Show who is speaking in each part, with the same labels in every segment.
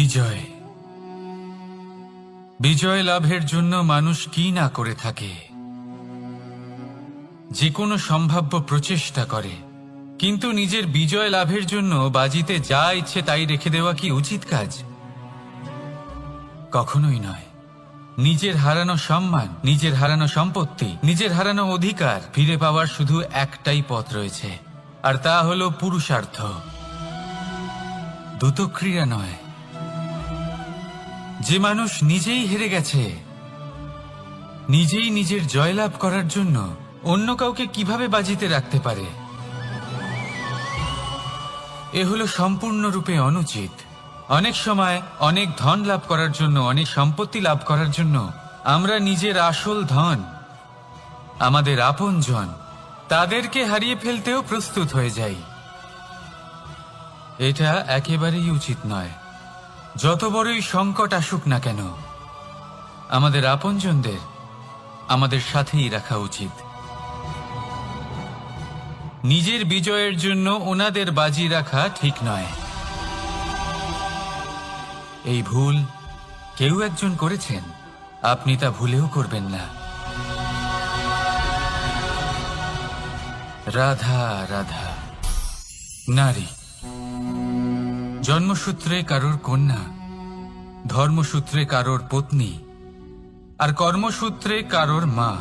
Speaker 1: বিজয় বিজয় লাভের জন্য মানুষ কি না করে থাকে, যে কোনো সম্ভাব্য প্রচেষ্টা করে, কিন্তু নিজের বিজয় লাভের জন্য বাজিতে যা ইচ্ছে তাই রেখে দেওয়া কি উচিত কাজ? কখনোই নয়। নিজের হারানো সম্মান, নিজের হারানো সম্পত্তি, নিজের হারানো অধিকার ফিরে পাওয়ার শুধু একটাই পথ রয়েছে, আর তা হলো পুরুষার্থ, দ্যুতক্রিয়া নয়। যে মানুষ নিজেই হেরে গেছে, নিজেই নিজের জয়লাভ করার জন্য অন্য কাউকে কিভাবে বাজিতে রাখতে পারে? এ হলো সম্পূর্ণরূপে অনুচিত। অনেক সময় অনেক ধন লাভ করার জন্য, অনেক সম্পত্তি লাভ করার জন্য আমরা নিজের আসল ধন, আমাদের আপনজন, তাদেরকে হারিয়ে ফেলতেও প্রস্তুত হয়ে যাই। এটা একেবারেই উচিত নয়। যত বড়ই সংকট আসুক না কেন, আমাদের আপনজনদের আমাদের সাথেই রাখা উচিত। নিজের বিজয়ের জন্য ওনাদের বাজি রাখা ঠিক নয়। এই ভুল কেউ একজন করেছেন, আপনি তা ভুলেও করবেন না। রাধা রাধা। নারী জন্মসূত্রে কারোর কন্যা, ধর্মসূত্রে কারোর পত্নী, আর কর্মসূত্রে কারোর মা।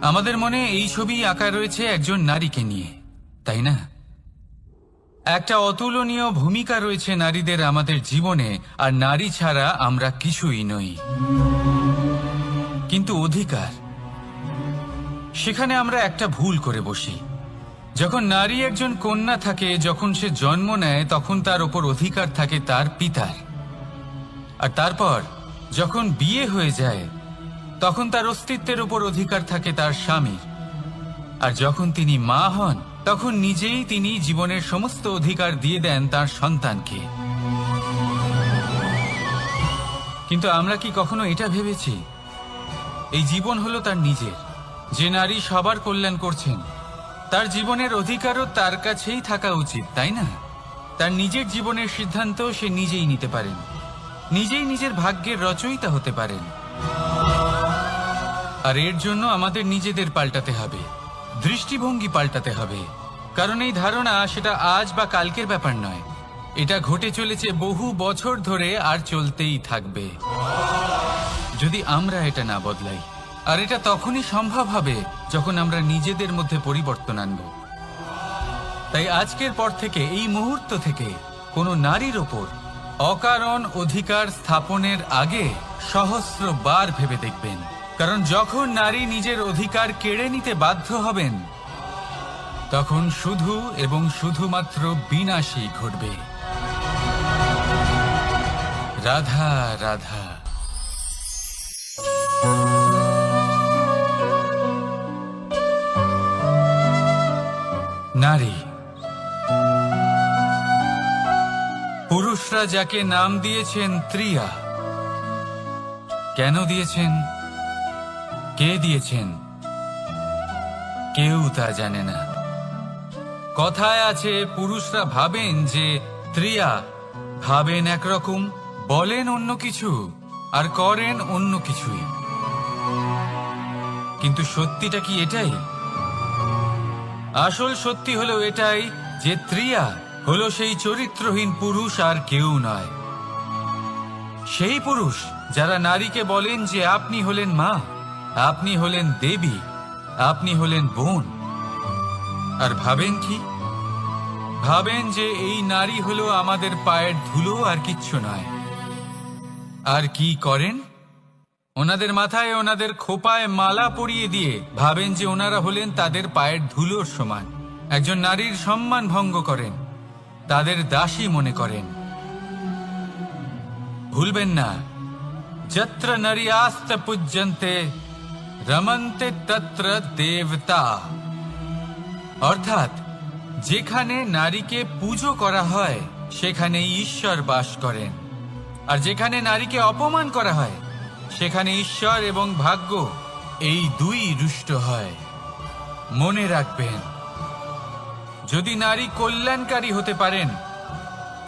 Speaker 1: আমাদের মনে এই ছবি আঁকা রয়েছে একজন নারীকে নিয়ে, তাই না? একটা অতুলনীয় ভূমিকা রয়েছে নারীদের আমাদের জীবনে, আর নারী ছাড়া আমরা কিছুই নই। কিন্তু অধিকার, সেখানে আমরা একটা ভুল করে বসি। যখন নারী একজন কন্যা থাকে, যখন সে জন্ম নেয়, তখন তার ওপর অধিকার থাকে তার পিতার। আর তারপর যখন বিয়ে হয়ে যায়, তখন তার অস্তিত্বের ওপর অধিকার থাকে তার স্বামীর। আর যখন তিনি মা হন, তখন নিজেই তিনি জীবনের সমস্ত অধিকার দিয়ে দেন তার সন্তানকে। কিন্তু আমরা কি কখনো এটা ভেবেছি এই জীবন হলো তার নিজের? যে নারী সবার কল্যাণ করছেন, তার জীবনের অধিকারও তার কাছেই থাকা উচিত, তাই না? তার নিজের জীবনের সিদ্ধান্ত সে নিজেই নিতে পারেন, নিজেই নিজের ভাগ্যের রচয়িতা হতে পারেন। আর এর জন্য আমাদের নিজেদের পাল্টাতে হবে, দৃষ্টিভঙ্গি পাল্টাতে হবে। কারণ এই ধারণা সেটা আজ বা কালকের ব্যাপার নয়, এটা ঘটে চলেছে বহু বছর ধরে, আর চলতেই থাকবে যদি আমরা এটা না বদলাই। আর এটা তখনই সম্ভব হবে যখন আমরা নিজেদের মধ্যে পরিবর্তন আনব। তাই আজকের পর থেকে, এই মুহূর্ত থেকে, কোনো নারীর ওপর অকারণ অধিকার স্থাপনের আগে সহস্রবার ভেবে দেখবেন। কারণ যখন নারী নিজের অধিকার কেড়ে নিতে বাধ্য হবেন, তখন শুধু এবং শুধুমাত্র বিনাশই ঘটবে। রাধা রাধা। নারী, পুরুষরা যাকে নাম দিয়েছেন ত্রিয়া, কেন দিয়েছেন, কে দিয়েছেন, কেউ তা জানে না। কথায় আছে, পুরুষরা ভাবেন যে ত্রিয়া, ভাবেন একরকম, বলেন অন্য কিছু, আর করেন অন্য কিছুই। কিন্তু সত্যিটা কি এটাই? আসল সত্যি হলো এটাই যে ত্রিয়া হলো সেই চরিত্রহীন পুরুষ, আর কেউ নয়। সেই পুরুষ যারা নারীকে বলেন যে আপনি হলেন মা, আপনি হলেন দেবী, আপনি হলেন বোন। আর ভাবেন কি? ভাবেন যে এই নারী হলো আমাদের পায়ের ধুলো, আর কিচ্ছু নয়। আর কি করেন? ওনাদের মাথায়, ওনাদের খোপায় মালা পরিয়ে দিয়ে ভাবেন যে ওনারা হলেন তাদের পায়ের ধুলোর সমান। একজন নারীর সম্মান ভঙ্গ করেন, তাদের দাসী মনে করেন। ভুলবেন না, যত্র নারী আস্ত পূজ্যন্তে রমন্তে তত্র দেবতা। অর্থাৎ যেখানে নারীকে পুজো করা হয়, সেখানে ঈশ্বর বাস করেন। আর যেখানে নারীকে অপমান করা হয়, সেখানে ঈশ্বর এবং ভাগ্য এই দুই রুষ্ট হয়। মনে রাখবেন, যদি নারী কল্যাণকারী হতে পারেন,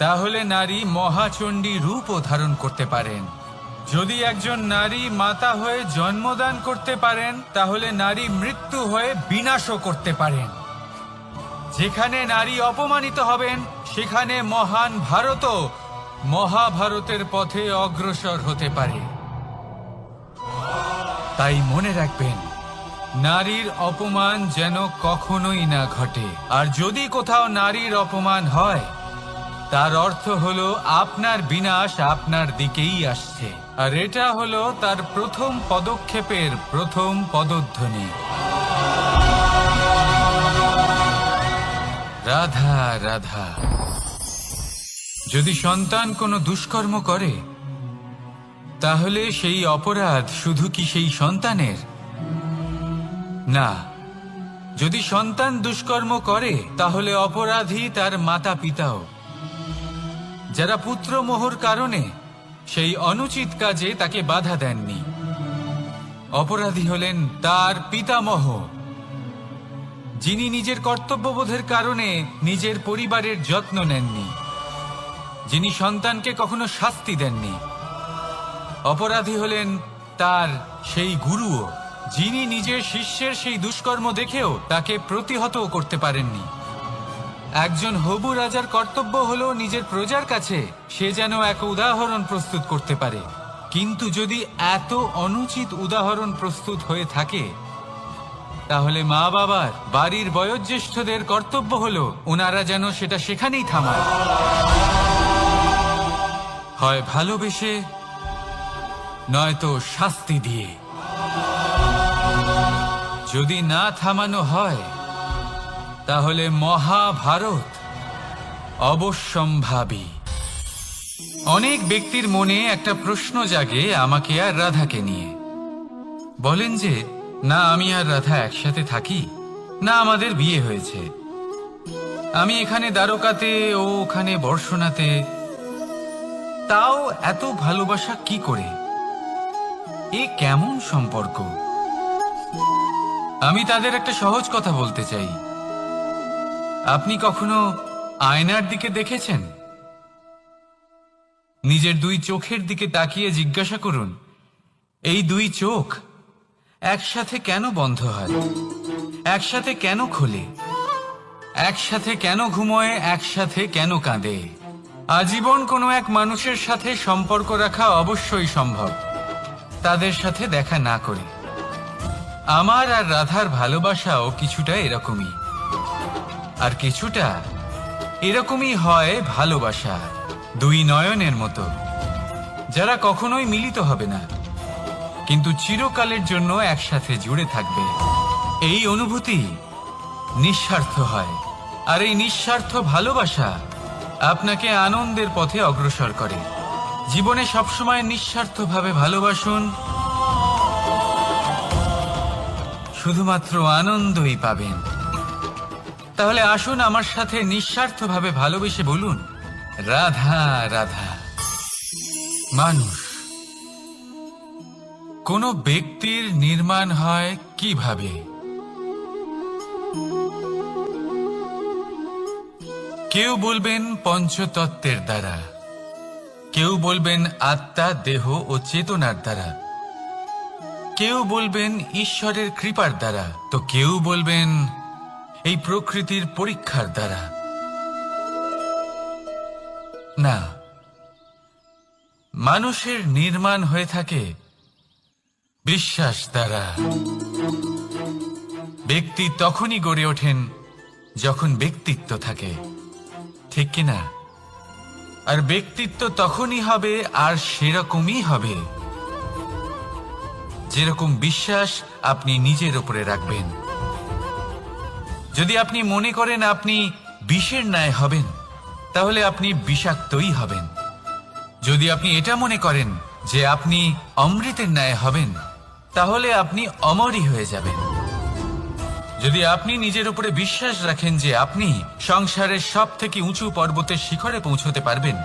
Speaker 1: তাহলে নারী মহাচণ্ডী রূপও ধারণ করতে পারেন। যদি একজন নারী মাতা হয়ে জন্মদান করতে পারেন, তাহলে নারী মৃত্যু হয়ে বিনাশও করতে পারেন। যেখানে নারী অপমানিত হবেন, সেখানে মহান ভারতও মহাভারতের পথে অগ্রসর হতে পারে। তাই মনে রাখবেন, নারীর অপমান যেন কখনোই না ঘটে। আর যদি কোথাও নারীর অপমান হয়, তার অর্থ হলো আপনার বিনাশ আপনার দিকেই আসছে। আর এটা হলো তার প্রথম পদক্ষেপের প্রথম পদধ্বনি। রাধা রাধা। যদি সন্তান কোনো দুষ্কর্ম করে, তাহলে সেই অপরাধ শুধু কি সেই সন্তানের? না, যদি সন্তান দুষ্কর্ম করে, তাহলে অপরাধী তার মাতা পিতাও, যারা পুত্রমোহর কারণে সেই অনুচিত কাজে তাকে বাধা দেননি। অপরাধী হলেন তার পিতামহ, যিনি নিজের কর্তব্যবোধের কারণে নিজের পরিবারের যত্ন নেননি, যিনি সন্তানকে কখনো শাস্তি দেননি। অপরাধী হলেন তার সেই গুরুও, যিনি নিজের শিষ্যের সেই দুষ্কর্ম দেখেও তাকে প্রতিহত করতে পারেননি। একজন হবু রাজার কর্তব্য হলো নিজের প্রজার কাছে সে যেন এক উদাহরণ প্রস্তুত করতে পারে। কিন্তু যদি এত অনুচিত উদাহরণ প্রস্তুত হয়ে থাকে, তাহলে মা বাবার, বাড়ির বয়োজ্যেষ্ঠদের কর্তব্য হলো ওনারা যেন সেটা সেখানেই থামায়, হয় ভালোবেসে, নয়তো শাস্তি দিয়ে। যদি না থামানো হয়, তাহলে মহাভারত অবশ্যম্ভাবী। অনেক ব্যক্তির মনে একটা প্রশ্ন জাগে আমাকে আর রাধাকে নিয়ে। বলেন যে, না আমি আর রাধা একসাথে থাকি, না আমাদের বিয়ে হয়েছে, আমি এখানে দ্বারকাতে, ও ওখানে বর্ষণাতে, তাও এত ভালোবাসা কি করে? এ কেমন সম্পর্ক? আমি তাদের একটা সহজ কথা বলতে চাই। আপনি কখনো আয়নার দিকে দেখেছেন? নিজের দুই চোখের দিকে তাকিয়ে জিজ্ঞাসা করুন, এই দুই চোখ একসাথে কেন বন্ধ হয়, একসাথে কেন খোলে, একসাথে কেন ঘুমোয়, একসাথে কেন কাঁদে? আজীবন কোনো এক মানুষের সাথে সম্পর্ক রাখা অবশ্যই সম্ভব, তাদের সাথে দেখা না করে। আমার আর রাধার ভালোবাসাও কিছুটা এরকমই, আর কিছুটা এরকমই হয় ভালোবাসা দুই নয়নের মতো, যারা কখনোই মিলিত হবে না, কিন্তু চিরকালের জন্য একসাথে জুড়ে থাকবে। এই অনুভূতি নিঃস্বার্থ হয়, আর এই নিঃস্বার্থ ভালোবাসা আপনাকে আনন্দের পথে অগ্রসর করে। জীবনে সবসময় নিঃস্বার্থভাবে ভালোবাসুন, শুধুমাত্র আনন্দই পাবেন। তাহলে আসুন আমার সাথে নিঃস্বার্থভাবে ভালোবেসে বলুন, রাধা রাধা। মানুষ, কোন ব্যক্তির নির্মাণ হয় কিভাবে? কেউ বলবেন পঞ্চতত্ত্বের দ্বারা, কেউ বলবেন আত্মা, দেহ ও চেতনার দ্বারা, কেউ বলবেন ঈশ্বরের কৃপার দ্বারা, তো কেউ বলবেন এই প্রকৃতির পরীক্ষার দ্বারা। না, মানুষের নির্মাণ হয়ে থাকে বিশ্বাস দ্বারা। ব্যক্তি তখনই গড়ে ওঠেন যখন ব্যক্তিত্ব থাকে, ঠিক কিনা? আর ব্যক্তিত্ব তখনই হবে আর সেরকমই হবে যেরকম বিশ্বাস আপনি নিজের উপরে রাখবেন। যদি আপনি মনে করেন আপনি বিষের ন্যায় হবেন, তাহলে আপনি বিষাক্তই হবেন। যদি আপনি এটা মনে করেন যে আপনি অমৃতের ন্যায় হবেন, তাহলে আপনি অমরই হয়ে যাবেন। যদি আপনি নিজের উপরে বিশ্বাস রাখেন যে আপনি সংসারের সব থেকে উঁচু পর্বতের শিখরে পৌঁছতে পারবেন,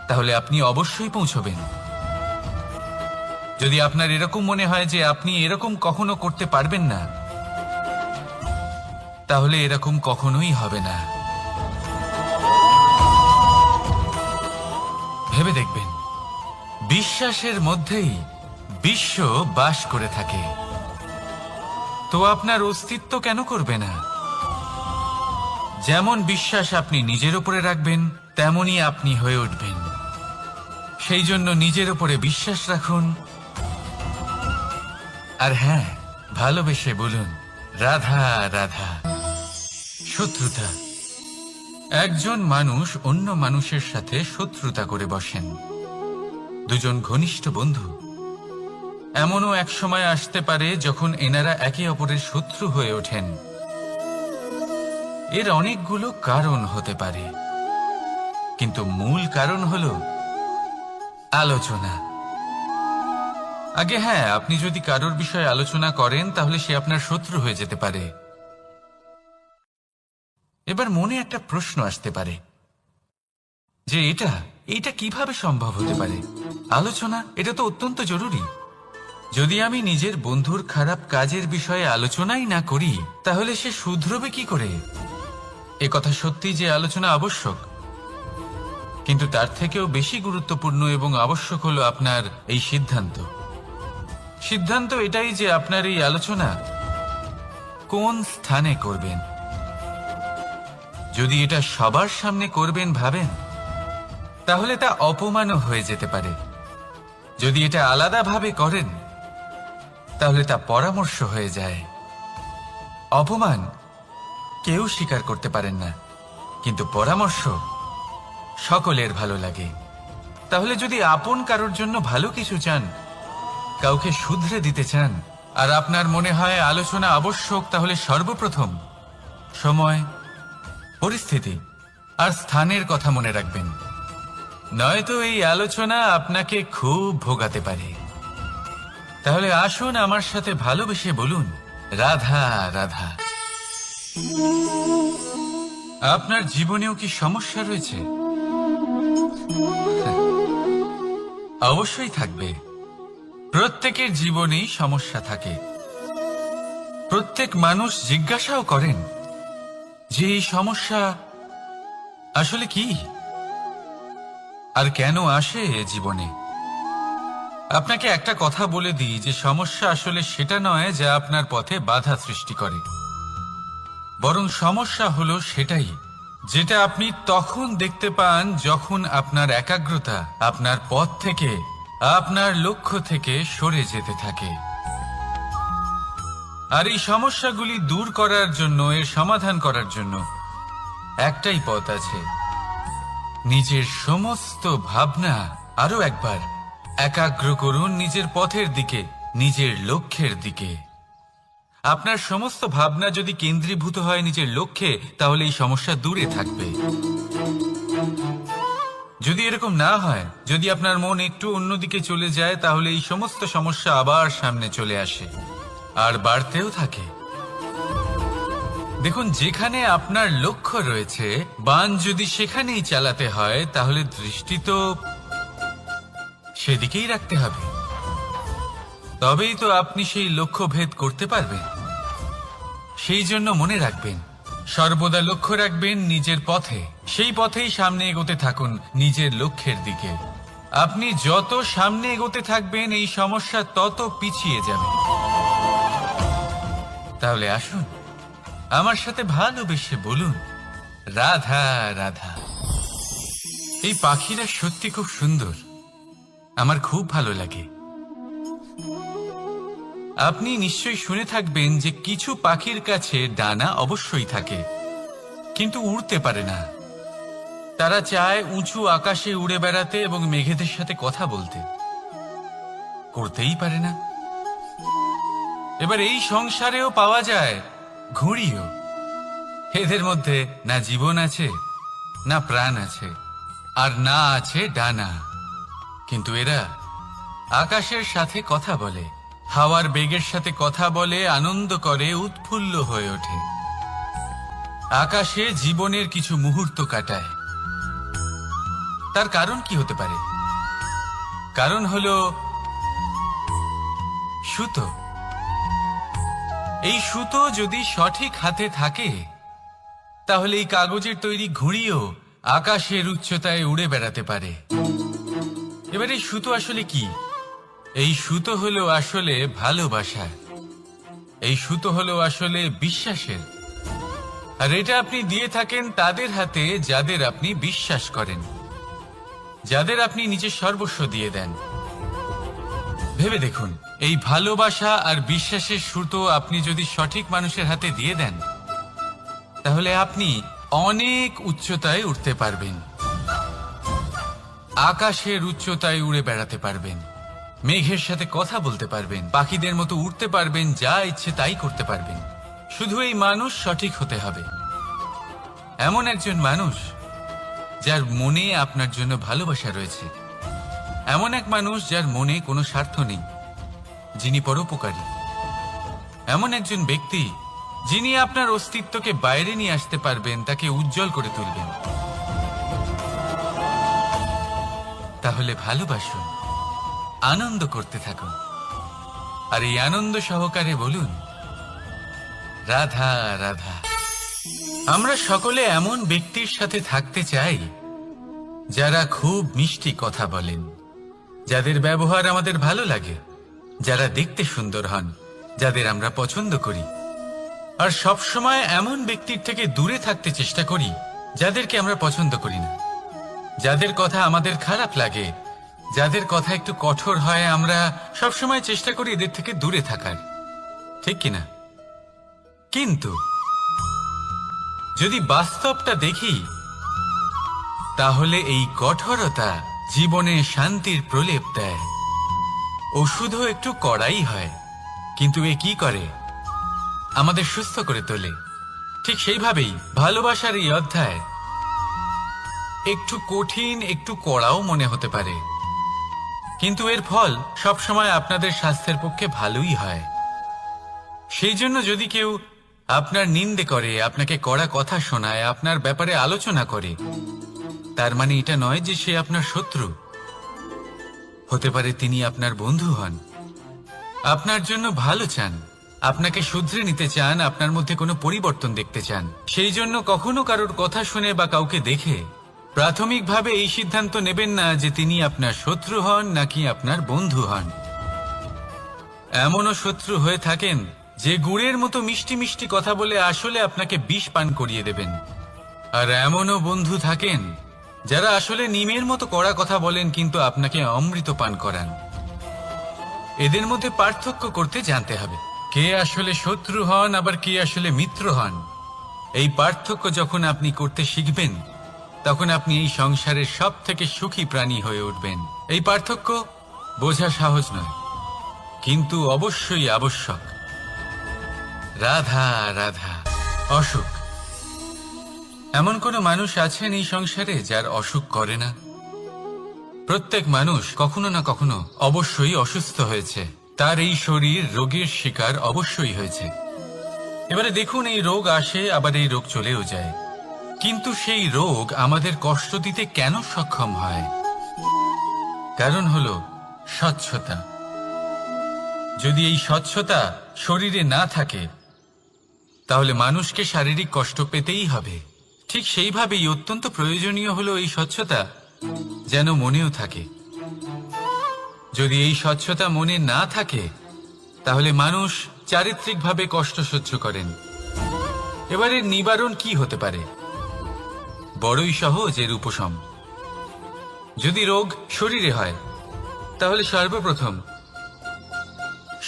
Speaker 1: তাহলে আপনি অবশ্যই পৌঁছবেন। যদি আপনার এরকম মনে হয় যে আপনি এরকম কখনো করতে পারবেন না, তাহলে এরকম কখনোই হবে না। ভেবে দেখবেন, বিশ্বাসের মধ্যেই বিশ্ব বাস করে থাকে। তো আপনার অস্তিত্ব কেন করবে না? যেমন বিশ্বাস আপনি নিজের উপরে রাখবেন, তেমনই আপনি হয়ে উঠবেন। সেই জন্য নিজের উপরে বিশ্বাস রাখুন। আর হ্যাঁ, ভালোবেসে বলুন রাধা রাধা। শত্রুতা, একজন মানুষ অন্য মানুষের সাথে শত্রুতা করে বসেন, দুজন ঘনিষ্ঠ বন্ধু। এমনও এক সময় আসতে পারে যখন এনারা একে অপরের শত্রু হয়ে ওঠেন। এর অনেকগুলো কারণ হতে পারে, কিন্তু মূল কারণ হলো আলোচনা। আগে হ্যাঁ, আপনি যদি কারোর বিষয়ে আলোচনা করেন তাহলে সে আপনার শত্রু হয়ে যেতে পারে। এবার মনে একটা প্রশ্ন আসতে পারে যে এটা কিভাবে সম্ভব হতে পারে? আলোচনা, এটা তো অত্যন্ত জরুরি। যদি আমি নিজের বন্ধুর খারাপ কাজের বিষয়ে আলোচনাই না করি তাহলে সে শুধরবে কি করে? এ কথা সত্যি যে আলোচনা আবশ্যক, কিন্তু তার থেকেও বেশি গুরুত্বপূর্ণ এবং আবশ্যক হলো আপনার এই সিদ্ধান্ত এটাই যে আপনার এই আলোচনা কোন স্থানে করবেন। যদি এটা সবার সামনে করবেন ভাবেন, তাহলে তা অপমানও হয়ে যেতে পারে। যদি এটা আলাদাভাবে করেন তাহলে তা পরামর্শ হয়ে যায়। অপমান কেউ স্বীকার করতে পারেন না, কিন্তু পরামর্শ সকলের ভালো লাগে। তাহলে যদি আপন কারোর জন্য ভালো কিছু চান, কাউকে শুধরে দিতে চান, আর আপনার মনে হয় আলোচনা আবশ্যক, তাহলে সর্বপ্রথম সময়, পরিস্থিতি আর স্থানের কথা মনে রাখবেন। নয়তো এই আলোচনা আপনাকে খুব ভোগাতে পারে। তাহলে আসুন আমার সাথে ভালোবেসে বলুন রাধা রাধা। আপনার জীবনেও কি সমস্যা রয়েছে? অবশ্যই থাকবে। প্রত্যেকের জীবনেই সমস্যা থাকে। প্রত্যেক মানুষ জিজ্ঞাসাও করেন যে এই সমস্যা আসলে কি আর কেন আসে এ জীবনে। আপনাকে একটা কথা বলে দিই যে সমস্যা আসলে সেটা নয় যা আপনার পথে বাধা সৃষ্টি করে, বরং সমস্যা হলো সেটাই যেটা আপনি তখন দেখতে পান যখন আপনার একাগ্রতা আপনার পথ থেকে, আপনার লক্ষ্য থেকে সরে যেতে থাকে। আর এই সমস্যাগুলি দূর করার জন্য, এর সমাধান করার জন্য একটাই পথ আছে, নিজের সমস্ত ভাবনা আরো একবার একাগ্র করুন নিজের পথের দিকে, নিজের লক্ষ্যের দিকে। আপনার সমস্ত ভাবনা যদি কেন্দ্রীভূত হয় নিজের লক্ষ্যে, তাহলে এই সমস্যা দূরে থাকবে। যদি এরকম না হয়, যদি আপনার মন একটু অন্যদিকে চলে যায়, তাহলে এই সমস্ত সমস্যা আবার সামনে চলে আসে আর বাড়তেও থাকে। দেখুন, যেখানে আপনার লক্ষ্য রয়েছে, বাণ যদি সেখানেই চালাতে হয়, তাহলে দৃষ্টি তো সেদিকেই রাখতে হবে। তবেই তো আপনি সেই লক্ষ্য ভেদ করতে পারবেন। সেই জন্য মনে রাখবেন, সর্বদা লক্ষ্য রাখবেন নিজের পথে, সেই পথেই সামনে এগোতে থাকুন নিজের লক্ষ্যের দিকে। আপনি যত সামনে এগোতে থাকবেন এই সমস্যা তত পিছিয়ে যাবে। তাহলে আসুন আমার সাথে ভালোবেসে বলুন রাধা রাধা। এই পাখিরা সত্যি খুব সুন্দর, আমার খুব ভালো লাগে। আপনি নিশ্চয়ই শুনে থাকবেন যে কিছু পাখির কাছে ডানা অবশ্যই থাকে, কিন্তু উড়তে পারে না। তারা চায় উঁচু আকাশে উড়ে বেড়াতে এবং মেঘেদের সাথে কথা বলতে, করতেই পারে না। এবার এই সংসারেও পাওয়া যায় ঘুড়িও। এদের মধ্যে না জীবন আছে, না প্রাণ আছে, আর না আছে ডানা, কিন্তু এরা আকাশের সাথে কথা বলে, হাওয়ার বেগের সাথে কথা বলে, আনন্দ করে, উৎফুল্ল হয়ে ওঠে। আকাশে জীবনের কিছু মুহূর্ত কাটায়। তার কারণ কি হতে পারে? কারণ হলো সুতো। এই সুতো যদি সঠিক হাতে থাকে, তাহলে এই কাগজের তৈরি ঘুড়িও আকাশের উচ্চতায় উড়ে বেড়াতে পারে। এবার এই সুতো আসলে কি? এই সুতো হলো আসলে ভালোবাসা, এই সুতো হলো আসলে বিশ্বাসের। আর এটা আপনি দিয়ে থাকেন তাদের হাতে যাদের আপনি বিশ্বাস করেন, যাদের আপনি নিজের সর্বস্ব দিয়ে দেন। ভেবে দেখুন, এই ভালোবাসা আর বিশ্বাসের সুতো আপনি যদি সঠিক মানুষের হাতে দিয়ে দেন, তাহলে আপনি অনেক উচ্চতায় উঠতে পারবেন, আকাশের উচ্চতায় উড়ে বেড়াতে পারবেন, মেঘের সাথে কথা বলতে পারবেন, পাখিদের মতো উড়তে পারবেন, যা ইচ্ছে তাই করতে পারবেন। শুধু এই মানুষ সঠিক হতে হবে, এমন একজন মানুষ যার মনে আপনার জন্য ভালোবাসা রয়েছে, এমন এক মানুষ যার মনে কোনো স্বার্থ নেই, যিনি পরোপকারী, এমন একজন ব্যক্তি যিনি আপনার অস্তিত্বকে বাইরে নিয়ে আসতে পারবেন, তাকে উজ্জ্বল করে তুলবেন। তাহলে ভালোবাসুন, আনন্দ করতে থাকুন, আর এই আনন্দ সহকারে বলুন, রাধা রাধা। আমরা সকলে এমন ব্যক্তির সাথে থাকতে চাই যারা খুব মিষ্টি কথা বলেন, যাদের ব্যবহার আমাদের ভালো লাগে, যারা দেখতে সুন্দর হন, যাদের আমরা পছন্দ করি। আর সবসময় এমন ব্যক্তির থেকে দূরে থাকতে চেষ্টা করি যাদেরকে আমরা পছন্দ করি না, যাদের কথা আমাদের খারাপ লাগে, যাদের কথা একটু কঠোর হয়। আমরা সবসময় চেষ্টা করি এদের থেকে দূরে থাকার, ঠিক কিনা? কিন্তু যদি বাস্তবটা দেখি, তাহলে এই কঠোরতা জীবনে শান্তির প্রলেপ দেয়। ওষুধও একটু কড়াই হয়, কিন্তু এ কি করে? আমাদের সুস্থ করে তোলে। ঠিক সেইভাবেই ভালোবাসার এই অধ্যায় একটু কঠিন, একটু কড়াও মনে হতে পারে, কিন্তু এর ফল সবসময় আপনাদের স্বাস্থ্যের পক্ষে ভালোই হয়। সেই জন্য যদি কেউ আপনার নিন্দে করে, আপনাকে কড়া কথা শোনায়, আপনার ব্যাপারে আলোচনা করে, তার মানে এটা নয় যে সে আপনার শত্রু। হতে পারে তিনি আপনার বন্ধু হন, আপনার জন্য ভালো চান, আপনাকে শুধরে নিতে চান, আপনার মধ্যে কোনো পরিবর্তন দেখতে চান। সেই জন্য কখনো কারোর কথা শুনে বা কাউকে দেখে প্রাথমিকভাবে এই সিদ্ধান্ত নেবেন না যে তিনি আপনার শত্রু হন নাকি আপনার বন্ধু হন। এমনও শত্রু হয়ে থাকেন যে গুড়ের মতো মিষ্টি মিষ্টি কথা বলে আসলে আপনাকে বিষ পান করিয়ে দেবেন। আর এমনও বন্ধু থাকেন যারা আসলে নিমের মতো কড়া কথা বলেন, কিন্তু আপনাকে অমৃত পান করান। এদের মধ্যে পার্থক্য করতে জানতে হবে, কে আসলে শত্রু হন আবার কে আসলে মিত্র হন। এই পার্থক্য যখন আপনি করতে শিখবেন, তখন আপনি এই সংসারের সব থেকে সুখী প্রাণী হয়ে উঠবেন। এই পার্থক্য বোঝা সহজ নয়, কিন্তু অবশ্যই আবশ্যক। রাধা রাধা। অসুখ। এমন কোনো মানুষ আছেন এই সংসারে যার অসুখ করে না? প্রত্যেক মানুষ কখনো না কখনো অবশ্যই অসুস্থ হয়েছে, তার এই শরীর রোগের শিকার অবশ্যই হয়েছে। এবারে দেখুন, এই রোগ আসে, আবার এই রোগ চলেও যায়, কিন্তু সেই রোগ আমাদের কষ্ট দিতে কেন সক্ষম হয়? কারণ হলো স্বচ্ছতা। যদি এই স্বচ্ছতা শরীরে না থাকে, তাহলে মানুষকে শারীরিক কষ্ট পেতেই হবে। ঠিক সেইভাবেই অত্যন্ত প্রয়োজনীয় হলো এই স্বচ্ছতা যেন মনেও থাকে। যদি এই স্বচ্ছতা মনে না থাকে, তাহলে মানুষ চারিত্রিকভাবে কষ্ট সহ্য করেন। এবারে নিবারণ কি হতে পারে? বড়ই সহজ এর উপশম। যদি রোগ শরীরে হয়, তাহলে সর্বপ্রথম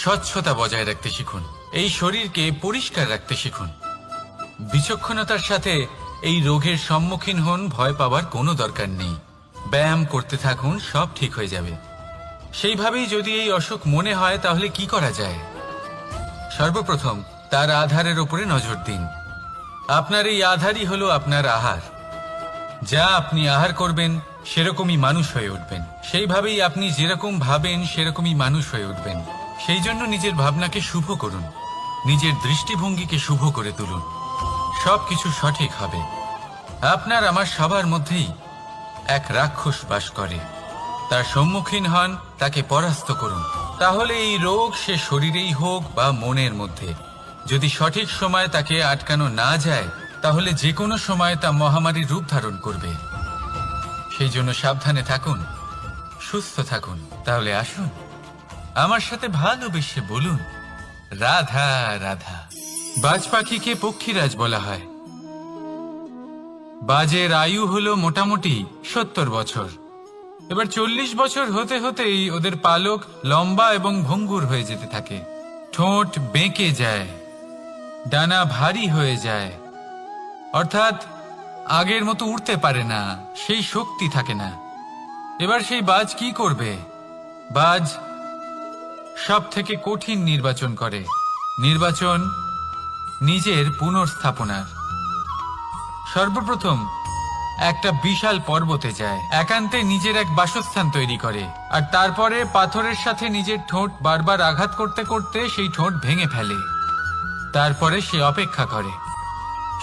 Speaker 1: স্বচ্ছতা বজায় রাখতে শিখুন, এই শরীরকে পরিষ্কার রাখতে শিখুন। বিচক্ষণতার সাথে এই রোগের সম্মুখীন হন, ভয় পাওয়ার কোনো দরকার নেই। ব্যায়াম করতে থাকুন, সব ঠিক হয়ে যাবে। সেইভাবেই যদি এই অসুখ মনে হয়, তাহলে কি করা যায়? সর্বপ্রথম তার আধারের উপরে নজর দিন। আপনার এই আধারই হলো আপনার আহার। যা আপনি আহার করবেন, সেরকমই মানুষ হয়ে উঠবেন। সেইভাবেই আপনি যেরকম ভাবেন, সেরকমই মানুষ হয়ে উঠবেন। সেই জন্য নিজের ভাবনাকে শুভ করুন, নিজের দৃষ্টিভঙ্গিকে শুভ করে তুলুন, সবকিছু সঠিক হবে। আপনার আমার সবার মধ্যেই এক রাক্ষস বাস করে, তার সম্মুখীন হন, তাকে পরাস্ত করুন। তাহলে এই রোগ সে শরীরেই হোক বা মনের মধ্যে, যদি সঠিক সময় তাকে আটকানো না যায়, তাহলে যে কোনো সময় তা মহামারীর রূপ ধারণ করবে। সেই জন্য সাবধানে থাকুন, সুস্থ থাকুন। তাহলে আসুন আমার সাথে ভালোবেসে বলুন রাধা রাধা। বাজ পাখিকে পক্ষীরাজ বলা হয়। বাজের আয়ু হলো মোটামুটি 70 বছর। এবার 40 বছর হতে হতেই ওদের পালক লম্বা এবং ভঙ্গুর হয়ে যেতে থাকে, ঠোঁট বেঁকে যায়, ডানা ভারী হয়ে যায়, অর্থাৎ আগের মতো উড়তে পারে না, সেই শক্তি থাকে না। এবার সেই বাজ কি করবে? বাজ সব থেকে কঠিন নির্বাচন করে, নির্বাচন নিজের পুনর্স্থাপনার। সর্বপ্রথম একটা বিশাল পর্বতে যায়, একান্তে নিজের এক বাসস্থান তৈরি করে, আর তারপরে পাথরের সাথে নিজের ঠোঁট বারবার আঘাত করতে করতে সেই ঠোঁট ভেঙে ফেলে। তারপরে সে অপেক্ষা করে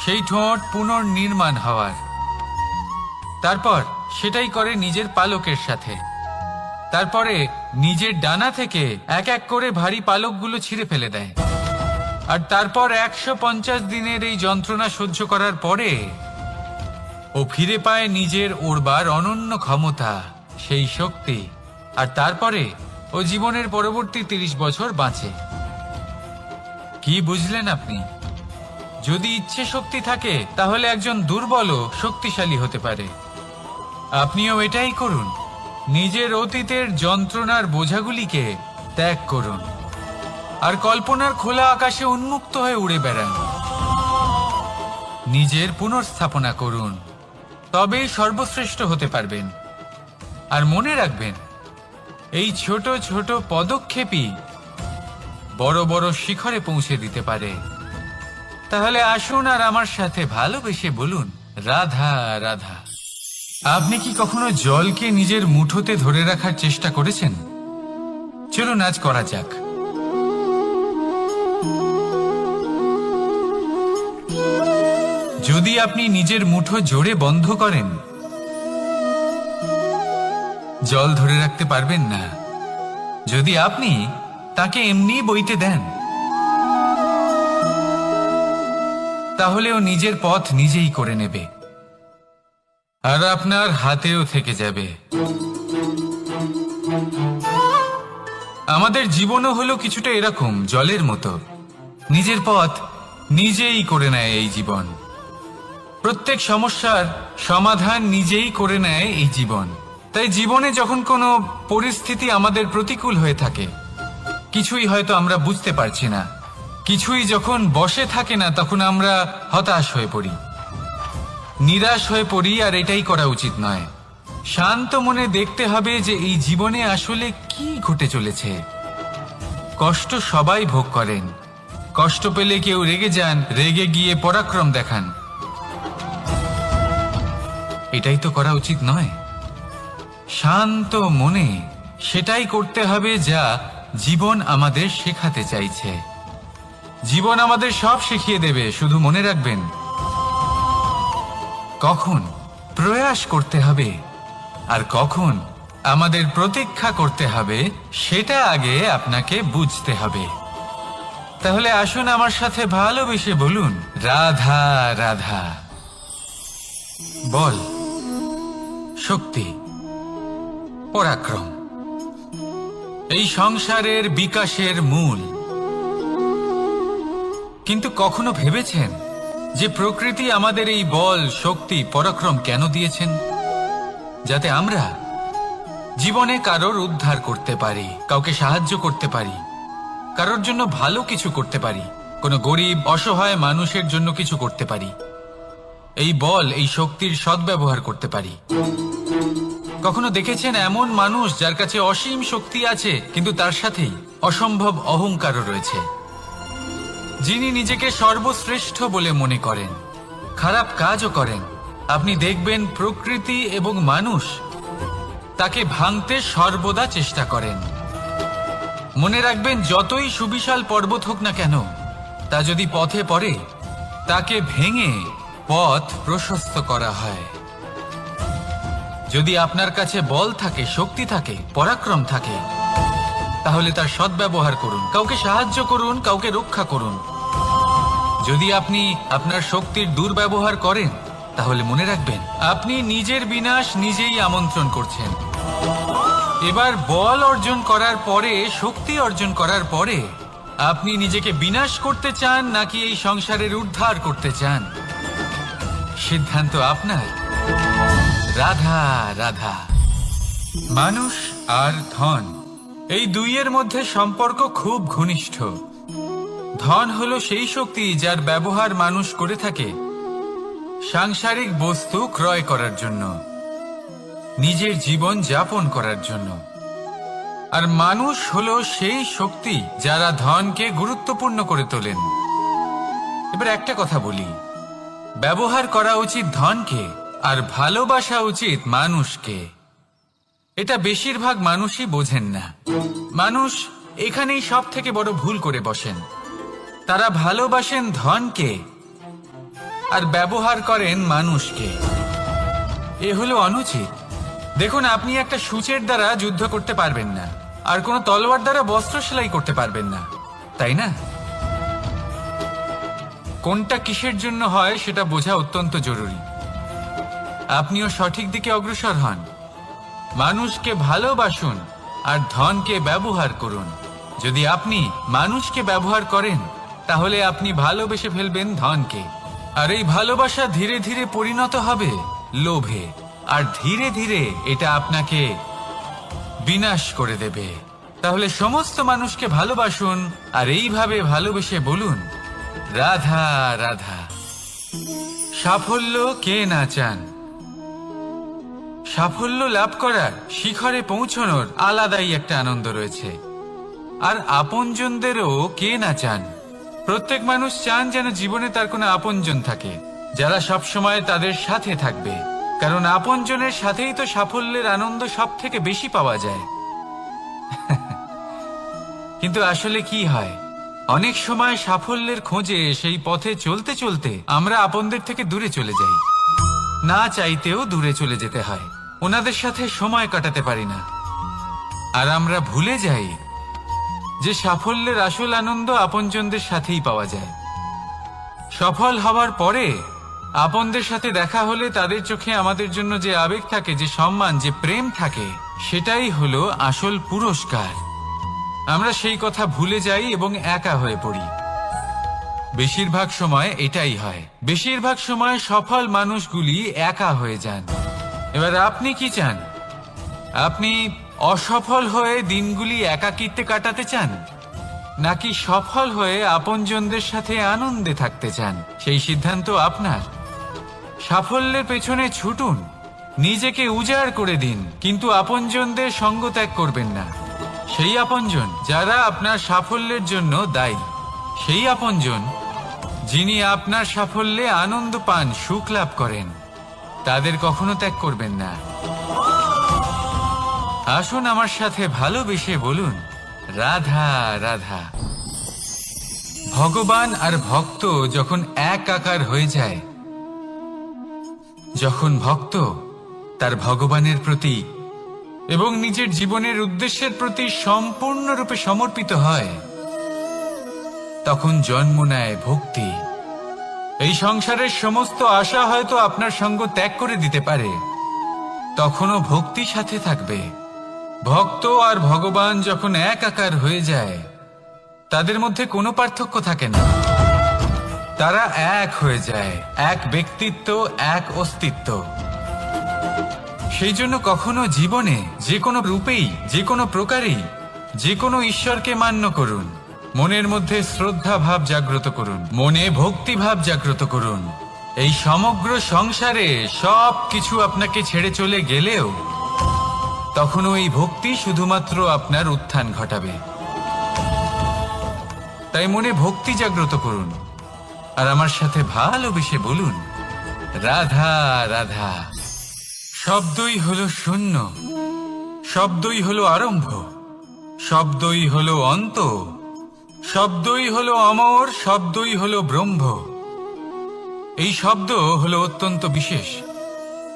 Speaker 1: সেই ঠোঁট পুনর্নির্মাণ হওয়ার। তারপর সেটাই করে নিজের পালকের সাথে। তারপরে নিজের ডানা থেকে এক এক করে ভারী পালকগুলো ছিঁড়ে ফেলে দেয়। আর তারপর 150 দিনের এই যন্ত্রণা সহ্য করার পরে ও ফিরে পায় নিজের ওড়বার অনন্য ক্ষমতা, সেই শক্তি। আর তারপরে ও জীবনের পরবর্তী 30 বছর বাঁচে। কি বুঝলেন আপনি? যদি ইচ্ছে শক্তি থাকে তাহলে একজন দুর্বলও শক্তিশালী হতে পারে। আপনিও এটাই করুন, নিজের অতীতের যন্ত্রণার বোঝাগুলিকে ত্যাগ করুন আর কল্পনার খোলা আকাশে উন্মুক্ত হয়ে উড়ে বেড়ান। নিজের পুনর্স্থাপনা করুন, তবেই সর্বশ্রেষ্ঠ হতে পারবেন। আর মনে রাখবেন, এই ছোট ছোট পদক্ষেপই বড় বড় শিখরে পৌঁছে দিতে পারে। তাহলে আসুন আর আমার সাথে ভালোবেসে বলুন রাধা রাধা। আপনি কি কখনো জলকে নিজের মুঠোতে ধরে রাখার চেষ্টা করেছেন? চলুন আজ করা যাক। যদি আপনি নিজের মুঠো জোরে বন্ধ করেন, জল ধরে রাখতে পারবেন না। যদি আপনি তাকে এমনি বইতে দেন, তাহলে ও নিজের পথ নিজেই করে নেবে আর আপনার হাতেও থেকে যাবে। আমাদের জীবনও হলো কিছুটা এরকম, জলের মতো। নিজের পথ নিজেই করে নেয় এই জীবন। প্রত্যেক সমস্যার সমাধান নিজেই করে নেয় এই জীবন। তাই জীবনে যখন কোনো পরিস্থিতি আমাদের প্রতিকূল হয়ে থাকে, কিছুই হয়তো আমরা বুঝতে পারছি না, কিছুই যখন বসে থাকে না, তখন আমরা হতাশ হয়ে পড়ি, নিরাশ হয়ে পড়ি। আর এটাই করা উচিত নয়। শান্ত মনে দেখতে হবে যে এই জীবনে আসলে কি ঘটে চলেছে। কষ্ট সবাই ভোগ করেন। কষ্ট পেলে কেউ রেগে যান, রেগে গিয়ে পরাক্রম দেখান। এটাই তো করা উচিত নয়। শান্ত মনে সেটাই করতে হবে যা জীবন আমাদের শেখাতে চাইছে। জীবন আমাদের সব শিখিয়ে দেবে, শুধু মনে রাখবেন কখন প্রয়াস করতে হবে আর কখন আমাদের প্রতীক্ষা করতে হবে, সেটা আগে আপনাকে বুঝতে হবে। তাহলে আসুন আমার সাথে ভালোবেসে বলুন রাধা রাধা। বল, শক্তি, পরাক্রম এই সংসারের বিকাশের মূল। কিন্তু কখনো ভেবেছেন যে প্রকৃতি আমাদের এই বল, শক্তি, পরাক্রম কেন দিয়েছেন? যাতে আমরা জীবনে কারোর উদ্ধার করতে পারি, কাউকে সাহায্য করতে পারি, কারোর জন্য ভালো কিছু করতে পারি, কোনো গরিব অসহায় মানুষের জন্য কিছু করতে পারি। এই বল, এই শক্তির সদ্ব্যবহার করতে পারি। কখনো দেখেছেন এমন মানুষ যার কাছে অসীম শক্তি আছে, কিন্তু তার সাথেই অসম্ভব অহংকারও রয়েছে? যিনি নিজেকে সর্বশ্রেষ্ঠ বলে মনে করেন, খারাপ কাজও করেন। আপনি দেখবেন প্রকৃতি এবং মানুষ তাকে ভাঙতে সর্বদা চেষ্টা করেন। মনে রাখবেন, যতই সুবিশাল পর্বত হোক না কেন, তা যদি পথে পড়ে, তাকে ভেঙে পথ প্রশস্ত করা হয়। যদি আপনার কাছে বল থাকে, শক্তি থাকে, পরাক্রম থাকে, তাহলে তার সদ্ব্যবহার করুন। কাউকে সাহায্য করুন, কাউকে রক্ষা করুন। যদি আপনি আপনার শক্তির দুর্ব্যবহার করেন, তাহলে মনে রাখবেন আপনি নিজের বিনাশ নিজেই আমন্ত্রণ করছেন। এবার বল অর্জন করার পরে, শক্তি অর্জন করার পরে আপনি নিজেকে বিনাশ করতে চান নাকি এই সংসারের উদ্ধার করতে চান, সিদ্ধান্ত আপনার। রাধা রাধা। মানুষ আর ধন, এই দুইয়ের মধ্যে সম্পর্ক খুব ঘনিষ্ঠ। ধন হলো সেই শক্তি যার ব্যবহার মানুষ করে থাকে সাংসারিক বস্তু ক্রয় করার জন্য, নিজের জীবন যাপন করার জন্য। আর মানুষ হলো সেই শক্তি যারা ধনকে গুরুত্বপূর্ণ করে তোলেন। এবার একটা কথা বলি, ব্যবহার করা উচিত ধনকে আর ভালোবাসা উচিত মানুষকে। এটা বেশিরভাগ মানুষই বোঝেন না। মানুষ এখানেই সব থেকে বড় ভুল করে বসেন। তারা ভালোবাসেন ধনকে আর ব্যবহার করেন মানুষকে। এ হলো অনুচিত। দেখুন, আপনি একটা সূচের দ্বারা যুদ্ধ করতে পারবেন না, আর কোনো তলোয়ার দ্বারা বস্ত্র সেলাই করতে পারবেন না, তাই না? কোনটা কিসের জন্য হয় সেটা বোঝা অত্যন্ত জরুরি। আপনিও সঠিক দিকে অগ্রসর হন। মানুষকে ভালোবাসুন আর ধনকে ব্যবহার করুন। যদি আপনি মানুষকে ব্যবহার করেন তাহলে আপনি ভালোবেসে ফেলবেন ধনকে, আর এই ভালোবাসা ধীরে ধীরে পরিণত হবে লোভে, আর ধীরে ধীরে এটা আপনাকে বিনাশ করে দেবে। তাহলে সমস্ত মানুষকে ভালোবাসুন আর এইভাবে ভালোবেসে বলুন, রাধা রাধা। সাফল্য কে না চান? সাফল্য লাভ করার, শিখরে পৌঁছানোর আলাদাই একটা আনন্দ রয়েছে। আর আপনজনদেরও কে না চান? প্রত্যেক মানুষ চান যেন জীবনে তার কোনো আপনজন থাকে, যারা সবসময় তাদের সাথে থাকবে। কারণ আপনজনের সাথেই তো সাফল্যের আনন্দ সব থেকে বেশি পাওয়া যায়। কিন্তু আসলে কি হয়, অনেক সময় সাফল্যের খোঁজে সেই পথে চলতে চলতে আমরা আপনদের থেকে দূরে চলে যাই। না চাইতেও দূরে চলে যেতে হয়, ওনাদের সাথে সময় কাটাতে পারি না। আর আমরা ভুলে যাই যে সাফল্যের আসল আনন্দ আপনজনদের সাথেই পাওয়া যায়। সফল হওয়ার পরে আপনদের সাথে দেখা হলে তাদের চোখে আমাদের জন্য যে আবেগ থাকে, যে সম্মান, যে প্রেম থাকে, সেটাই হলো আসল পুরস্কার। আমরা সেই কথা ভুলে যাই এবং একা হয়ে পড়ি। বেশিরভাগ সময় এটাই হয়। বেশিরভাগ সময় সফল মানুষগুলি একা হয়ে যান। এবার আপনি কি চান? আপনি অসফল হয়ে দিনগুলি একাকিত্বে কাটাতে চান, নাকি সফল হয়ে আপনজনদের সাথে আনন্দে থাকতে চান? সেই সিদ্ধান্ত আপনার। সাফল্যের পেছনে ছুটুন, নিজেকে উজাড় করে দিন, কিন্তু আপনজনদের সঙ্গ ত্যাগ করবেন না। সেই আপনজন যারা আপনার সাফল্যের জন্য দায়ী, সেই আপনজন যিনি আপনার সাফল্যে আনন্দ পান, সুখ লাভ করেন, তাদের কখনো ত্যাগ করবেন না। আসুন আমার সাথে ভালোবেসে বলুন, রাধা রাধা। ভগবান আর ভক্ত যখন এক আকার হয়ে যায়, যখন ভক্ত তার ভগবানের প্রতি এবং নিজের জীবনের উদ্দেশ্যের প্রতি সম্পূর্ণরূপে সমর্পিত হয়, তখন জন্ম নেয় ভক্তি। এই সংসারের সমস্ত আশা হয়তো আপনার সঙ্গ ত্যাগ করে দিতে পারে, তখনও ভক্তি সাথে থাকবে। ভক্ত আর ভগবান যখন এক আকার হয়ে যায়, তাদের মধ্যে কোনো পার্থক্য থাকে না। তারা এক হয়ে যায়, এক ব্যক্তিত্ব, এক অস্তিত্ব। সেই জন্য কখনো জীবনে যে কোনো রূপেই, যে কোনো প্রকারেই, যে কোনো ঈশ্বরকে মান্য করুন। মনের মধ্যে শ্রদ্ধা ভাব জাগ্রত করুন, মনে ভক্তি ভাব জাগ্রত করুন। এই সমগ্র সংসারে সব কিছু আপনাকে ছেড়ে চলে গেলেও তখনও এই ভক্তি শুধুমাত্র আপনার উত্থান ঘটাবে। তাই মনে ভক্তি জাগ্রত করুন আর আমার সাথে ভালোবেসে বলুন, রাধা রাধা। শব্দই হলো শূন্য, শব্দই হলো আরম্ভ, শব্দই হলো অন্ত, শব্দই হলো অমর, শব্দই হলো ব্রহ্ম। এই শব্দ হলো অত্যন্ত বিশেষ।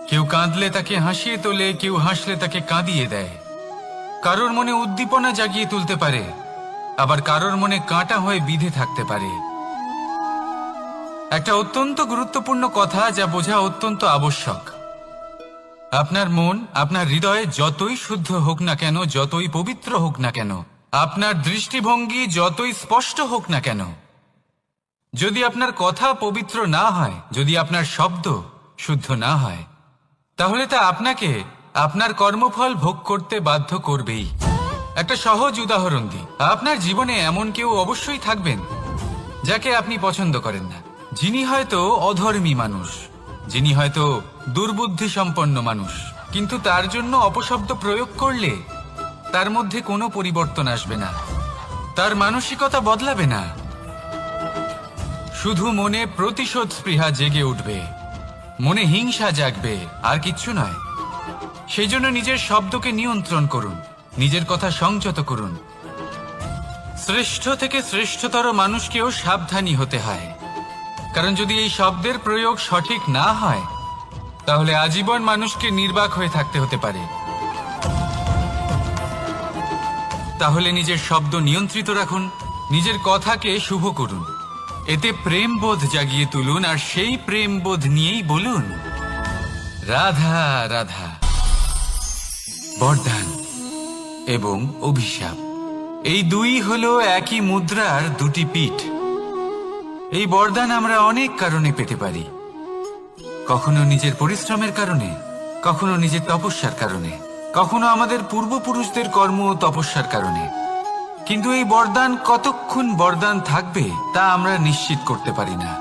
Speaker 1: কেউ কাঁদলে তাকে হাসিয়ে তোলে, কেউ হাসলে তাকে কাঁদিয়ে দেয়। কারোর মনে উদ্দীপনা জাগিয়ে তুলতে পারে, আবার কারোর মনে কাঁটা হয়ে বিঁধে থাকতে পারে। একটা অত্যন্ত গুরুত্বপূর্ণ কথা যা বোঝা অত্যন্ত আবশ্যক। আপনার মন, আপনার হৃদয় যতই শুদ্ধ হোক না কেন, যতই পবিত্র হোক না কেন, আপনার দৃষ্টিভঙ্গি যতই স্পষ্ট হোক না কেন, যদি আপনার কথা পবিত্র না হয়, যদি আপনার শব্দ শুদ্ধ না হয়, তাহলে তা আপনাকে আপনার কর্মফল ভোগ করতে বাধ্য করবেই। একটা সহজ উদাহরণ দিই। আপনার জীবনে এমন কেউ অবশ্যই থাকবেন যাকে আপনি পছন্দ করেন না, যিনি হয়তো অধর্মী মানুষ, যিনি হয়তো দুর্বুদ্ধি সম্পন্ন মানুষ, কিন্তু তার জন্য অপশব্দ প্রয়োগ করলে তার মধ্যে কোনো পরিবর্তন আসবে না, তার মানসিকতা বদলাবে না, শুধু মনে প্রতিশোধ স্পৃহা জেগে উঠবে, মনে হিংসা জাগবে, আর কিচ্ছু নয়। সেই জন্য নিজের শব্দকে নিয়ন্ত্রণ করুন, নিজের কথা সংযত করুন। শ্রেষ্ঠ থেকে শ্রেষ্ঠতর মানুষকেও সাবধানী হতে হয়, কারণ যদি এই শব্দের প্রয়োগ সঠিক না হয়, তাহলে আজীবন মানুষকে নির্বাক হয়ে থাকতে হতে পারে। তাহলে নিজের শব্দ নিয়ন্ত্রিত রাখুন, নিজের কথাকে শুভ করুন, এতে প্রেমবোধ জাগিয়ে তুলুন, আর সেই প্রেমবোধ নিয়েই বলুন রাধা রাধা। বরদান এবং অভিশাপ, এই দুই হলো একই মুদ্রার দুটি পিঠ। এই বরদান আমরা অনেক কারণে পেতে পারি, কখনো নিজের পরিশ্রমের কারণে, কখনো নিজের তপস্যার কারণে, কখনো আমাদের পূর্বপুরুষদের কর্ম ও তপস্যার কারণে। কিন্তু এই বরদান কতক্ষণ বরদান থাকবে তা আমরা নিশ্চিত করতে পারি না,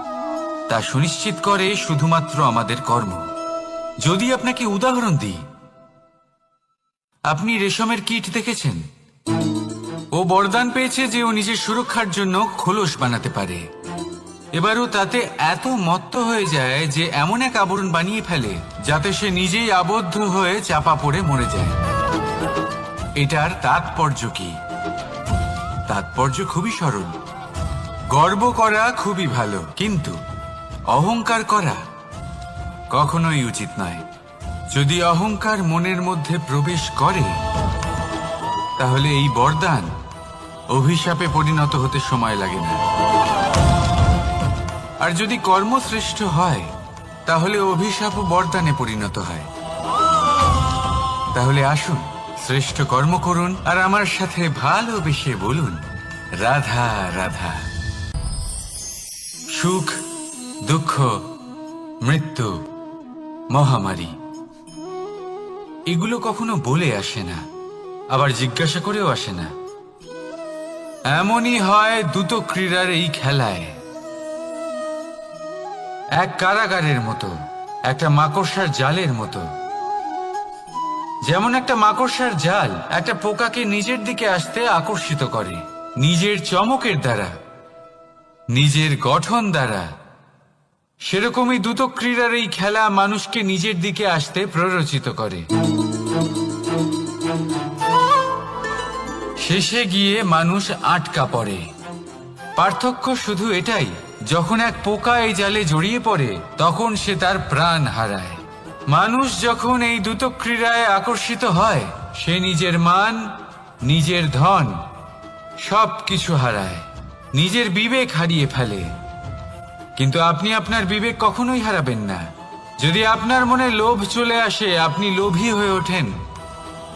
Speaker 1: তা সুনিশ্চিত করে শুধুমাত্র আমাদের কর্ম। যদি আপনাকে উদাহরণ দিই, আপনি রেশমের কীট দেখেছেন? ও বরদান পেয়েছে যে ও নিজের সুরক্ষার জন্য খোলস বানাতে পারে। এবারও তাতে এত মত্ত হয়ে যায় যে এমন এক আবরণ বানিয়ে ফেলে যাতে সে নিজেই আবদ্ধ হয়ে চাপা পড়ে মরে যায়। এটার তাৎপর্য কি? তাৎপর্য খুবই সরল। গর্ব করা খুবই ভালো, কিন্তু অহংকার করা কখনোই উচিত নয়। যদি অহংকার মনের মধ্যে প্রবেশ করে, তাহলে এই বরদান অভিশাপে পরিণত হতে সময় লাগে না। আর যদি কর্মশ্রেষ্ঠ হয়, তাহলে অভিশাপ বরদানে পরিণত হয়। তাহলে আসুন শ্রেষ্ঠ কর্ম করুন, আর আমার সাথে ভালোবেসে বলুন রাধা রাধা। সুখ, দুঃখ, মৃত্যু, মহামারী, এগুলো কখনো বলে আসে না, আবার জিজ্ঞাসা করেও আসে না। এমনই হয় দ্রুত ক্রীড়ার এই খেলায়। এক কারাগারের মতো, একটা মাকড়সার জালের মতো। যেমন একটা মাকড়সার জাল একটা পোকাকে নিজের দিকে আসতে আকর্ষিত করে, নিজের চমকের দ্বারা, নিজের গঠন দ্বারা। সেরকমই দ্রুত ক্রীড়ার এই খেলা মানুষকে নিজের দিকে আসতে প্ররোচিত করে। শেষে গিয়ে মানুষ আটকা পড়ে। পার্থক্য শুধু এটাই, যখন এক পোকা এই জালে জড়িয়ে পড়ে তখন সে তার প্রাণ হারায়। মানুষ যখন এই দ্রুত ক্রীড়ায় আকর্ষিত হয়, সে নিজের মান, নিজের ধন সব কিছু হারায়, নিজের বিবেক হারিয়ে ফেলে। কিন্তু আপনি আপনার বিবেক কখনোই হারাবেন না। যদি আপনার মনে লোভ চলে আসে, আপনি লোভী হয়ে ওঠেন।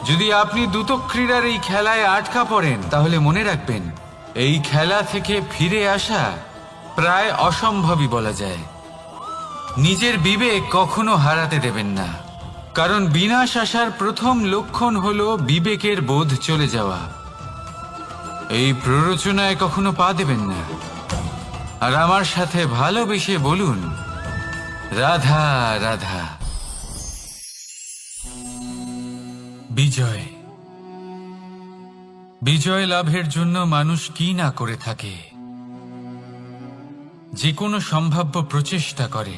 Speaker 1: যদি আপনি দ্রুত ক্রীড়ার এই খেলায় আটকা পড়েন, তাহলে মনে রাখবেন এই খেলা থেকে ফিরে আসা প্রায় অসম্ভবই বলা যায়। নিজের বিবেক কখনো হারাতে দেবেন না, কারণ বিনাশ আসার প্রথম লক্ষণ হলো বিবেকের বোধ চলে যাওয়া। এই প্ররোচনায় কখনো পা দেবেন না। আর আমার সাথে ভালোবেসে বলুন রাধা রাধা। বিজয়, বিজয় লাভের জন্য মানুষ কি না করে থাকে, যে কোনো সম্ভাব্য প্রচেষ্টা করে।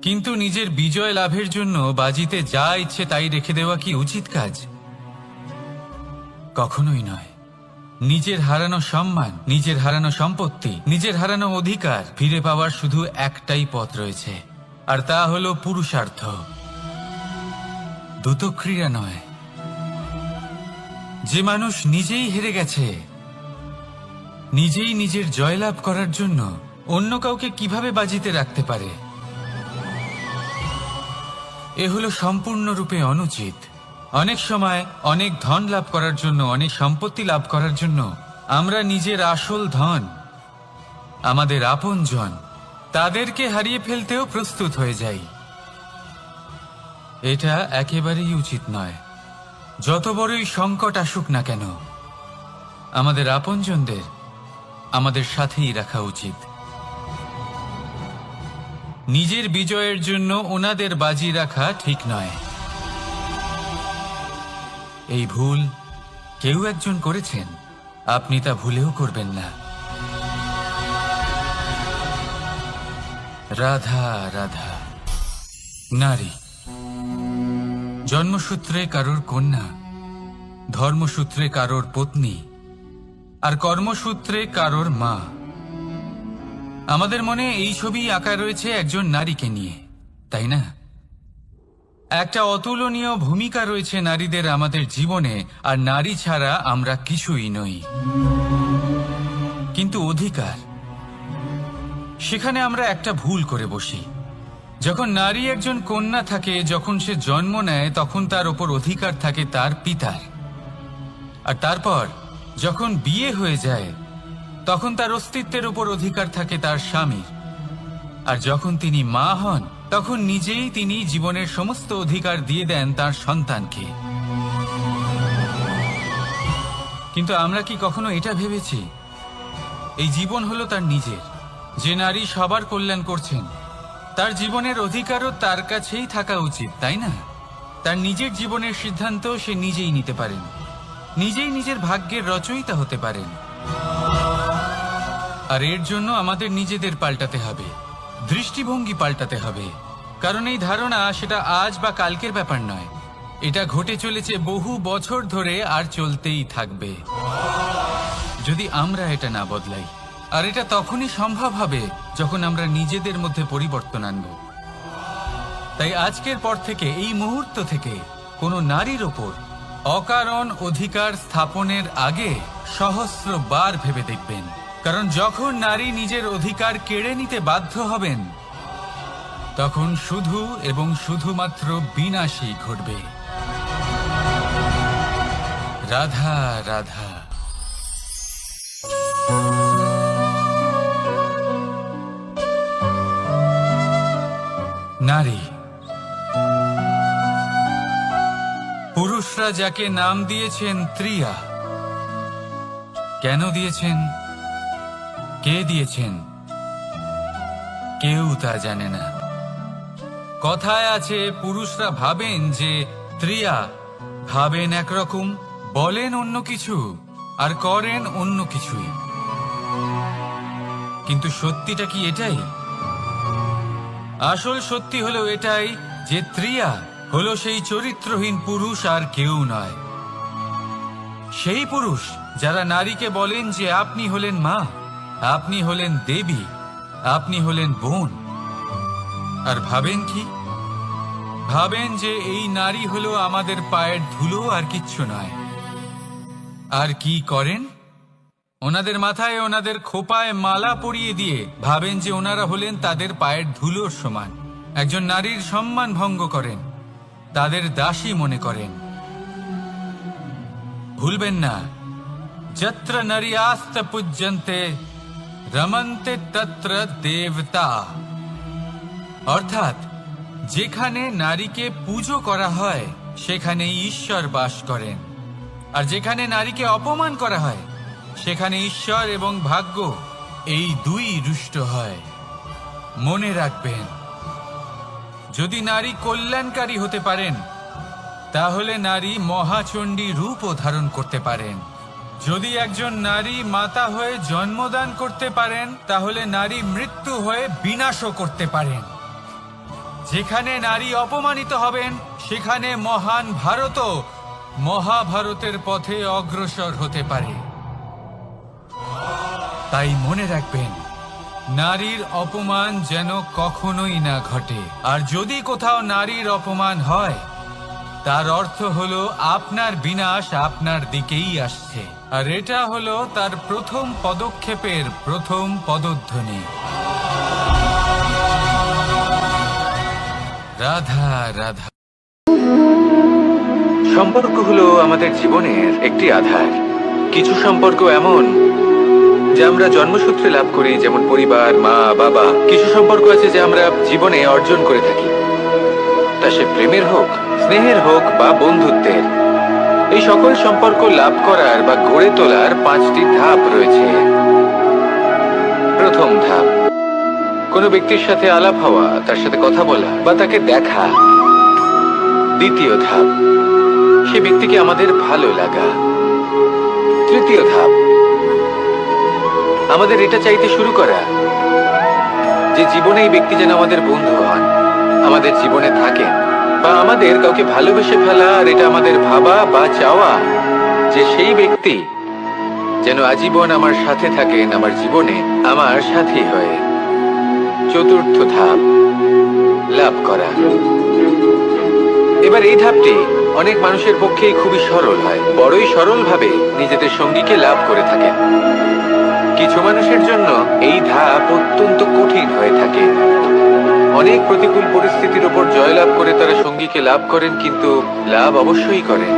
Speaker 1: কিন্তু নিজের বিজয় লাভের জন্য বাজিতে যা ইচ্ছে তাই রেখে দেওয়া কি উচিত কাজ? কখনোই নয়। নিজের হারানো সম্মান, নিজের হারানো সম্পত্তি, নিজের হারানো অধিকার ফিরে পাওয়ার শুধু একটাই পথ রয়েছে, আর তা হলো পুরুষার্থ, দ্রুত ক্রীড়া নয়। যে মানুষ নিজেই হেরে গেছে, নিজেই নিজের জয়লাভ করার জন্য অন্য কাউকে কিভাবে বাজিতে রাখতে পারে? এ হলো সম্পূর্ণরূপে অনুচিত। অনেক সময় অনেক ধন লাভ করার জন্য, অনেক সম্পত্তি লাভ করার জন্য আমরা নিজের আসল ধন, আমাদের আপনজন, তাদেরকে হারিয়ে ফেলতেও প্রস্তুত হয়ে যাই। এটা একেবারেই উচিত নয়। যত বড়ই সংকট আসুক না কেন, আমাদের আপনজনদের আমাদের সাথেই রাখা উচিত। নিজের বিজয়ের জন্য ওনাদের বাজি রাখা ঠিক নয়। এই ভুল কেউ একজন করেছেন, আপনি তা ভুলেও করবেন না। রাধা রাধা। নারী জন্মসূত্রে কারোর কন্যা, ধর্মসূত্রে কারোর পত্নী, আর কর্মসূত্রে কারোর মা। আমাদের মনে এই ছবি আঁকা রয়েছে একজন নারীকে নিয়ে, তাই না? একটা অতুলনীয় ভূমিকা রয়েছে নারীদের আমাদের জীবনে, আর নারী ছাড়া আমরা কিছুই নই। কিন্তু অধিকার, সেখানে আমরা একটা ভুল করে বসি। যখন নারী একজন কন্যা থাকে, যখন সে জন্ম নেয়, তখন তার ওপর অধিকার থাকে তার পিতার। আর তারপর যখন বিয়ে হয়ে যায়, তখন তার অস্তিত্বের উপর অধিকার থাকে তার স্বামীর। আর যখন তিনি মা হন, তখন নিজেই তিনি জীবনের সমস্ত অধিকার দিয়ে দেন তার সন্তানকে। কিন্তু আমরা কি কখনো এটা ভেবেছি এই জীবন হলো তার নিজের? যে নারী সবার কল্যাণ করছেন, তার জীবনের অধিকারও তার কাছেই থাকা উচিত, তাই না? তার নিজের জীবনের সিদ্ধান্ত সে নিজেই নিতে পারেন, নিজেই নিজের ভাগ্যের রচয়িতা হতে পারেন। আর এর জন্য আমাদের নিজেদের পাল্টাতে হবে, দৃষ্টিভঙ্গি পাল্টাতে হবে। কারণ এই ধারণা সেটা আজ বা কালকের ব্যাপার নয়, এটা ঘটে চলেছে বহু বছর ধরে আর চলতেই থাকবে যদি আমরা এটা না বদলাই। আর এটা তখনই সম্ভব হবে যখন আমরা নিজেদের মধ্যে পরিবর্তন আনব। তাই আজকের পর থেকে, এই মুহূর্ত থেকে, কোনো নারীর ওপর অকারণ অধিকার স্থাপনের আগে সহস্রবার ভেবে দেখবেন। কারণ যখন নারী নিজের অধিকার কেড়ে নিতে বাধ্য হবেন, তখন শুধু এবং শুধুমাত্র বিনাশই ঘটবে। রাধা রাধা। নারী, পুরুষরা যাকে নাম দিয়েছেন ত্রিয়া, কেন দিয়েছেন, কে দিয়েছেন, কেউ তা জানে না। কথায় আছে, পুরুষরা ভাবেন যে ত্রিয়া, ভাবেন একরকম, বলেন অন্য কিছু, আর করেন অন্য কিছুই। কিন্তু সত্যিটা কি এটাই? আসল সত্যি হলো এটাই যে ত্রিয়া হলো সেই চরিত্রহীন পুরুষ, আর কেউ নয়। সেই পুরুষ যারা নারীকে বলেন যে আপনি হলেন মা, আপনি হলেন দেবী, আপনি হলেন বোন। আর ভাবেন কি? ভাবেন যে এই নারী হলো আমাদের পায়ের ধুলো, আর কিচ্ছু নয়। আর কি করেন? ওনাদের মাথায়, ওনাদের খোপায় মালা পরিয়ে দিয়ে ভাবেন যে ওনারা হলেন তাদের পায়ের ধুলোর সমান। একজন নারীর সম্মান ভঙ্গ করেন, তাদের দাসী মনে করেন। ভুলবেন না, যত্র নারীয়াস্ত পূজ্যন্তে রমন্তে তত্র দেবতা। অর্থাৎ যেখানে নারীকে পুজো করা হয়, সেখানেই ঈশ্বর বাস করেন। আর যেখানে নারীকে অপমান করা হয়, সেখানে ঈশ্বর এবং ভাগ্য এই দুই রুষ্ট হয়। মনে রাখবেন, যদি নারী কল্যাণকারী হতে পারেন, তাহলে নারী মহাচণ্ডী রূপও ধারণ করতে পারেন। যদি একজন নারী মাতা হয়ে জন্মদান করতে পারেন, তাহলে নারী মৃত্যু হয়ে বিনাশও করতে পারেন। যেখানে নারী অপমানিত হবেন, সেখানে মহান ভারতও মহাভারতের পথে অগ্রসর হতে পারে। তাই মনে রাখবেন, নারীর অপমান যেন কখনোই না ঘটে। আর যদি কোথাও নারীর অপমান হয়, তার অর্থ হলো আপনার বিনাশ আপনার দিকেই আসছে। আর এটা হলো তার প্রথম পদক্ষেপের প্রথম পদধ্বনি। রাধা রাধা। সম্পর্ক হলো আমাদের জীবনের একটি আধার। কিছু সম্পর্ক এমন যে আমরা জন্মসূত্রে লাভ করি, যেমন পরিবার, মা বাবা। কিছু সম্পর্ক আছে যে আমরা জীবনে অর্জন করে থাকি, তা সে প্রেমের হোক, স্নেহের হোক বা বন্ধুত্বের। এই সকল সম্পর্ক লাভ করার বা গড়ে তোলার 5টি ধাপ রয়েছে। প্রথম ধাপ, কোনো ব্যক্তির সাথে আলাপ হওয়া, তার সাথে কথা বলা বা তাকে দেখা। দ্বিতীয় ধাপ, সে ব্যক্তিকে আমাদের ভালো লাগা। তৃতীয় ধাপ, আমাদের এটা চাইতে শুরু করা যে জীবনে এই ব্যক্তি যেন আমাদের বন্ধু হন, আমাদের জীবনে থাকেন, বা আমাদের কাউকে ভালোবেসে ফেলা। আর এটা আমাদের ভাবা বা চাওয়া যে সেই ব্যক্তি যেন আজীবন আমার সাথে থাকেন, আমার জীবনে আমার সাথী হয়ে। চতুর্থ ধাপ, লাভ করা। এবার এই ধাপটি অনেক মানুষের পক্ষেই খুবই সরল হয়, বড়ই সরলভাবে নিজেদের সঙ্গীকে লাভ করে থাকেন। কিছু মানুষের জন্য এই ধাপ অত্যন্ত কঠিন হয়ে থাকে। অনেক প্রতিকূল পরিস্থিতির উপর জয়লাভ করে তারা সঙ্গীকে লাভ করেন, কিন্তু লাভ অবশ্যই করেন।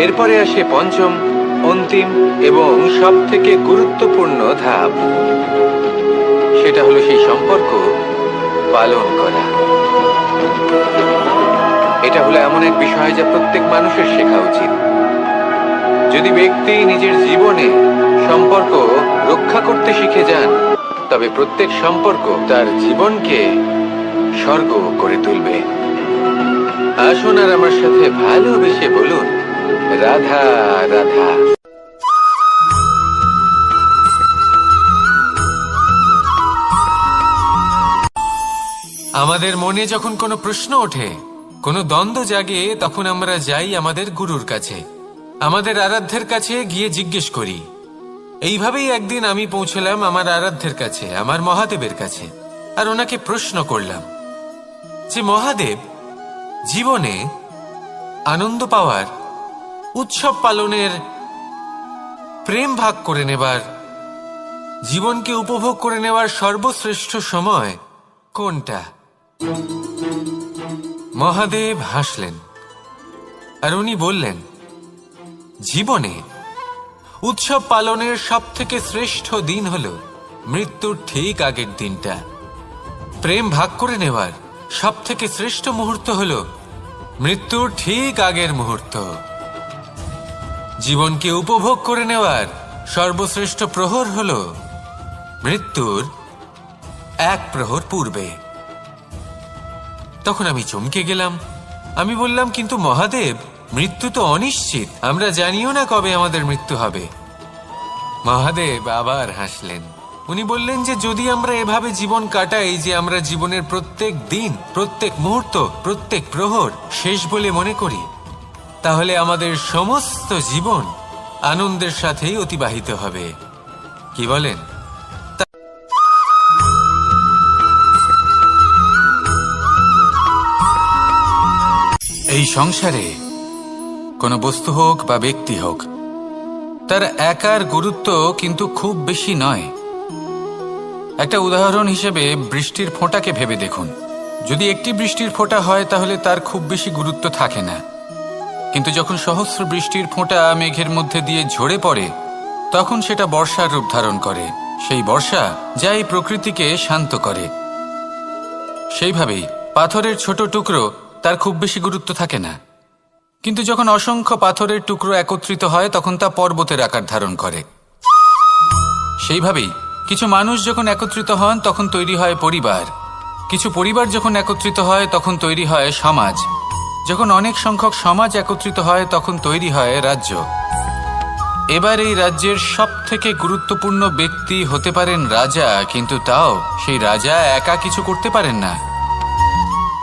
Speaker 1: এরপরে আসে পঞ্চম, অন্তিম এবং সব থেকে গুরুত্বপূর্ণ ধাপ। সেটা হলো সেই সম্পর্ক পালন করা। এটা হলো এমন এক বিষয় যা প্রত্যেক মানুষের শেখা উচিত। যদি ব্যক্তি নিজের জীবনে সম্পর্ক রক্ষা করতে শিখে যান, তবে প্রত্যেক সম্পর্ক তার জীবনকে স্বর্গ করে তুলবে। আসুন আর আমার সাথে ভালোবেসে বলুন, রাধা রাধা। আমাদের মনে যখন কোনো প্রশ্ন ওঠে, কোনো দ্বন্দ্ব জাগে, তখন আমরা যাই আমাদের গুরুর কাছে, আমাদের আরাধ্যের কাছে গিয়ে জিজ্ঞেস করি। এইভাবেই একদিন আমি পৌঁছলাম আমার আরাধ্যের কাছে, আমার মহাদেবের কাছে, আর ওনাকে প্রশ্ন করলাম যে মহাদেব, জীবনে আনন্দ পাওয়ার, উৎসব পালনের, প্রেম ভাগ করে নেবার, জীবনকে উপভোগ করে নেওয়ার সর্বশ্রেষ্ঠ সময় কোনটা? মহাদেব হাসলেন আর উনি বললেন, জীবনে উৎসব পালনের সব থেকে শ্রেষ্ঠ দিন হল মৃত্যুর ঠিক আগের দিনটা। প্রেম ভাগ করে নেওয়ার সব থেকে শ্রেষ্ঠ মুহূর্ত হল মৃত্যুর ঠিক আগের মুহূর্ত। জীবনকে উপভোগ করে নেওয়ার সর্বশ্রেষ্ঠ প্রহর হল মৃত্যুর 1 প্রহর পূর্বে। তখন আমি চমকে গেলাম। আমি বললাম, কিন্তু মহাদেব, মৃত্যু তো অনিশ্চিত, আমরা জানিও না কবে আমাদের মৃত্যু হবে। মহাদেব আবার হাসলেন। উনি বললেন যে যদি আমরা এভাবে জীবন কাটাই যে আমরা জীবনের প্রত্যেক দিন, প্রত্যেক মুহূর্ত, প্রত্যেক প্রহর শেষ বলে মনে করি, তাহলে আমাদের সমস্ত জীবন আনন্দের সাথেই অতিবাহিত হবে। কি বলেন? এই সংসারে কোনো বস্তু হোক বা ব্যক্তি হোক, তার একার গুরুত্ব কিন্তু খুব বেশি নয়। একটা উদাহরণ হিসেবে বৃষ্টির ফোঁটাকে ভেবে দেখুন। যদি একটি বৃষ্টির ফোঁটা হয় তাহলে তার খুব বেশি গুরুত্ব থাকে না, কিন্তু যখন সহস্র বৃষ্টির ফোঁটা মেঘের মধ্যে দিয়ে ঝরে পড়ে, তখন সেটা বর্ষার রূপ ধারণ করে। সেই বর্ষা যা এই প্রকৃতিকে শান্ত করে। সেইভাবেই পাথরের ছোট টুকরো, তার খুব বেশি গুরুত্ব থাকে না, কিন্তু যখন অসংখ্য পাথরের টুকরো একত্রিত হয় তখন তা পর্বতের আকার ধারণ করে। সেইভাবেই কিছু মানুষ যখন একত্রিত হন তখন তৈরি হয় পরিবার, কিছু পরিবার যখন একত্রিত হয় তখন তৈরি হয় সমাজ, যখন অনেক সংখ্যক সমাজ একত্রিত হয় তখন তৈরি হয় রাজ্য। এবার এই রাজ্যের সব থেকে গুরুত্বপূর্ণ ব্যক্তি হতে পারেন রাজা, কিন্তু তাও সেই রাজা একা কিছু করতে পারেন না।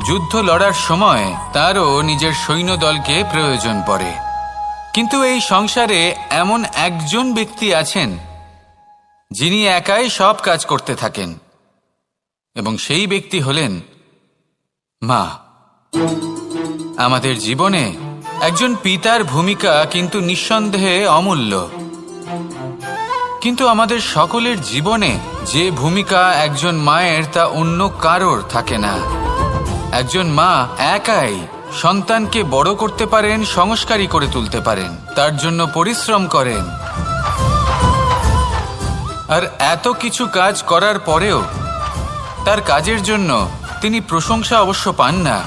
Speaker 1: যুদ্ধ লড়ার সময় তারও নিজের সৈন্যদলকে প্রয়োজন পড়ে। কিন্তু এই সংসারে এমন একজন ব্যক্তি আছেন যিনি একাই সব কাজ করতে থাকেন, এবং সেই ব্যক্তি হলেন মা। আমাদের জীবনে একজন পিতার ভূমিকা কিন্তু নিঃসন্দেহে অমূল্য, কিন্তু আমাদের সকলের জীবনে যে ভূমিকা একজন মায়ের তা অন্য কারোর থাকে না। একজন মা একাই সন্তানকে বড় করতে পারেন, সংস্কারী করে তুলতে পারেন, তার জন্য পরিশ্রম করেন। আর এত কিছু কাজ করার পরেও তার কাজের জন্য তিনি প্রশংসা অবশ্য পান না।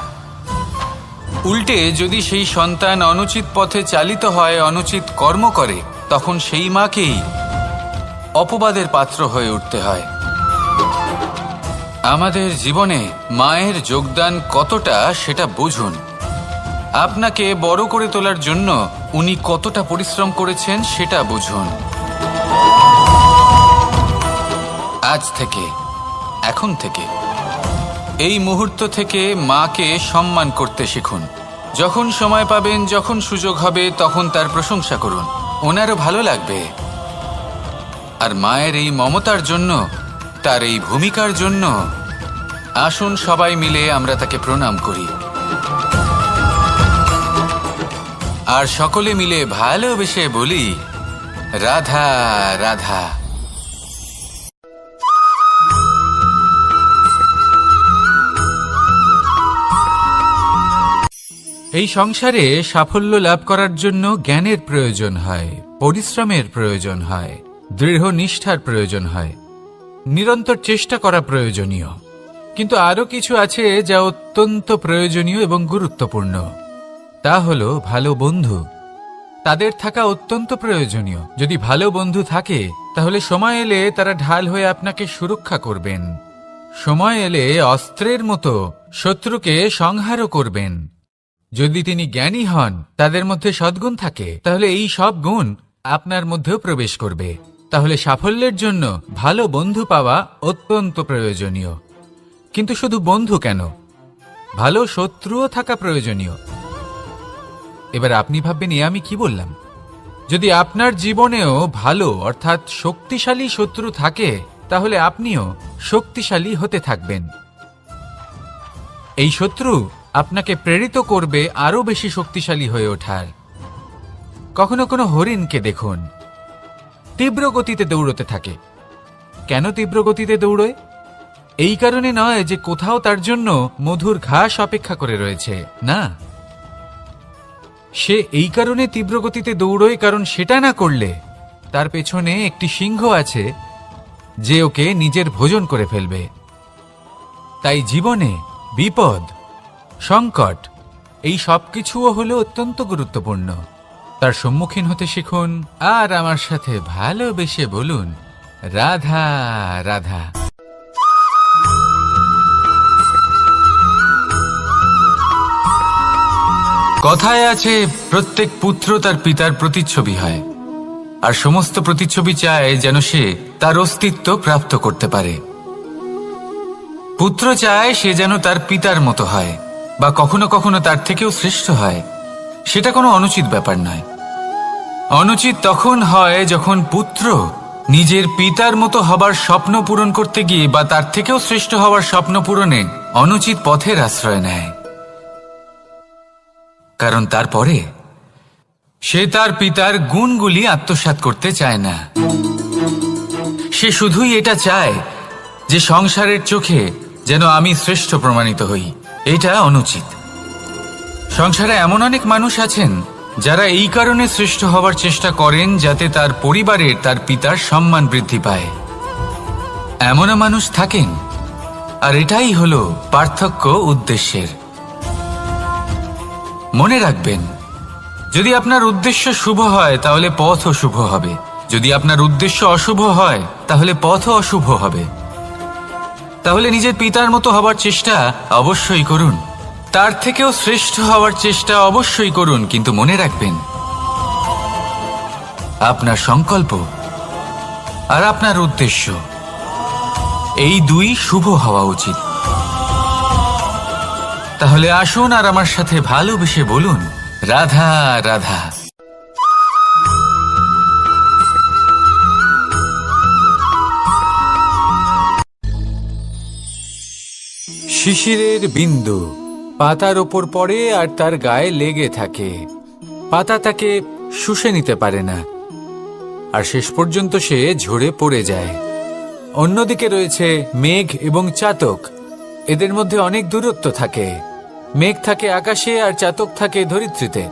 Speaker 1: উল্টে যদি সেই সন্তান অনুচিত পথে চালিত হয়, অনুচিত কর্ম করে, তখন সেই মাকেই অপবাদের পাত্র হয়ে উঠতে হয়। আমাদের জীবনে মায়ের যোগদান কতটা সেটা বুঝুন। আপনাকে বড় করে তোলার জন্য উনি কতটা পরিশ্রম করেছেন সেটা বুঝুন। আজ থেকে, এখন থেকে, এই মুহূর্ত থেকে মাকে সম্মান করতে শিখুন। যখন সময় পাবেন, যখন সুযোগ হবে, তখন তার প্রশংসা করুন, ওনারও ভালো লাগবে। আর মায়ের এই মমতার জন্য, তার এই ভূমিকার জন্য আসুন সবাই মিলে আমরা তাকে প্রণাম করি, আর সকলে মিলে ভালোবেসে বলি, রাধা রাধা। এই সংসারে সাফল্য লাভ করার জন্য জ্ঞানের প্রয়োজন হয়, পরিশ্রমের প্রয়োজন হয়, দৃঢ় নিষ্ঠার প্রয়োজন হয়, নিরন্তর চেষ্টা করা প্রয়োজনীয়। কিন্তু আরো কিছু আছে যা অত্যন্ত প্রয়োজনীয় এবং গুরুত্বপূর্ণ। তা হলো ভালো বন্ধু। তাদের থাকা অত্যন্ত প্রয়োজনীয়। যদি ভালো বন্ধু থাকে তাহলে সময় এলে তারা ঢাল হয়ে আপনাকে সুরক্ষা করবেন। সময় এলে অস্ত্রের মতো শত্রুকে সংহারও করবেন। যদি তিনি জ্ঞানী হন, তাদের মধ্যে সদ্গুণ থাকে, তাহলে এই সব গুণ আপনার মধ্যেও প্রবেশ করবে। তাহলে সাফল্যের জন্য ভালো বন্ধু পাওয়া অত্যন্ত প্রয়োজনীয়। কিন্তু শুধু বন্ধু কেন, ভালো শত্রুও থাকা প্রয়োজনীয়। এবার আপনি ভাববেন, এ আমি কি বললাম? যদি আপনার জীবনেও ভালো অর্থাৎ শক্তিশালী শত্রু থাকে, তাহলে আপনিও শক্তিশালী হতে থাকবেন। এই শত্রু আপনাকে প্রেরিত করবে আরো বেশি শক্তিশালী হয়ে ওঠার। কখনো কোনো হরিণকে দেখুন, তীব্র গতিতে দৌড়তে থাকে। কেন তীব্র গতিতে দৌড়য়? এই কারণে নয় যে কোথাও তার জন্য মধুর ঘাস অপেক্ষা করে রয়েছে, না। সে এই কারণে তীব্র গতিতে দৌড়য় কারণ সেটা না করলে তার পেছনে একটি সিংহ আছে যে ওকে নিজের ভোজন করে ফেলবে। তাই জীবনে বিপদ, সংকট, এই সবকিছুও হলো অত্যন্ত গুরুত্বপূর্ণ। তার সম্মুখীন হতে শিখুন আর আমার সাথে ভালোবেসে বলুন, রাধা রাধা। কথায় আছে, প্রত্যেক পুত্র তার পিতার প্রতিচ্ছবি হয়, আর সমস্ত প্রতিচ্ছবি চায় যেন সে তার অস্তিত্ব প্রাপ্ত করতে পারে। পুত্র চায় সে যেন তার পিতার মতো হয়, বা কখনো কখনো তার থেকেও শ্রেষ্ঠ হয়। সেটা কোনো অনুচিত ব্যাপার নয়। অনুচিত তখন হয় যখন পুত্র নিজের পিতার মতো হবার স্বপ্ন পূরণ করতে গিয়ে বা তার থেকেও শ্রেষ্ঠ হওয়ার স্বপ্ন পূরণে অনুচিত পথের আশ্রয় নেয়। কারণ তারপরে সে তার পিতার গুণগুলি আত্মসাৎ করতে চায় না। সে শুধুই এটা চায় যে সংসারের চোখে যেন আমি শ্রেষ্ঠ প্রমাণিত হই। এটা অনুচিত। সংসারে এমন অনেক মানুষ আছেন যারা এই কারণে শ্রেষ্ঠ হওয়ার চেষ্টা করেন যাতে তার পরিবারের, তার পিতার সম্মান বৃদ্ধি পায়। এমনও মানুষ থাকেন, আর এটাই হলো পার্থক্য উদ্দেশ্যের। মনে রাখবেন, যদি আপনার উদ্দেশ্য শুভ হয় তাহলে পথও শুভ হবে, যদি আপনার উদ্দেশ্য অশুভ হয় তাহলে পথও অশুভ হবে। তাহলে নিজের পিতার মতো হবার চেষ্টা অবশ্যই করুন, তার থেকেও শ্রেষ্ঠ হওয়ার চেষ্টা অবশ্যই করুন, কিন্তু মনে রাখবেন আপনার সংকল্প আর আপনার উদ্দেশ্য এই দুই শুভ হওয়া উচিত। তাহলে আসুন আর আমার সাথে ভালোবেসে বলুন, রাধা রাধা। শিশিরের বিন্দু পাতার ওপর পড়ে আর তার গায়ে লেগে থাকে। পাতা তাকে শুষে নিতে পারে না, আর শেষ পর্যন্ত সে ঝরে পড়ে যায়। অন্যদিকে রয়েছে মেঘ এবং চাতক,
Speaker 2: এদের মধ্যে অনেক দূরত্ব থাকে। মেঘ থাকে আকাশে আর চাতক থাকে ধরিত্রীতে।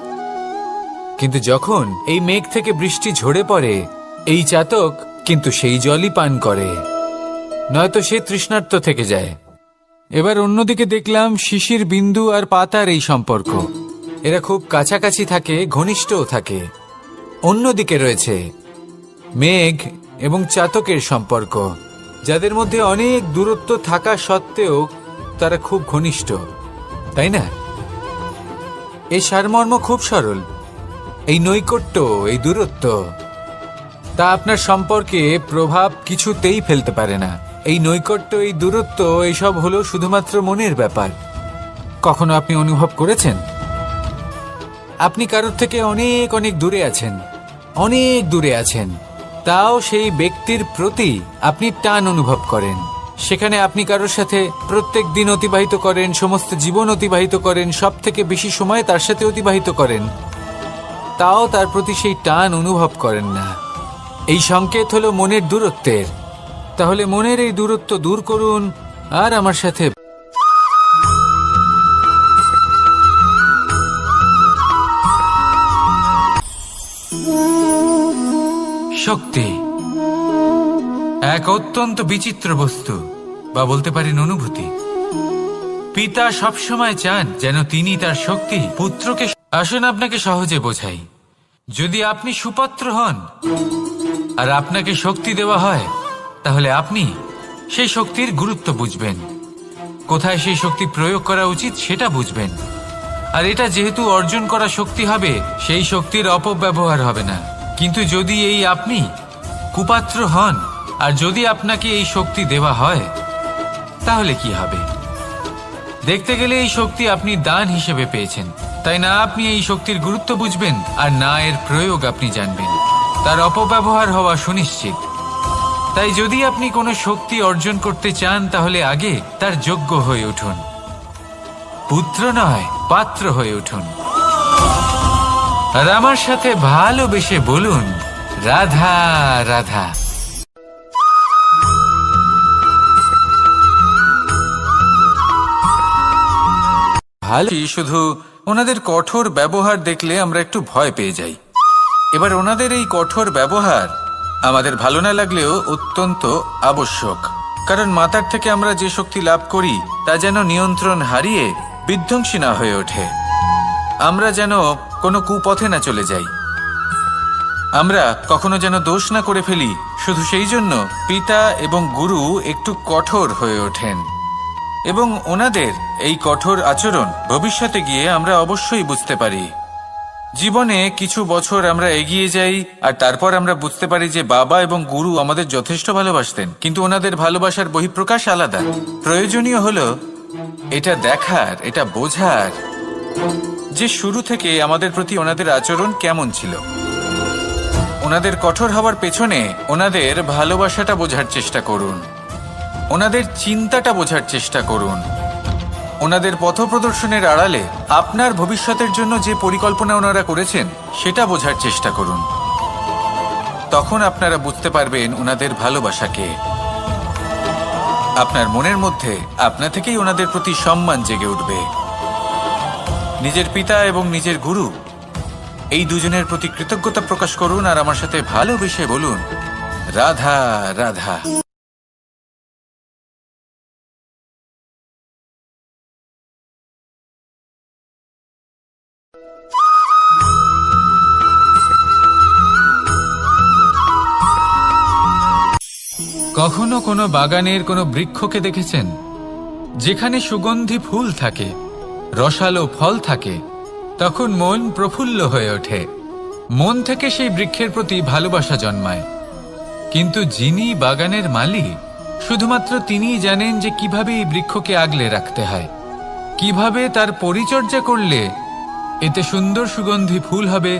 Speaker 2: কিন্তু যখন এই মেঘ থেকে বৃষ্টি ঝরে পড়ে, এই চাতক কিন্তু সেই জলই পান করে, নয়তো সে তৃষ্ণার্ত থেকে যায়। এবার অন্যদিকে দেখলাম শিশির বিন্দু আর পাতার এই সম্পর্ক। এরা খুব কাছাকাছি থাকে, ঘনিষ্ঠও থাকে। অন্যদিকে রয়েছে মেঘ এবং চাতকের সম্পর্ক, যাদের মধ্যে অনেক দূরত্ব থাকা সত্ত্বেও তারা খুব ঘনিষ্ঠ, তাই না? এই সারমর্ম খুব সরল। এই নৈকট্য, এই দূরত্ব, তা আপনার সম্পর্কে প্রভাব কিছুতেই ফেলতে পারে না। এই নৈকট্য, এই দূরত্ব, এইসব হলো শুধুমাত্র মনের ব্যাপার। কখনো আপনি অনুভব করেছেন আপনি কারোর থেকে অনেক অনেক দূরে আছেন, অনেক দূরে আছেন, তাও সেই ব্যক্তির প্রতি আপনি টান অনুভব করেন। সেখানে আপনি কারোর সাথে প্রত্যেক দিন অতিবাহিত করেন, সমস্ত জীবন অতিবাহিত করেন, সব থেকে বেশি সময় তার সাথে অতিবাহিত করেন, তাও তার প্রতি সেই টান অনুভব করেন না। এই সংকেত হলো মনের দূরত্বের। তাহলে মনের এই দূরত্ব দূর করুন আর আমার সাথে
Speaker 1: শক্তি এক অত্যন্ত বিচিত্র বস্তু, বা বলতে পারেন অনুভূতি। পিতা সবসময় চান যেন তিনি তার শক্তি পুত্রকে। আসুন আপনাকে সহজে বোঝাই। যদি আপনি সুপাত্র হন আর আপনাকে শক্তি দেওয়া হয়, তাহলে আপনি সেই শক্তির গুরুত্ব বুঝবেন, কোথায় সেই শক্তি প্রয়োগ করা উচিত সেটা বুঝবেন। আর এটা যেহেতু অর্জন করা শক্তি হবে, সেই শক্তির অপব্যবহার হবে না। কিন্তু যদি এই আপনি কুপাত্র হন আর যদি আপনাকে এই শক্তি দেওয়া হয়, তাহলে কি হবে? দেখতে গেলে এই শক্তি আপনি দান হিসেবে পেয়েছেন, তাই না আপনি এই শক্তির গুরুত্ব বুঝবেন আর না এর প্রয়োগ আপনি জানবেন। তার অপব্যবহার হওয়া সুনিশ্চিত। তাই যদি আপনি কোনো শক্তি অর্জন করতে চান, তাহলে আগে তার যোগ্য হয়ে উঠুন। পুত্র নয়, পাত্র হয়ে উঠুন। আর আমার সাথে ভালোবেসে বলুন, রাধা রাধা। শুধু ওনাদের কঠোর ব্যবহার দেখলে আমরা একটু ভয় পেয়ে যাই। এবার ওনাদের এই কঠোর ব্যবহার আমাদের ভালো না লাগলেও অত্যন্ত আবশ্যক, কারণ মাতার থেকে আমরা যে শক্তি লাভ করি তা যেন নিয়ন্ত্রণ হারিয়ে বিধ্বংসী না হয়ে ওঠে। আমরা যেন কোনো কুপথে না চলে যাই, আমরা কখনো যেন দোষ না করে ফেলি। শুধু সেই জন্য পিতা এবং গুরু একটু কঠোর হয়ে ওঠেন, এবং ওনাদের এই কঠোর আচরণ ভবিষ্যতে গিয়ে আমরা অবশ্যই বুঝতে পারি। জীবনে কিছু বছর আমরা এগিয়ে যাই আর তারপর আমরা বুঝতে পারি যে বাবা এবং গুরু আমাদের যথেষ্ট ভালোবাসতেন, কিন্তু ওনাদের ভালোবাসার বহিঃপ্রকাশ আলাদা। প্রয়োজনীয় হলো এটা দেখার, এটা বোঝার যে শুরু থেকে আমাদের প্রতি ওনাদের আচরণ কেমন ছিল। ওনাদের কঠোর হওয়ার পেছনে ওনাদের ভালোবাসাটা বোঝার চেষ্টা করুন, ওনাদের চিন্তাটা বোঝার চেষ্টা করুন, ওনাদের পথপ্রদর্শনের আড়ালে আপনার ভবিষ্যতের জন্য যে পরিকল্পনা ওনারা করেছেন সেটা বোঝার চেষ্টা করুন। তখন আপনারা বুঝতে পারবেন ওনাদের ভালোবাসাকে। আপনার মনের মধ্যে আপনা থেকেই ওনাদের প্রতি সম্মান জেগে উঠবে। নিজের পিতা এবং নিজের গুরু এই দুজনের প্রতি কৃতজ্ঞতা প্রকাশ করুন আর আমার সাথে ভালোবেসে বলুন, রাধা রাধা। কখনো কোনো বাগানের কোনো বৃক্ষকে দেখেছেন যেখানে সুগন্ধি ফুল থাকে, রসালো ফল থাকে? তখন মন প্রফুল্ল হয়ে ওঠে, মন থেকে সেই বৃক্ষের প্রতি ভালোবাসা জন্মায়। কিন্তু যিনি বাগানের মালিক, শুধুমাত্র তিনিই জানেন যে কিভাবে এই বৃক্ষকে আগলে রাখতে হয়, কিভাবে তার পরিচর্যা করলে এতে সুন্দর সুগন্ধি ফুল হবে,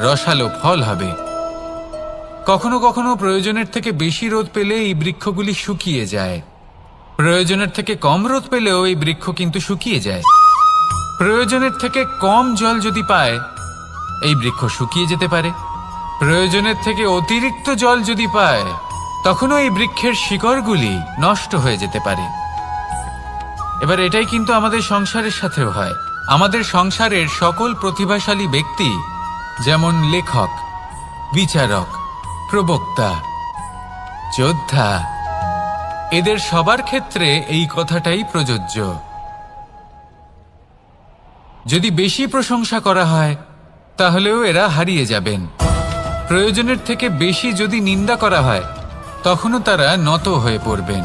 Speaker 1: রসালো ফল হবে। কখনো কখনো প্রয়োজনের থেকে বেশি রোদ পেলে এই বৃক্ষগুলি শুকিয়ে যায়, প্রয়োজনের থেকে কম রোদ পেলেও এই বৃক্ষ কিন্তু শুকিয়ে যায়। প্রয়োজনের থেকে কম জল যদি পায়, এই বৃক্ষ শুকিয়ে যেতে পারে। প্রয়োজনের থেকে অতিরিক্ত জল যদি পায়, তখনও এই বৃক্ষের শিকড়গুলি নষ্ট হয়ে যেতে পারে। এবার এটাই কিন্তু আমাদের সংসারের সাথেও হয়। আমাদের সংসারের সকল প্রতিভাশালী ব্যক্তি, যেমন লেখক, বিচারক, প্রবক্তা, যোদ্ধা, এদের সবার ক্ষেত্রে এই কথাটাই প্রযোজ্য। যদি বেশি প্রশংসা করা হয় তাহলেও এরা হারিয়ে যাবেন। প্রয়োজনের থেকে বেশি যদি নিন্দা করা হয় তখনও তারা নত হয়ে পড়বেন।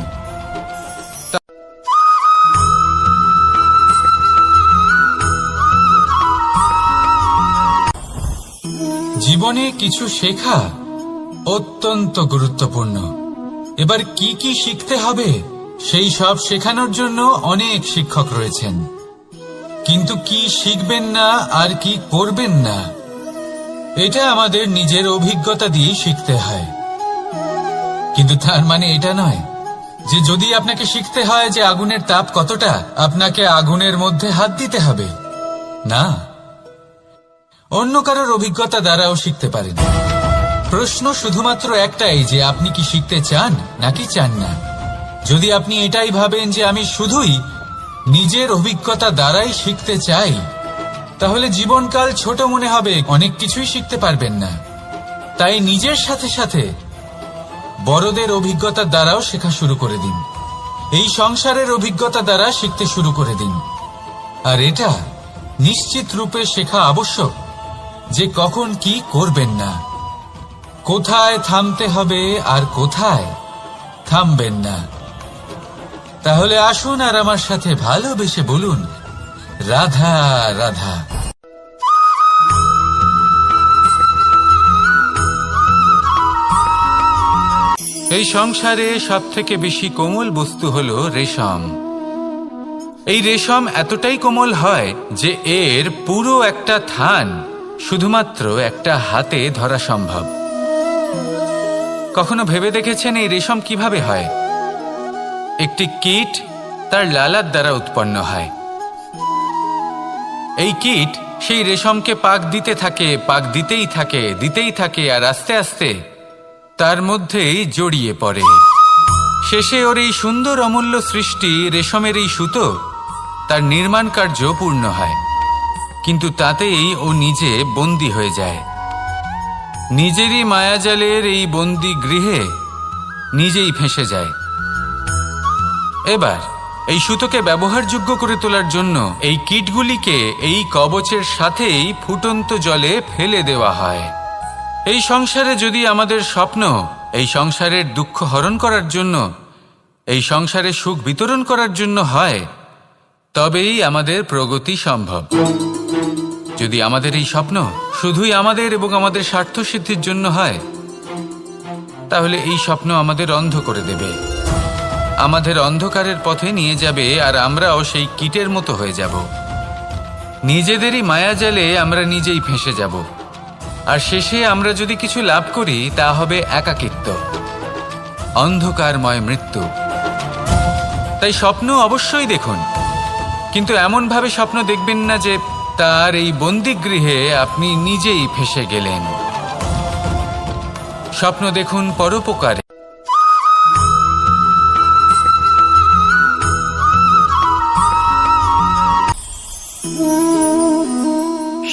Speaker 1: জীবনে কিছু শেখা অত্যন্ত গুরুত্বপূর্ণ। এবার কি কি শিখতে হবে সেই সব শেখানোর জন্য অনেক শিক্ষক রয়েছেন, কিন্তু কি শিখবেন না আর কি করবেন না এটা আমাদের নিজের অভিজ্ঞতা দিয়ে শিখতে হয়। কিন্তু তার মানে এটা নয় যে যদি আপনাকে শিখতে হয় যে আগুনের তাপ কতটা, আপনাকে আগুনের মধ্যে হাত দিতে হবে। না, অন্য কারোর অভিজ্ঞতা দ্বারাও শিখতে পারেন। প্রশ্ন শুধুমাত্র একটাই যে আপনি কি শিখতে চান নাকি চান না। যদি আপনি এটাই ভাবেন যে আমি শুধুই নিজের অভিজ্ঞতা দ্বারাই শিখতে চাই, তাহলে জীবনকাল ছোট মনে হবে, অনেক কিছুই শিখতে পারবেন না। তাই নিজের সাথে সাথে বড়দের অভিজ্ঞতা দ্বারাও শেখা শুরু করে দিন। এই সংসারের অভিজ্ঞতা দ্বারা শিখতে শুরু করে দিন। আর এটা নিশ্চিত রূপে শেখা আবশ্যক যে কখন কি করবেন না, কোথায় থামতে হবে আর কোথায় থামবেন না। তাহলে আসুন আর আমার সাথে ভালোবেসে বলুন, রাধা রাধা। এই সংসারে সবথেকে বেশি কোমল বস্তু হলো রেশম। এই রেশম এতটাই কোমল হয় যে এর পুরো একটা থান শুধুমাত্র একটা হাতে ধরা সম্ভব। কখনো ভেবে দেখেছেন এই রেশম কিভাবে হয়? একটি কীট তার লালার দ্বারা উৎপন্ন হয়। এই কীট সেই রেশমকে পাক দিতে থাকে, পাক দিতেই থাকে আর আস্তে আস্তে তার মধ্যেই জড়িয়ে পড়ে। শেষে ওর এই সুন্দর অমূল্য সৃষ্টি রেশমের এই সুতো তার নির্মাণ কার্য পূর্ণ হয়, কিন্তু তাতেই ও নিজে বন্দী হয়ে যায়। নিজেরই মায়াজালের এই বন্দী গৃহে নিজেই ফেঁসে যায়। এবার এই সুতোকে ব্যবহারযোগ্য করে তোলার জন্য এই কীটগুলিকে এই কবচের সাথেই ফুটন্ত জলে ফেলে দেওয়া হয়। এই সংসারে যদি আমাদের স্বপ্ন এই সংসারের দুঃখ হরণ করার জন্য, এই সংসারে সুখ বিতরণ করার জন্য হয়, তবেই আমাদের প্রগতি সম্ভব। যদি আমাদের এই স্বপ্ন শুধুই আমাদের এবং আমাদের স্বার্থ সিদ্ধির জন্য হয়, তাহলে এই স্বপ্ন আমাদের অন্ধ করে দেবে, আমাদের অন্ধকারের পথে নিয়ে যাবে, আর আমরাও সেই কীটের মতো হয়ে যাব। নিজেদেরই মায়াজালে আমরা নিজেই ফেঁসে যাব, আর শেষে আমরা যদি কিছু লাভ করি তা হবে একাকিত্ব, অন্ধকারময় মৃত্যু। তাই স্বপ্ন অবশ্যই দেখুন, কিন্তু এমনভাবে স্বপ্ন দেখবেন না যে তার এই বন্দিগৃহে আপনি নিজেই ফেঁসে গেলেন। স্বপ্ন দেখুন পরোপকারে।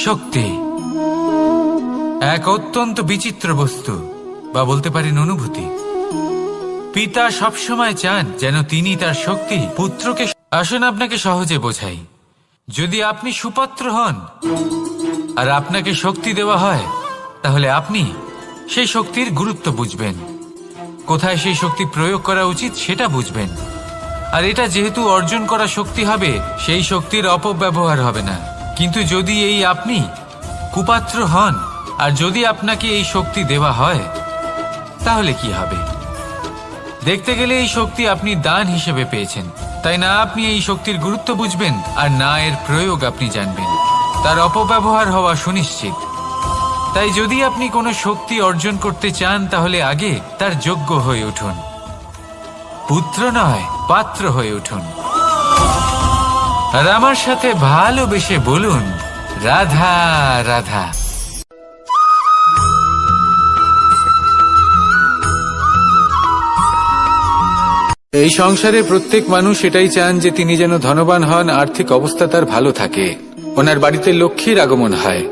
Speaker 1: শক্তি এক অত্যন্ত বিচিত্র বস্তু, বা বলতে পারেন অনুভূতি। পিতা সবসময় চান যেন তিনি তার শক্তি পুত্রকে। আসুন আপনাকে সহজে বোঝাই। যদি আপনি সুপাত্র হন আর আপনাকে শক্তি দেওয়া হয়, তাহলে আপনি সেই শক্তির গুরুত্ব বুঝবেন, কোথায় সেই শক্তি প্রয়োগ করা উচিত সেটা বুঝবেন। আর এটা যেহেতু অর্জন করা শক্তি হবে, সেই শক্তির অপব্যবহার হবে না। কিন্তু যদি এই আপনি কুপাত্র হন আর যদি আপনাকে এই শক্তি দেওয়া হয়, তাহলে কি হবে? দেখতে গেলে এই শক্তি আপনি দান হিসেবে পেয়েছেন, তাই না আপনি এই শক্তির গুরুত্ব বুঝবেন আর না এর প্রয়োগ আপনি জানবেন। তার অপব্যবহার হওয়া সুনিশ্চিত। তাই যদি আপনি কোনো শক্তি অর্জন করতে চান, তাহলে আগে তার যোগ্য হয়ে উঠুন, পুত্র নয় পাত্র হয়ে উঠুন। আর আমার সাথে ভালোবেসে বলুন, রাধা রাধা।
Speaker 2: এই সংসারে প্রত্যেক মানুষ এটাই চান যে তিনি যেন ধনবান হন, আর্থিক অবস্থা তার ভালো থাকে, ওনার বাড়িতে লক্ষ্মীর আগমন হয়।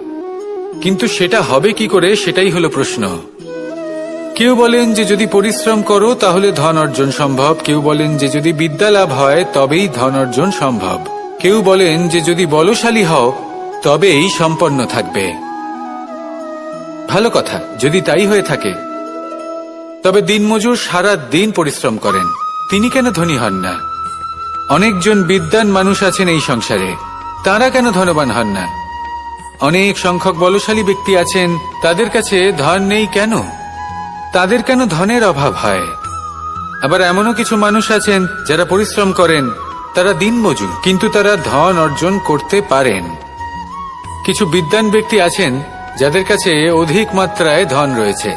Speaker 2: কিন্তু সেটা হবে কি করে, সেটাই হলো প্রশ্ন। কেউ বলেন যে যদি পরিশ্রম করো তাহলে ধন অর্জন সম্ভব, কেউ বলেন যে যদি বিদ্যা লাভ হয় তবেই ধন অর্জন সম্ভব, কেউ বলেন যে যদি বলশালী হও তবেই সম্পন্ন থাকবে। ভালো কথা, যদি তাই হয়ে থাকে, তবে দিনমজুর সারা দিন পরিশ্রম করেন, তিনি কেন ধনী হন না? অনেকজন বিদ্বান মানুষ আছেন এই সংসারে, তারা কেন ধনবান হন না? অনেক সংখ্যক বলশালী ব্যক্তি আছেন, তাদের কাছে ধন নেই কেন? তাদের কেন ধনের অভাব হয়? আবার এমনও কিছু মানুষ আছেন যারা পরিশ্রম করেন, তারা দিনমজুর, কিন্তু তারা ধন অর্জন করতে পারেন। কিছু বিদ্বান ব্যক্তি আছেন যাদের কাছে অধিক মাত্রায় ধন রয়েছে,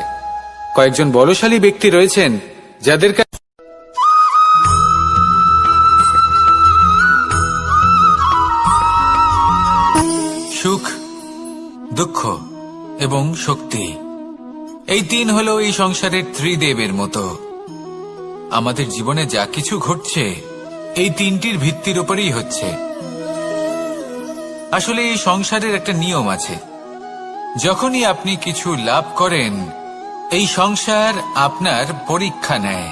Speaker 2: কয়েকজন বলশালী ব্যক্তি রয়েছেন যাদের কাছে
Speaker 1: সুখ, দুঃখ এবং শক্তি, এই তিন হলো এই সংসারের ত্রিদেবের মতো। আমাদের জীবনে যা কিছু ঘটছে এই তিনটির ভিত্তির উপরেই হচ্ছে। আসলে এই সংসারের একটা নিয়ম আছে, যখনই আপনি কিছু লাভ করেন এই সংসার আপনার পরীক্ষা নেয়।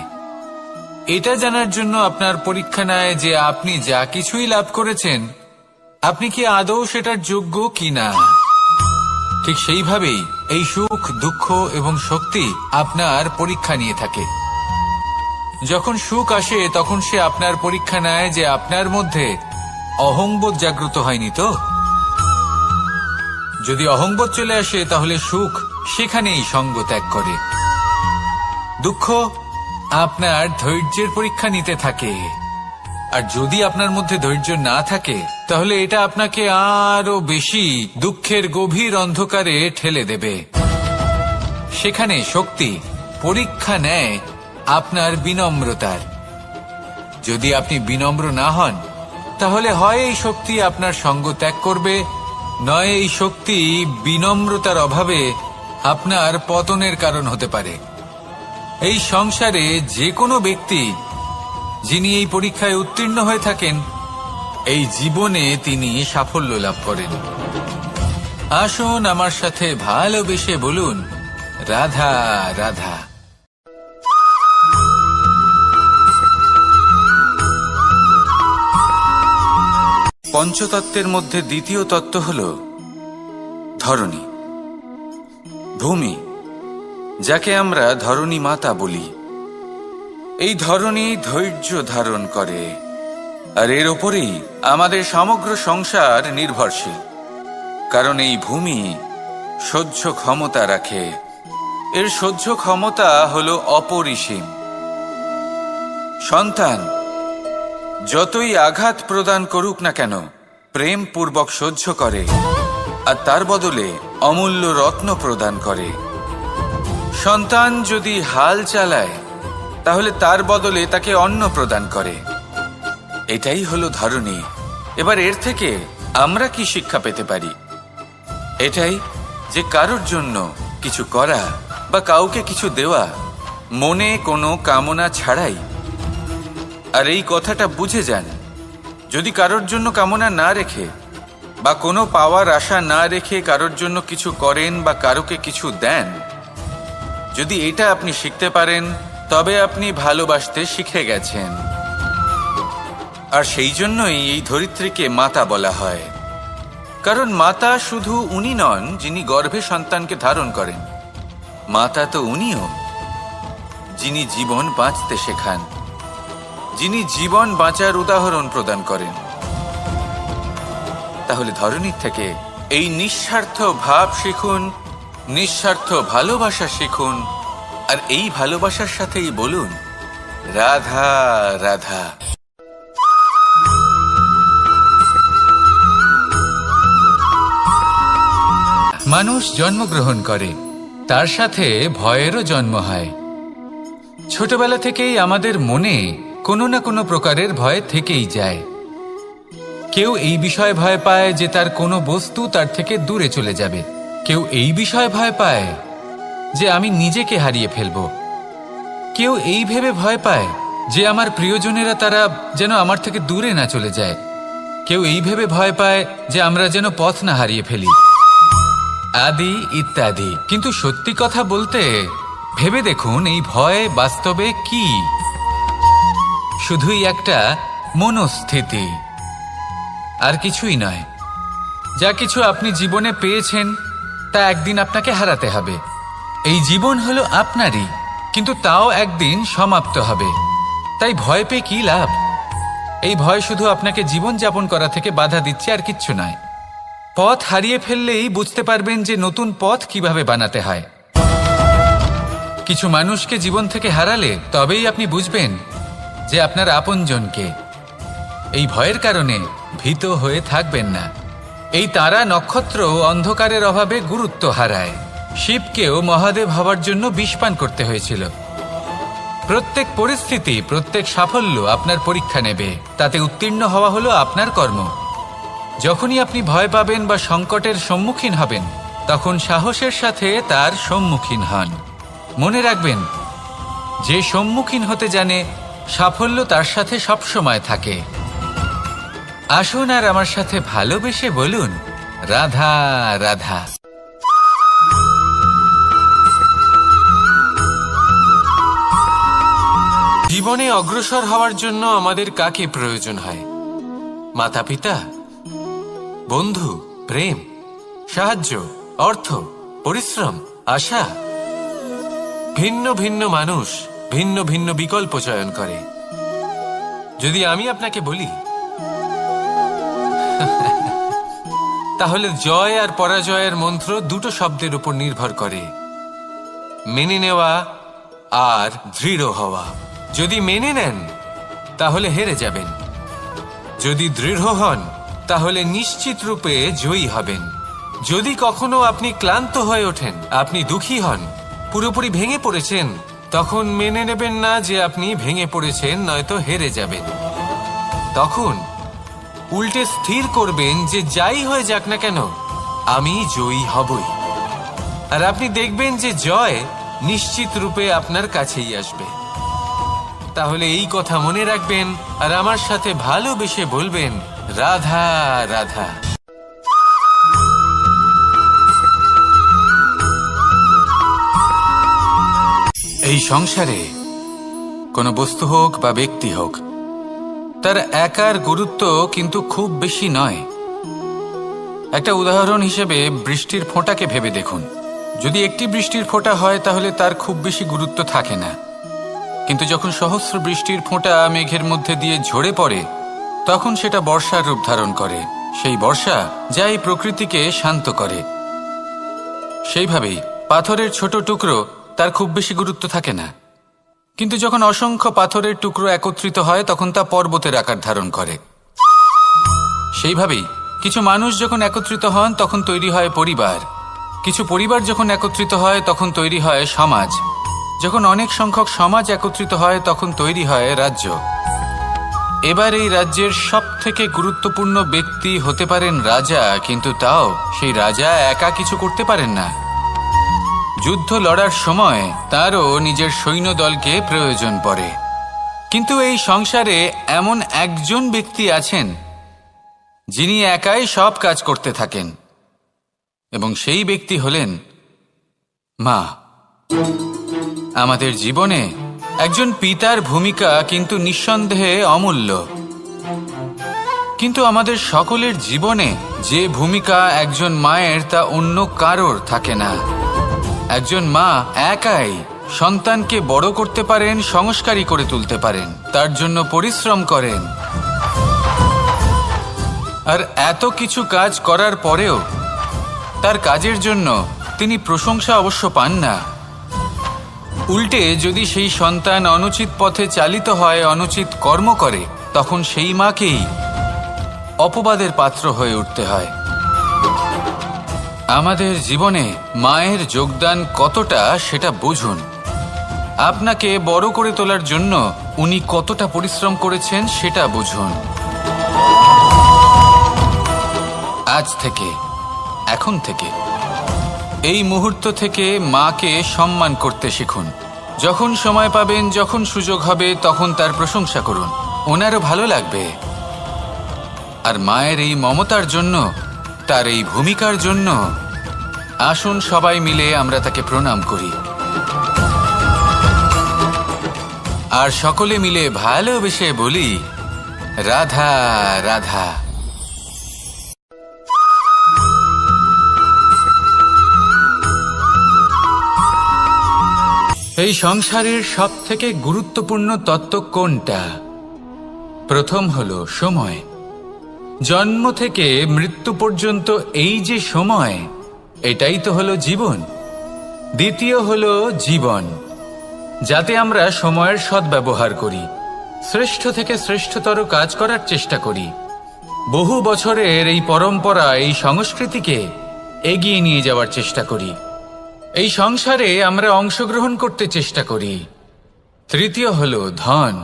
Speaker 1: এটা জানার জন্য আপনার পরীক্ষা নেয় যে আপনি যা কিছুই লাভ করেছেন আপনি কি আদৌ সেটার যোগ্য কিনা। ঠিক সেইভাবেই এই সুখ, দুঃখ এবং শক্তি আপনার পরীক্ষা নিয়ে থাকে। যখন সুখ আসে তখন সে আপনার পরীক্ষা নেয় যে আপনার মধ্যে অহংবোধ জাগ্রত হয়নি তো। যদি অহংবোধ চলে আসে তাহলে সুখ সেখানেই সঙ্গ ত্যাগ করে। দুঃখ আপনার ধৈর্যের পরীক্ষা নিতে থাকে, আর যদি আপনার মধ্যে ধৈর্য না থাকে তাহলে এটা আপনাকে আরো বেশি দুঃখের গভীর অন্ধকারে ঠেলে দেবে। সেখানে শক্তি পরীক্ষা নেয় আপনার বিনম্রতার। যদি আপনি বিনম্র না হন তাহলে হয় এই শক্তি আপনার সঙ্গ ত্যাগ করবে, নয় এই শক্তি বিনম্রতার অভাবে আপনার পতনের কারণ হতে পারে। এই সংসারে যে কোনো ব্যক্তি যিনি এই পরীক্ষায় উত্তীর্ণ হয়ে থাকেন এই জীবনে তিনি সাফল্য লাভ করেন। আসুন আমার সাথে ভালোবেসে বলুন, রাধা রাধা। পঞ্চতত্ত্বের মধ্যে দ্বিতীয় তত্ত্ব হল ধরণী, ভূমি, যাকে আমরা ধরণী মাতা বলি। এই ধরণী ধৈর্য ধারণ করে, আর এর ওপরেই আমাদের সমগ্র সংসার নির্ভরশীল। কারণ এই ভূমি সহ্য ক্ষমতা রাখে, এর সহ্য ক্ষমতা হল অপরিসীম। সন্তান যতই আঘাত প্রদান করুক না কেন প্রেম পূর্বক সহ্য করে, আর তার বদলে অমূল্য রত্ন প্রদান করে। সন্তান যদি হাল চালায় তাহলে তার বদলে তাকে অন্ন প্রদান করে। এটাই হলো ধরণী। এবার এর থেকে আমরা কি শিক্ষা পেতে পারি? এটাই যে কারোর জন্য কিছু করা বা কাউকে কিছু দেওয়া মনে কোনো কামনা ছাড়াই। আর এই কথাটা বুঝে যান, যদি কারোর জন্য কামনা না রেখে বা কোনো পাওয়ার আশা না রেখে কারোর জন্য কিছু করেন বা কারোকে কিছু দেন, যদি এটা আপনি শিখতে পারেন তবে আপনি ভালোবাসতে শিখে গেছেন। আর সেই জন্যই এই ধরিত্রীকে মাতা বলা হয়। কারণ মাতা শুধু উনি নন যিনি গর্ভে সন্তানকে ধারণ করেন, মাতা তো উনিও যিনি জীবন বাঁচতে শেখান, যিনি জীবন বাঁচার উদাহরণ প্রদান করেন। তাহলে ধরণীর থেকে এই নিঃস্বার্থ ভাব শিখুন, নিঃস্বার্থ ভালোবাসা শিখুন, আর এই ভালোবাসার সাথেই বলুন, রাধা রাধা।
Speaker 2: মানুষ জন্মগ্রহণ করে, তার সাথে ভয়েরও জন্ম হয়। ছোটবেলা থেকেই আমাদের মনে কোনো না কোনো প্রকারের ভয় থেকেই যায়। কেউ এই বিষয়ে ভয় পায় যে তার কোনো বস্তু তার থেকে দূরে চলে যাবে, কেউ এই বিষয়ে ভয় পায় যে আমি নিজেকে হারিয়ে ফেলব, কেউ এই ভেবে ভয় পায় যে আমার প্রিয়জনেরা তারা যেন আমার থেকে দূরে না চলে যায়। কেউ এই ভেবে ভয় পায় যে আমরা যেন পথ না হারিয়ে ফেলি, আদি ইত্যাদি। কিন্তু সত্যি কথা বলতে ভেবে দেখুন, এই ভয় বাস্তবে কি? শুধুই একটা মনস্থিতি, আর কিছুই নয়। যা কিছু আপনি জীবনে পেয়েছেন তা একদিন আপনাকে হারাতে হবে। এই জীবন হলো আপনারই, কিন্তু তাও একদিন সমাপ্ত হবে। তাই ভয় পেয়ে কি লাভ? এই ভয় শুধু আপনাকে জীবন যাপন করা থেকে বাধা দিচ্ছে, আর কিচ্ছু নয়। পথ হারিয়ে ফেললেই বুঝতে পারবেন যে নতুন পথ কিভাবে বানাতে হয়। কিছু মানুষকে জীবন থেকে হারালে তবেই আপনি বুঝবেন যে আপনার আপনজনকে। এই ভয়ের কারণে ভীত হয়ে থাকবেন না। এই তারা নক্ষত্র অন্ধকারের অভাবে গুরুত্ব হারায়। শিবকেও মহাদেব হওয়ার জন্য বিষপান করতে হয়েছিল। প্রত্যেক পরিস্থিতি, প্রত্যেক সাফল্য আপনার পরীক্ষা নেবে। তাতে উত্তীর্ণ হওয়া হলো আপনার কর্ম। যখনই আপনি ভয় পাবেন বা সংকটের সম্মুখীন হবেন, তখন সাহসের সাথে তার সম্মুখীন হন। মনে রাখবেন, যে সম্মুখীন হতে জানে সাফল্য তার সাথে সবসময় থাকে। আসুন আর আমার সাথে ভালোবেসে বলুন, রাধা রাধা।
Speaker 3: জীবনে অগ্রসর হওয়ার জন্য আমাদের কাকে প্রয়োজন হয়? মাতা পিতা, বন্ধু, প্রেম, সাহায্য, অর্থ, পরিশ্রম, আশা। ভিন্ন ভিন্ন মানুষ ভিন্ন ভিন্ন বিকল্প চয়ন করে। যদি আমি আপনাকে বলি, তাহলে জয় আর পরাজয়ের মন্ত্র দুটো শব্দের উপর নির্ভর করে, মেনে নেওয়া আর দৃঢ় হওয়া। যদি মেনে নেন তাহলে হেরে যাবেন, যদি দৃঢ় হন তাহলে নিশ্চিত রূপে জয়ী হবেন। যদি কখনো আপনি ক্লান্ত হয়ে ওঠেন, আপনি দুঃখী হন, পুরোপুরি ভেঙে পড়েছেন, তখন মেনে নেবেন না যে আপনি ভেঙে পড়েছেন, নয়তো হেরে যাবেন। তখন উল্টে স্থির করবেন যে যাই হয়ে যাক না কেন, আমি জয়ী হবই। আর আপনি দেখবেন যে জয় নিশ্চিত রূপে আপনার কাছেই আসবে। তাহলে এই কথা মনে রাখবেন আর আমার সাথে ভালোবেসে বলবেন, রাধা রাধা।
Speaker 2: এই সংসারে কোনো বস্তু হোক বা ব্যক্তি হোক, তার একার গুরুত্ব কিন্তু খুব বেশি নয়। একটা উদাহরণ হিসেবে বৃষ্টির ফোঁটাকে ভেবে দেখুন। যদি একটি বৃষ্টির ফোঁটা হয় তাহলে তার খুব বেশি গুরুত্ব থাকে না, কিন্তু যখন সহস্র বৃষ্টির ফোঁটা মেঘের মধ্যে দিয়ে ঝরে পড়ে, তখন সেটা বর্ষার রূপ ধারণ করে। সেই বর্ষা যা এই প্রকৃতিকে শান্ত করে। সেইভাবেই পাথরের ছোট টুকরো, তার খুব বেশি গুরুত্ব থাকে না, কিন্তু যখন অসংখ্য পাথরের টুকরো একত্রিত হয় তখন তা পর্বতের আকার ধারণ করে। সেইভাবেই কিছু মানুষ যখন একত্রিত হন তখন তৈরি হয় পরিবার, কিছু পরিবার যখন একত্রিত হয় তখন তৈরি হয় সমাজ, যখন অনেক সংখ্যক সমাজ একত্রিত হয় তখন তৈরি হয় রাজ্য। এবার এই রাজ্যের সবথেকে গুরুত্বপূর্ণ ব্যক্তি হতে পারেন রাজা, কিন্তু তাও সেই রাজা একা কিছু করতে পারেন না। যুদ্ধ লড়ার সময় তারও নিজের সৈন্যদলকে প্রয়োজন পড়ে। কিন্তু এই সংসারে এমন একজন ব্যক্তি আছেন যিনি একাই সব কাজ করতে থাকেন, এবং সেই ব্যক্তি হলেন মা। আমাদের জীবনে একজন পিতার ভূমিকা কিন্তু নিঃসন্দেহে অমূল্য, কিন্তু আমাদের সকলের জীবনে যে ভূমিকা একজন মায়ের তা অন্য কারোর থাকে না। একজন মা একাই সন্তানকে বড় করতে পারেন, সংস্কারী করে তুলতে পারেন, তার জন্য পরিশ্রম করেন। আর এত কিছু কাজ করার পরেও তার কাজের জন্য তিনি প্রশংসা অবশ্য পান না। উল্টে যদি সেই সন্তান অনুচিত পথে চালিত হয়, অনুচিত কর্ম করে, তখন সেই মাকেই অপবাদের পাত্র হয়ে উঠতে হয়। আমাদের জীবনে মায়ের যোগদান কতটা সেটা বুঝুন। আপনাকে বড় করে তোলার জন্য উনি কতটা পরিশ্রম করেছেন সেটা বুঝুন। আজ থেকে, এখন থেকে, এই মুহূর্ত থেকে মাকে সম্মান করতে শিখুন। যখন সময় পাবেন, যখন সুযোগ হবে, তখন তার প্রশংসা করুন, ওনারও ভালো লাগবে। আর মায়ের এই মমতার জন্য, তার এই ভূমিকার জন্য আসুন সবাই মিলে আমরা তাকে প্রণাম করি, আর সকলে মিলে ভালোবেসে বলি, রাধা রাধা। এই সংসারের সব থেকে গুরুত্বপূর্ণ তত্ত্ব কোনটা? প্রথম হলো সময়। জন্ম থেকে মৃত্যু পর্যন্ত এই যে সময়, এটাই তো হলো জীবন। দ্বিতীয় হলো জীবন, যাতে আমরা সময়ের সদ্ব্যবহার করি, শ্রেষ্ঠ থেকে শ্রেষ্ঠতর কাজ করার চেষ্টা করি। বহু বছরের এই পরম্পরা, এই সংস্কৃতিকে এগিয়ে নিয়ে যাওয়ার চেষ্টা করি। এই সংসারে আমরা অংশগ্রহণ করতে চেষ্টা করি। তৃতীয় হলো ধন,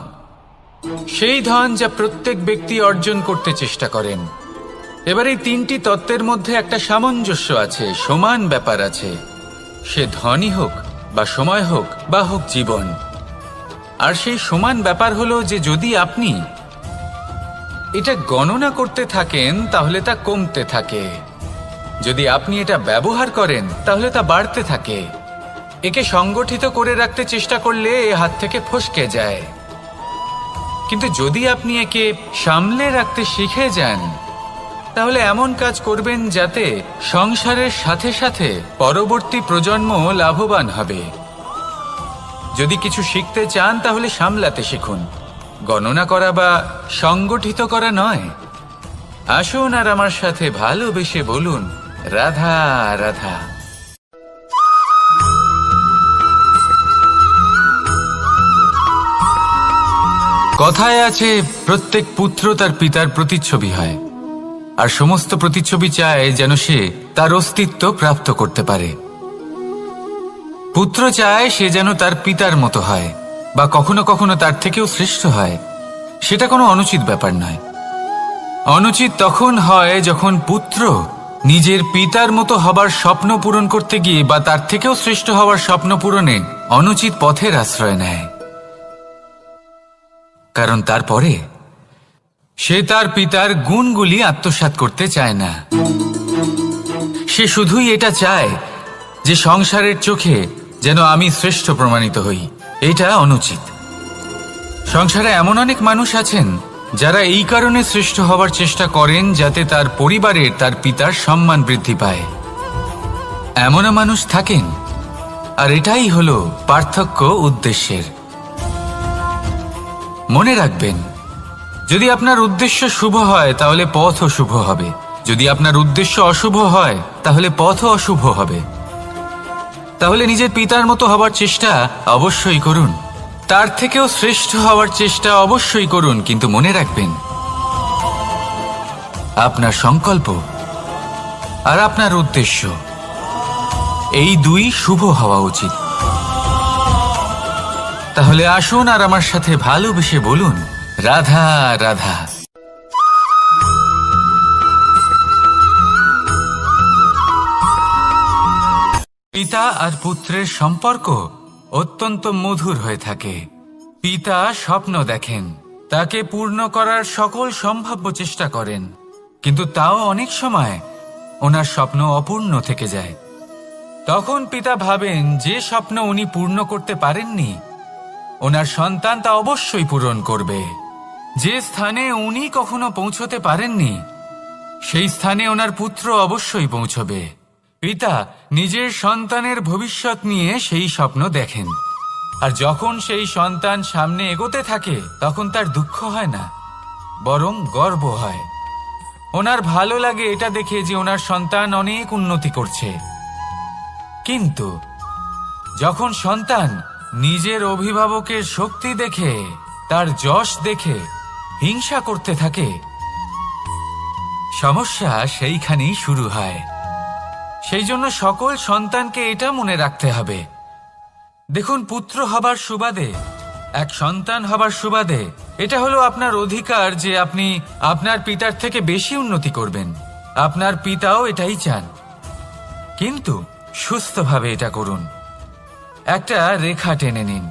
Speaker 2: সেই ধন যা প্রত্যেক ব্যক্তি অর্জন করতে চেষ্টা করেন। এবার এই তিনটি তত্ত্বের মধ্যে একটা সামঞ্জস্য আছে, সমান ব্যাপার আছে, সে ধনই হোক বা সময় হোক বা হোক জীবন। আর সেই সমান ব্যাপার হলো যে যদি আপনি এটা গণনা করতে থাকেন তাহলে তা কমতে থাকে, যদি আপনি এটা ব্যবহার করেন তাহলে তা বাড়তে থাকে। একে সংগঠিত করে রাখতে চেষ্টা করলে এ হাত থেকে ফসকে যায়, কিন্তু যদি আপনি একে সামলে রাখতে শিখে যান তাহলে এমন কাজ করবেন যাতে সংসারের সাথে সাথে পরবর্তী প্রজন্ম লাভবান হবে। যদি কিছু শিখতে চান তাহলে সামলাতে শিখুন, গণনা করা বা সংগঠিত করা নয়। আসুন আর আমার সাথে ভালোবেসে বলুন, রাধা রাধা। কথায় আছে, প্রত্যেক পুত্র তার পিতার প্রতিচ্ছবি হয়, আর সমস্ত প্রতিচ্ছবি চায় যেন সে তার অস্তিত্ব প্রাপ্ত করতে পারে। পুত্র চায় সে যেন তার পিতার মতো হয়, বা কখনো কখনো তার থেকেও শ্রেষ্ঠ হয়। সেটা কোনো অনুচিত ব্যাপার নয়। অনুচিত তখন হয় যখন পুত্র নিজের পিতার মতো হবার স্বপ্ন পূরণ করতে গিয়ে বা তার থেকেও শ্রেষ্ঠ হওয়ার স্বপ্ন পূরণে অনুচিত পথের আশ্রয় নেয়। কারণ তারপরে সে তার পিতার গুণগুলি আত্মসাৎ করতে চায় না। সে শুধুই এটা চায় যে সংসারের চোখে যেন আমি শ্রেষ্ঠ প্রমাণিত হই। এটা অনুচিত। সংসারে এমন অনেক মানুষ আছেন যারা এই কারণে শ্রেষ্ঠ হবার চেষ্টা করেন যাতে তার পরিবারের, তার পিতার সম্মান বৃদ্ধি পায়। এমনও মানুষ থাকেন, আর এটাই হলো পার্থক্য উদ্দেশ্যের। মনে রাখবেন, যদি আপনার উদ্দেশ্য শুভ হয় তাহলে পথও শুভ হবে, যদি আপনার উদ্দেশ্য অশুভ হয় তাহলে পথও অশুভ হবে। তাহলে নিজের পিতার মতো হবার চেষ্টা অবশ্যই করুন, তার থেকেও শ্রেষ্ঠ হওয়ার চেষ্টা অবশ্যই করুন, কিন্তু মনে রাখবেন আপনার সংকল্প আর আপনার উদ্দেশ্য এই দুই শুভ হওয়া উচিত। তাহলে আসুন আর আমার সাথে ভালোবেসে বলুন, রাধা রাধা। পিতা আর পুত্রের সম্পর্ক অত্যন্ত মধুর হয়ে থাকে। পিতা স্বপ্ন দেখেন, তাকে পূর্ণ করার সকল সম্ভাব্য চেষ্টা করেন, কিন্তু তাও অনেক সময় ওনার স্বপ্ন অপূর্ণ থেকে যায়। তখন পিতা ভাবেন যে স্বপ্ন উনি পূর্ণ করতে পারেননি, ওনার সন্তান তা অবশ্যই পূরণ করবে। যে স্থানে উনি কখনো পৌঁছতে পারেননি, সেই স্থানে ওনার পুত্র অবশ্যই পৌঁছবে। পিতা নিজের সন্তানের ভবিষ্যৎ নিয়ে সেই স্বপ্ন দেখেন, আর যখন সেই সন্তান সামনে এগোতে থাকে তখন তার দুঃখ হয় না, বরং গর্ব হয়। ওনার ভালো লাগে এটা দেখে যে ওনার সন্তান অনেক উন্নতি করছে। কিন্তু যখন সন্তান নিজের অভিভাবকের শক্তি দেখে, তার যশ দেখে হিংসা করতে থাকে, সমস্যা সেইখানেই শুরু হয়। সেই জন্য সকল সন্তানকে এটা মনে রাখতে হবে, দেখুন, পুত্র হবার সুবাদে, এক সন্তান হবার সুবাদে এটা হলো আপনার অধিকার যে আপনি আপনার পিতার থেকে বেশি উন্নতি করবেন। আপনার পিতাও এটাই চান, কিন্তু সুস্থভাবে এটা করুন।
Speaker 1: একটা রেখা টেনে নিন,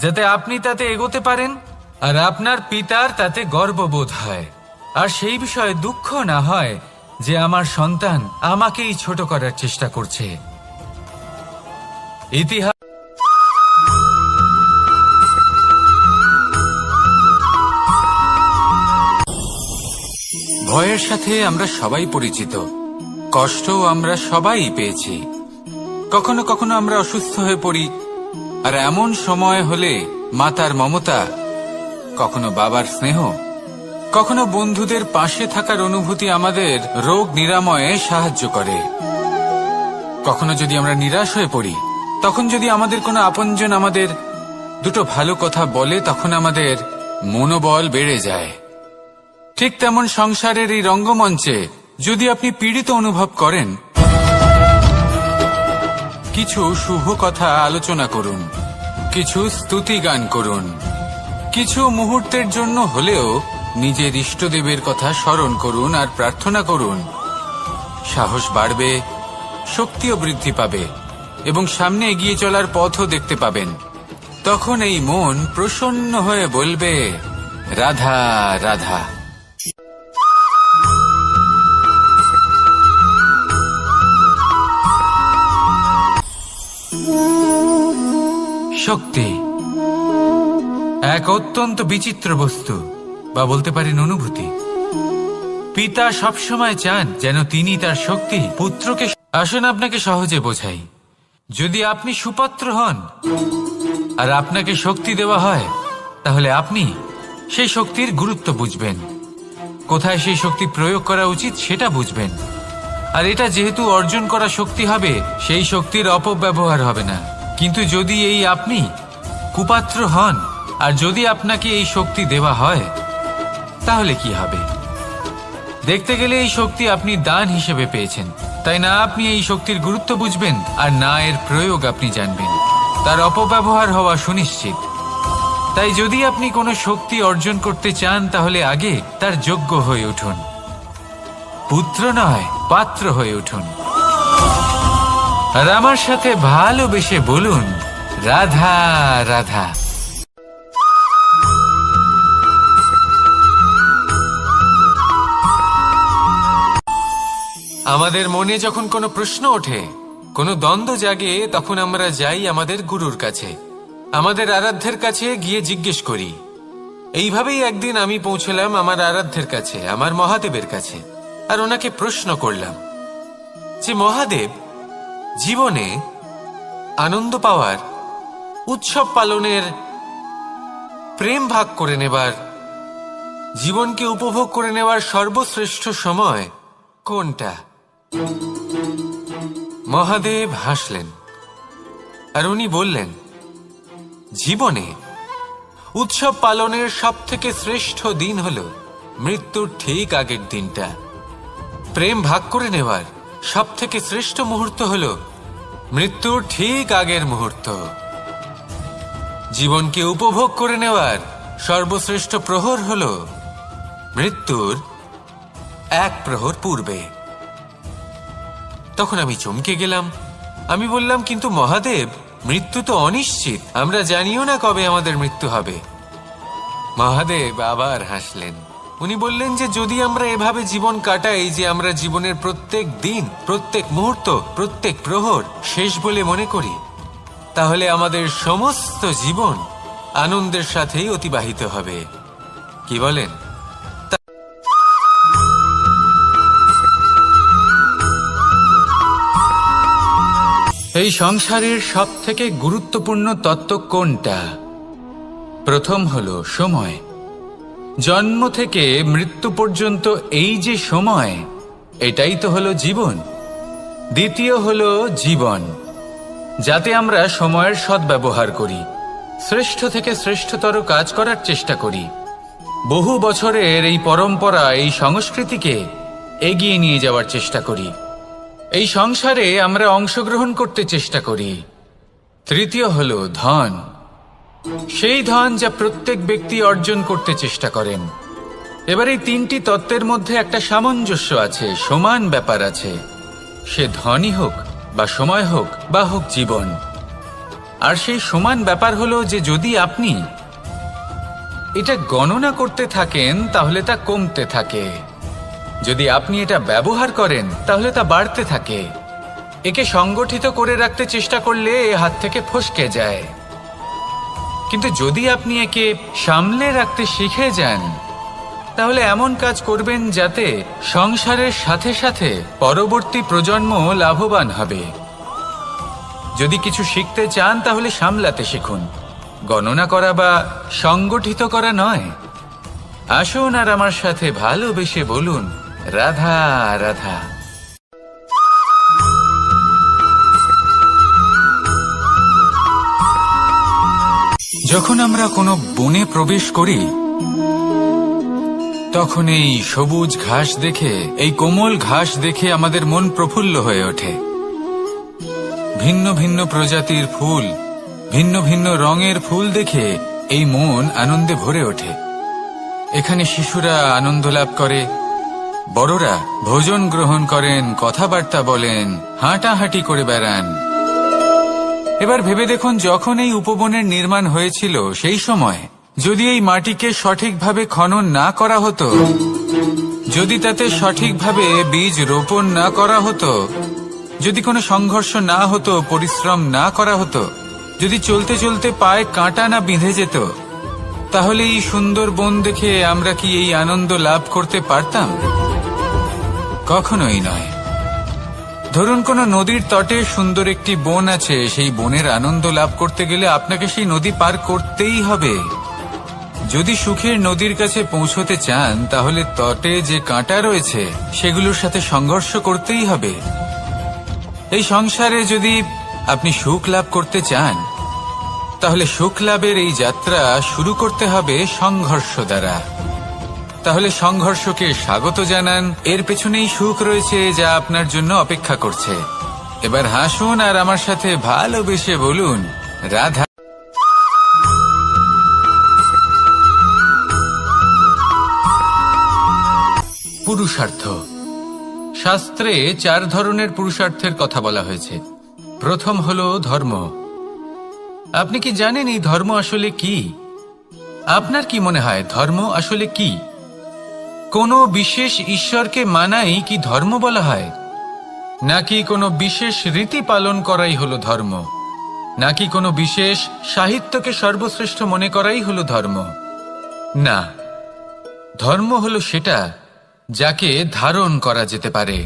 Speaker 1: যাতে আপনি তাতে এগোতে পারেন আর আপনার পিতার তাতে গর্ববোধ হয়, আর সেই বিষয়ে দুঃখ না হয় যে আমার সন্তান আমাকেই ছোট করার চেষ্টা করছে। ইতিহাস
Speaker 2: ভয়ের সাথে আমরা সবাই পরিচিত, কষ্টও আমরা সবাই পেয়েছি। কখনো কখনো আমরা অসুস্থ হয়ে পড়ি, আর এমন সময় হলে মাতার মমতা, কখনো বাবার স্নেহ, কখনো বন্ধুদের পাশে থাকার অনুভূতি আমাদের রোগ নিরাময়ে সাহায্য করে। কখনো যদি আমরা নিরাশ হয়ে পড়ি, তখন যদি আমাদের কোনো আপনজন আমাদের দুটো ভালো কথা বলে, তখন আমাদের মনোবল বেড়ে যায়। ঠিক তেমন সংসারের এই রঙ্গমঞ্চে যদি আপনি পীড়িত অনুভব করেন, কিছু শুভ কথা আলোচনা করুন, কিছু স্তুতি গান করুন, কিছু মুহূর্তের জন্য হলেও নিজের ইষ্টদেবের কথা স্মরণ করুন আর প্রার্থনা করুন। সাহস বাড়বে, শক্তিও বৃদ্ধি পাবে এবং সামনে এগিয়ে চলার পথও দেখতে পাবেন। তখন এই মন প্রসন্ন হয়ে বলবে, রাধা রাধা।
Speaker 1: শক্তি এক অত্যন্ত বিচিত্র বস্তু, বা বলতে পারেন অনুভূতি। পিতা সবসময় চান যেন তিনি তার শক্তি পুত্রকে। আসুন আপনাকে সহজে বোঝাই। যদি আপনি সুপাত্র হন আর আপনাকে শক্তি দেওয়া হয়, তাহলে আপনি সেই শক্তির গুরুত্ব বুঝবেন, কোথায় সেই শক্তি প্রয়োগ করা উচিত সেটা বুঝবেন। আর এটা যেহেতু অর্জন করা শক্তি হবে, সেই শক্তির অপব্যবহার হবে না। কিন্তু যদি এই আপনি কুপাত্র হন আর যদি আপনাকে এই শক্তি দেওয়া হয়, তাহলে কি হবে? দেখতে গেলে এই শক্তি আপনি দান হিসেবে পেয়েছেন, তাই না আপনি এই শক্তির গুরুত্ব বুঝবেন আর না এর প্রয়োগ আপনি জানবেন। তার অপব্যবহার হওয়া সুনিশ্চিত। তাই যদি আপনি কোনো শক্তি অর্জন করতে চান, তাহলে আগে তার যোগ্য হয়ে উঠুন। পুত্র নয়, পাত্র হয়ে উঠুন। আর আমার সাথে ভালোবেসে বলুন, রাধা রাধা।
Speaker 3: আমাদের মনে যখন কোনো প্রশ্ন ওঠে, কোনো দ্বন্দ্ব জাগে, তখন আমরা যাই আমাদের গুরুর কাছে, আমাদের আরাধ্যের কাছে গিয়ে জিজ্ঞেস করি। এইভাবেই একদিন আমি পৌঁছলাম আমার আরাধ্যের কাছে, আমার মহাদেবের কাছে, আর ওনাকে প্রশ্ন করলাম যে মহাদেব, জীবনে আনন্দ পাওয়ার, উৎসব পালনের, প্রেম ভাগ করে নেবার, জীবনকে উপভোগ করে নেওয়ার সর্বশ্রেষ্ঠ সময় কোনটা? মহাদেব হাসলেন আর উনি বললেন, জীবনে উৎসব পালনের সবথেকে শ্রেষ্ঠ দিন হল মৃত্যুর ঠিক আগের দিনটা। প্রেম ভাগ করে নেওয়ার সবথেকে শ্রেষ্ঠ মুহূর্ত হল মৃত্যুর ঠিক আগের মুহূর্ত। জীবনকে উপভোগ করে নেওয়ার সর্বশ্রেষ্ঠ প্রহর হল মৃত্যুর এক প্রহর পূর্বে। তখন আমি চমকে গেলাম। আমি বললাম, কিন্তু মহাদেব, মৃত্যু তো অনিশ্চিত, আমরা জানিও না কবে আমাদের মৃত্যু হবে। মহাদেব আবার হাসলেন। উনি বললেন যে যদি আমরা এভাবে জীবন কাটাই যে আমরা জীবনের প্রত্যেক দিন, প্রত্যেক মুহূর্ত, প্রত্যেক প্রহর শেষ বলে মনে করি, তাহলে আমাদের সমস্ত জীবন আনন্দের সাথেই অতিবাহিত হবে। কি বলেন?
Speaker 1: এই সংসারের সবথেকে গুরুত্বপূর্ণ তত্ত্ব কোনটা? প্রথম হলো সময়। জন্ম থেকে মৃত্যু পর্যন্ত এই যে সময়, এটাই তো হলো জীবন। দ্বিতীয় হলো জীবন, যাতে আমরা সময়ের সদ্ব্যবহার করি, শ্রেষ্ঠ থেকে শ্রেষ্ঠতর কাজ করার চেষ্টা করি। বহু বছরের এই পরম্পরা, এই সংস্কৃতিকে এগিয়ে নিয়ে যাওয়ার চেষ্টা করি। এই সংসারে আমরা অংশগ্রহণ করতে চেষ্টা করি। তৃতীয় হলো ধন, সেই ধন যা প্রত্যেক ব্যক্তি অর্জন করতে চেষ্টা করেন। এবার এই তিনটি তত্ত্বের মধ্যে একটা সামঞ্জস্য আছে, সমান ব্যাপার আছে। সে ধনই হোক বা সময় হোক বা হোক জীবন। আর সেই সমান ব্যাপার হলো যে যদি আপনি এটা গণনা করতে থাকেন তাহলে তা কমতে থাকে, যদি আপনি এটা ব্যবহার করেন তাহলে তা বাড়তে থাকে। একে সংগঠিত করে রাখতে চেষ্টা করলে এ হাত থেকে ফসকে যায়, কিন্তু যদি আপনি একে সামলে রাখতে শিখে যান তাহলে এমন কাজ করবেন যাতে সংসারের সাথে সাথে পরবর্তী প্রজন্ম লাভবান হবে। যদি কিছু শিখতে চান তাহলে সামলাতে শিখুন, গণনা করা বা সংগঠিত করা নয়। আসুন আর আমার সাথে ভালোবেসে বলুন, রাধা রাধা। যখন আমরা কোনো বনে প্রবেশ করি তখন এই সবুজ ঘাস দেখে, এই কোমল ঘাস দেখে আমাদের মন প্রফুল্ল হয়ে ওঠে। ভিন্ন ভিন্ন প্রজাতির ফুল, ভিন্ন ভিন্ন রঙের ফুল দেখে এই মন আনন্দে ভরে ওঠে। এখানে শিশুরা আনন্দ লাভ করে, বড়রা ভোজন গ্রহণ করেন, কথাবার্তা বলেন, হাঁটাহাঁটি করে বেড়ান। এবার ভেবে দেখুন, যখন এই উপবনের নির্মাণ হয়েছিল সেই সময় যদি এই মাটিকে সঠিকভাবে খনন না করা হতো, যদি তাতে সঠিকভাবে বীজ রোপণ না করা হতো, যদি কোনো সংঘর্ষ না হতো, পরিশ্রম না করা হতো, যদি চলতে চলতে পায়ে কাঁটা না বিঁধে যেত, তাহলে এই সুন্দর বন দেখে আমরা কি এই আনন্দ লাভ করতে পারতাম? কখনোই নয়। ধরুন কোনো নদীর তটে সুন্দর একটি বন আছে, সেই বনের আনন্দ লাভ করতে গেলে আপনাকে সেই নদী পার করতেই হবে। যদি সুখের নদীর কাছে পৌঁছতে চান তাহলে তটে যে কাঁটা রয়েছে সেগুলোর সাথে সংঘর্ষ করতেই হবে। এই সংসারে যদি আপনি সুখ লাভ করতে চান তাহলে সুখ লাভের এই যাত্রা শুরু করতে হবে সংঘর্ষ দ্বারা। তাহলে সংঘর্ষকে স্বাগত জানান, এর পেছনেই সুখ রয়েছে যা আপনার জন্য অপেক্ষা করছে। এবার হাসুন আর আমার সাথে ভালোবেসে বলুন, রাধা। পুরুষার্থ। শাস্ত্রে 4 ধরনের পুরুষার্থের কথা বলা হয়েছে। প্রথম হলো ধর্ম। আপনি কি জানেন এই ধর্ম আসলে কি? আপনার কি মনে হয় ধর্ম আসলে কি? কোনো বিশেষ ঈশ্বরকে মানাই কি ধর্ম বলা হয়? নাকি কোনো বিশেষ রীতি পালন করাই হলো ধর্ম? নাকি কোনো বিশেষ সাহিত্যকে সর্বশ্রেষ্ঠ মনে করাই হলো ধর্ম? না, ধর্ম হলো সেটা যাকে ধারণ করা যেতে পারে,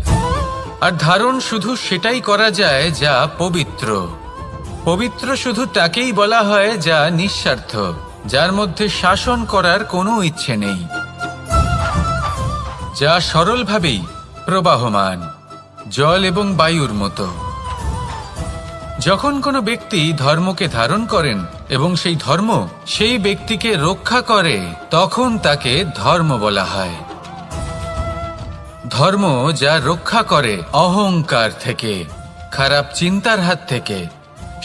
Speaker 1: আর ধারণ শুধু সেটাই করা যায় যা পবিত্র। পবিত্র শুধু তাকেই বলা হয় যা নিঃস্বার্থ, যার মধ্যে শাসন করার কোনো ইচ্ছে নেই, যা সরলভাবেই প্রবাহমান, জল এবং বায়ুর মতো। যখন কোনো ব্যক্তি ধর্মকে ধারণ করেন এবং সেই ধর্ম সেই ব্যক্তিকে রক্ষা করে, তখন তাকে ধর্ম বলা হয়। ধর্ম যা রক্ষা করে অহংকার থেকে, খারাপ চিন্তার হাত থেকে।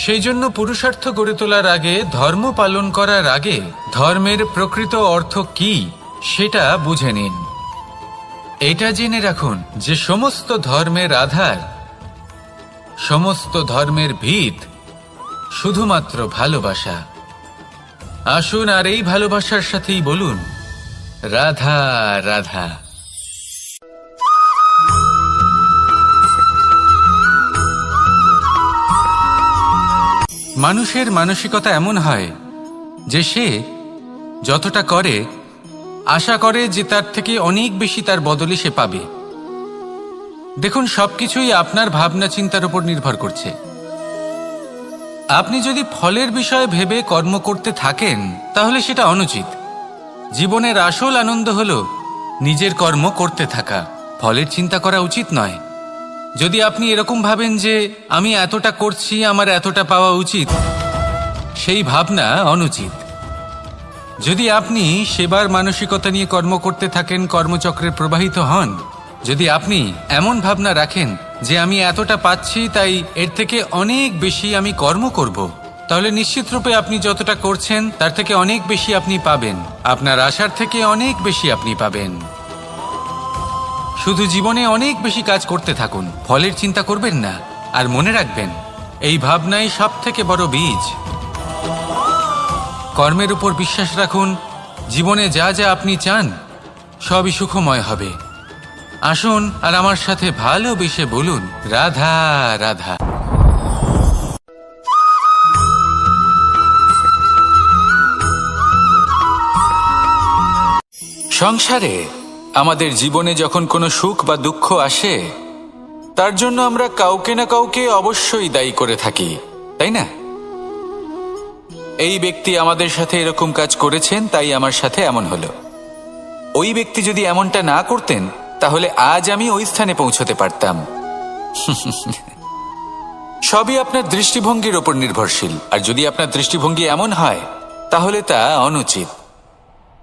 Speaker 1: সেই জন্য পুরুষার্থ গড়ে তোলার আগে, ধর্ম পালন করার আগে ধর্মের প্রকৃত অর্থ কি সেটা বুঝে নিন। এটা জেনে রাখুন যে সমস্ত ধর্মের আধার, সমস্ত ধর্মের ভিত শুধুমাত্র ভালোবাসা। আসুন আর এই ভালোবাসার সাথেই বলুন, রাধা রাধা। মানুষের মানসিকতা এমন হয় যে সে যতটা করে আশা করে যে তার থেকে অনেক বেশি তার বদলে সে পাবে। দেখুন, সবকিছুই আপনার ভাবনা চিন্তার উপর নির্ভর করছে। আপনি যদি ফলের বিষয়ে ভেবে কর্ম করতে থাকেন তাহলে সেটা অনুচিত। জীবনের আসল আনন্দ হলো নিজের কর্ম করতে থাকা, ফলের চিন্তা করা উচিত নয়। যদি আপনি এরকম ভাবেন যে আমি এতটা করছি, আমার এতটা পাওয়া উচিত, সেই ভাবনা অনুচিত। যদি আপনি সেবার মানসিকতা নিয়ে কর্ম করতে থাকেন, কর্মচক্রে প্রবাহিত হন, যদি আপনি এমন ভাবনা রাখেন যে আমি এতটা পাচ্ছি তাই এর থেকে অনেক বেশি আমি কর্ম করব, তাহলে নিশ্চিতরূপে আপনি যতটা করছেন তার থেকে অনেক বেশি আপনি পাবেন, আপনার আশার থেকে অনেক বেশি আপনি পাবেন। শুধু জীবনে অনেক বেশি কাজ করতে থাকুন, ফলের চিন্তা করবেন না। আর মনে রাখবেন, এই ভাবনাই সব থেকে বড় বীজ। কর্মের উপর বিশ্বাস রাখুন, জীবনে যা যা আপনি চান সবই সুখময় হবে। আসুন আর আমার সাথে ভালোবেসে বলুন, রাধা রাধা।
Speaker 2: সংসারে আমাদের জীবনে যখন কোনো সুখ বা দুঃখ আসে, তার জন্য আমরা কাউকে না কাউকে অবশ্যই দায়ী করে থাকি, তাই না? এই ব্যক্তি আমাদের সাথে এরকম কাজ করেছেন, তাই আমার সাথে এমন হলো। ওই ব্যক্তি যদি এমনটা না করতেন, তাহলে আজ আমি ওই স্থানে পৌঁছতে পারতাম। সবই আপনার দৃষ্টিভঙ্গির ওপর নির্ভরশীল, আর যদি আপনার দৃষ্টিভঙ্গি এমন হয়, তাহলে তা অনুচিত।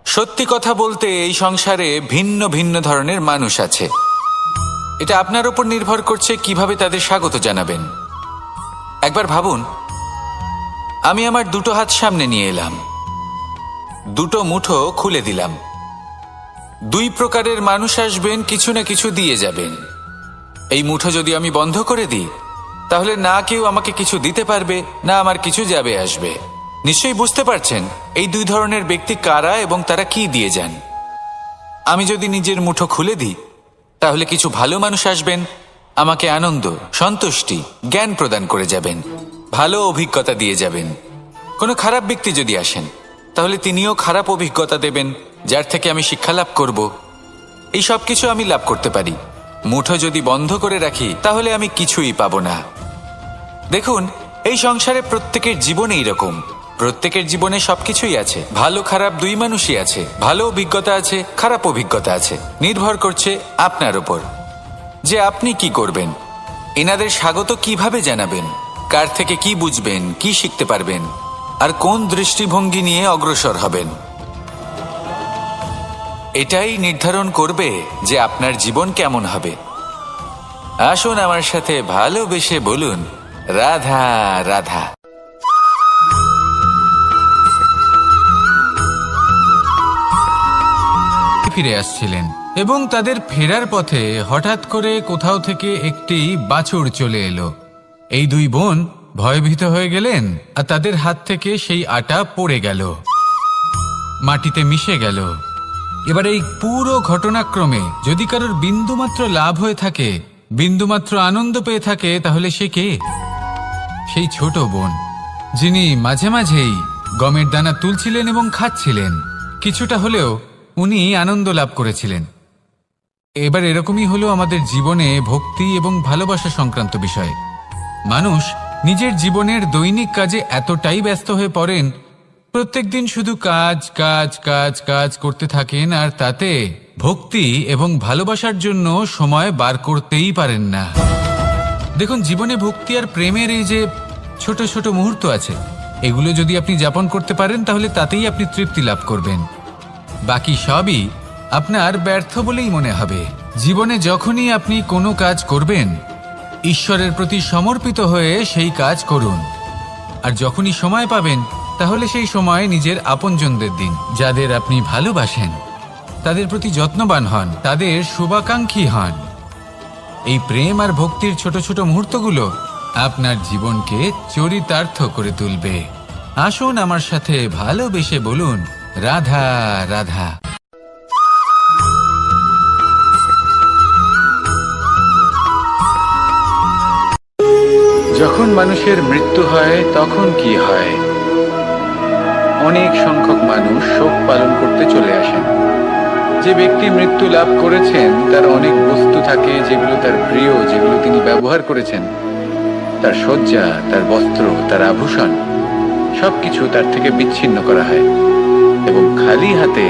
Speaker 2: সত্যি কথা বলতে, এই সংসারে ভিন্ন ভিন্ন ধরনের মানুষ আছে। এটা আপনার ওপর নির্ভর করছে কিভাবে তাদের স্বাগত জানাবেন। একবার ভাবুন, আমি আমার দুটো হাত সামনে নিয়ে এলাম, দুটো মুঠো খুলে দিলাম। দুই প্রকারের মানুষ আসবেন, কিছু না কিছু দিয়ে যাবেন। এই মুঠো যদি আমি বন্ধ করে দিই, তাহলে না কেউ আমাকে কিছু দিতে পারবে, না আমার কিছু যাবে আসবে। নিশ্চয়ই বুঝতে পারছেন এই দুই ধরনের ব্যক্তি কারা এবং তারা কি দিয়ে যান। আমি যদি নিজের মুঠো খুলে দিই, তাহলে কিছু ভালো মানুষ আসবেন, আমাকে আনন্দ, সন্তুষ্টি, জ্ঞান প্রদান করে যাবেন, ভালো অভিজ্ঞতা দিয়ে যাবেন। কোনো খারাপ ব্যক্তি যদি আসেন, তাহলে তিনিও খারাপ অভিজ্ঞতা দেবেন, যার থেকে আমি শিক্ষা লাভ করব। এই সব কিছু আমি লাভ করতে পারি। মুঠো যদি বন্ধ করে রাখি, তাহলে আমি কিছুই পাবো না। দেখুন, এই সংসারে প্রত্যেকের জীবনে এইরকম। প্রত্যেকের জীবনে সবকিছুই আছে, ভালো খারাপ দুই মানুষই আছে। ভালো অভিজ্ঞতা আছে, খারাপ অভিজ্ঞতা আছে। নির্ভর করছে আপনার উপর যে আপনি কি করবেন, এনাদের স্বাগত কিভাবে জানাবেন, কার থেকে কি বুঝবেন, কি শিখতে পারবেন, আর কোন দৃষ্টিভঙ্গি নিয়ে অগ্রসর হবেন। এটাই নির্ধারণ করবে যে আপনার জীবন কেমন হবে। আসুন আমার সাথে ভালোবেসে বলুন, রাধা রাধা।
Speaker 1: ফিরে আসছিলেন এবং তাদের ফেরার পথে হঠাৎ করে কোথাও থেকে একটি বাছুর চলে এলো। এই দুই বোন ভয়ভীত হয়ে গেলেন, আর তাদের হাত থেকে সেই আটা পড়ে গেল, মাটিতে মিশে গেল। এবার এই পুরো ঘটনাক্রমে যদি কারোর বিন্দুমাত্র লাভ হয়ে থাকে, বিন্দুমাত্র আনন্দ পেয়ে থাকে, তাহলে সে কে? সেই ছোট বোন, যিনি মাঝে মাঝেই গমের দানা তুলছিলেন এবং খাচ্ছিলেন। কিছুটা হলেও উনি আনন্দ লাভ করেছিলেন। এবার এরকমই হলো আমাদের জীবনে ভক্তি এবং ভালোবাসা সংক্রান্ত বিষয়। মানুষ নিজের জীবনের দৈনিক কাজে এতটাই ব্যস্ত হয়ে পড়েন, প্রত্যেক দিন শুধু কাজ কাজ কাজ কাজ করতে থাকেন, আর তাতে ভক্তি এবং ভালোবাসার জন্য সময় বার করতেই পারেন না। দেখুন, জীবনে ভক্তি আর প্রেমের এই যে ছোট ছোট মুহূর্ত আছে, এগুলো যদি আপনি যাপন করতে পারেন, তাহলে তাতেই আপনি তৃপ্তি লাভ করবেন। বাকি সবই আপনার ব্যর্থ বলেই মনে হবে। জীবনে যখনই আপনি কোনো কাজ করবেন, ঈশ্বরের প্রতি সমর্পিত হয়ে সেই কাজ করুন। আর যখনই সময় পাবেন, তাহলে সেই সময় নিজের আপনজনদের দিন, যাদের আপনি ভালোবাসেন, তাদের প্রতি যত্নবান হন, তাদের শুভাকাঙ্ক্ষী হন। এই প্রেম আর ভক্তির ছোট ছোট মুহূর্তগুলো আপনার জীবনকে চরিতার্থ করে তুলবে। আসুন আমার সাথে ভালোবেসে বলুন, রাধা রাধা।
Speaker 2: যখন মানুষের মৃত্যু হয়, তখন কি হয়? অনেক সংখ্যক মানুষ শোক পালন করতে চলে আসেন। যে ব্যক্তি মৃত্যু লাভ করেছেন, তার অনেক বস্তু থাকে যেগুলো তার প্রিয়, যেগুলো তিনি ব্যবহার করেছেন। তার শয্যা, তার বস্ত্র, তার আভূষণ, সবকিছু তার থেকে বিচ্ছিন্ন করা হয় এবং খালি হাতে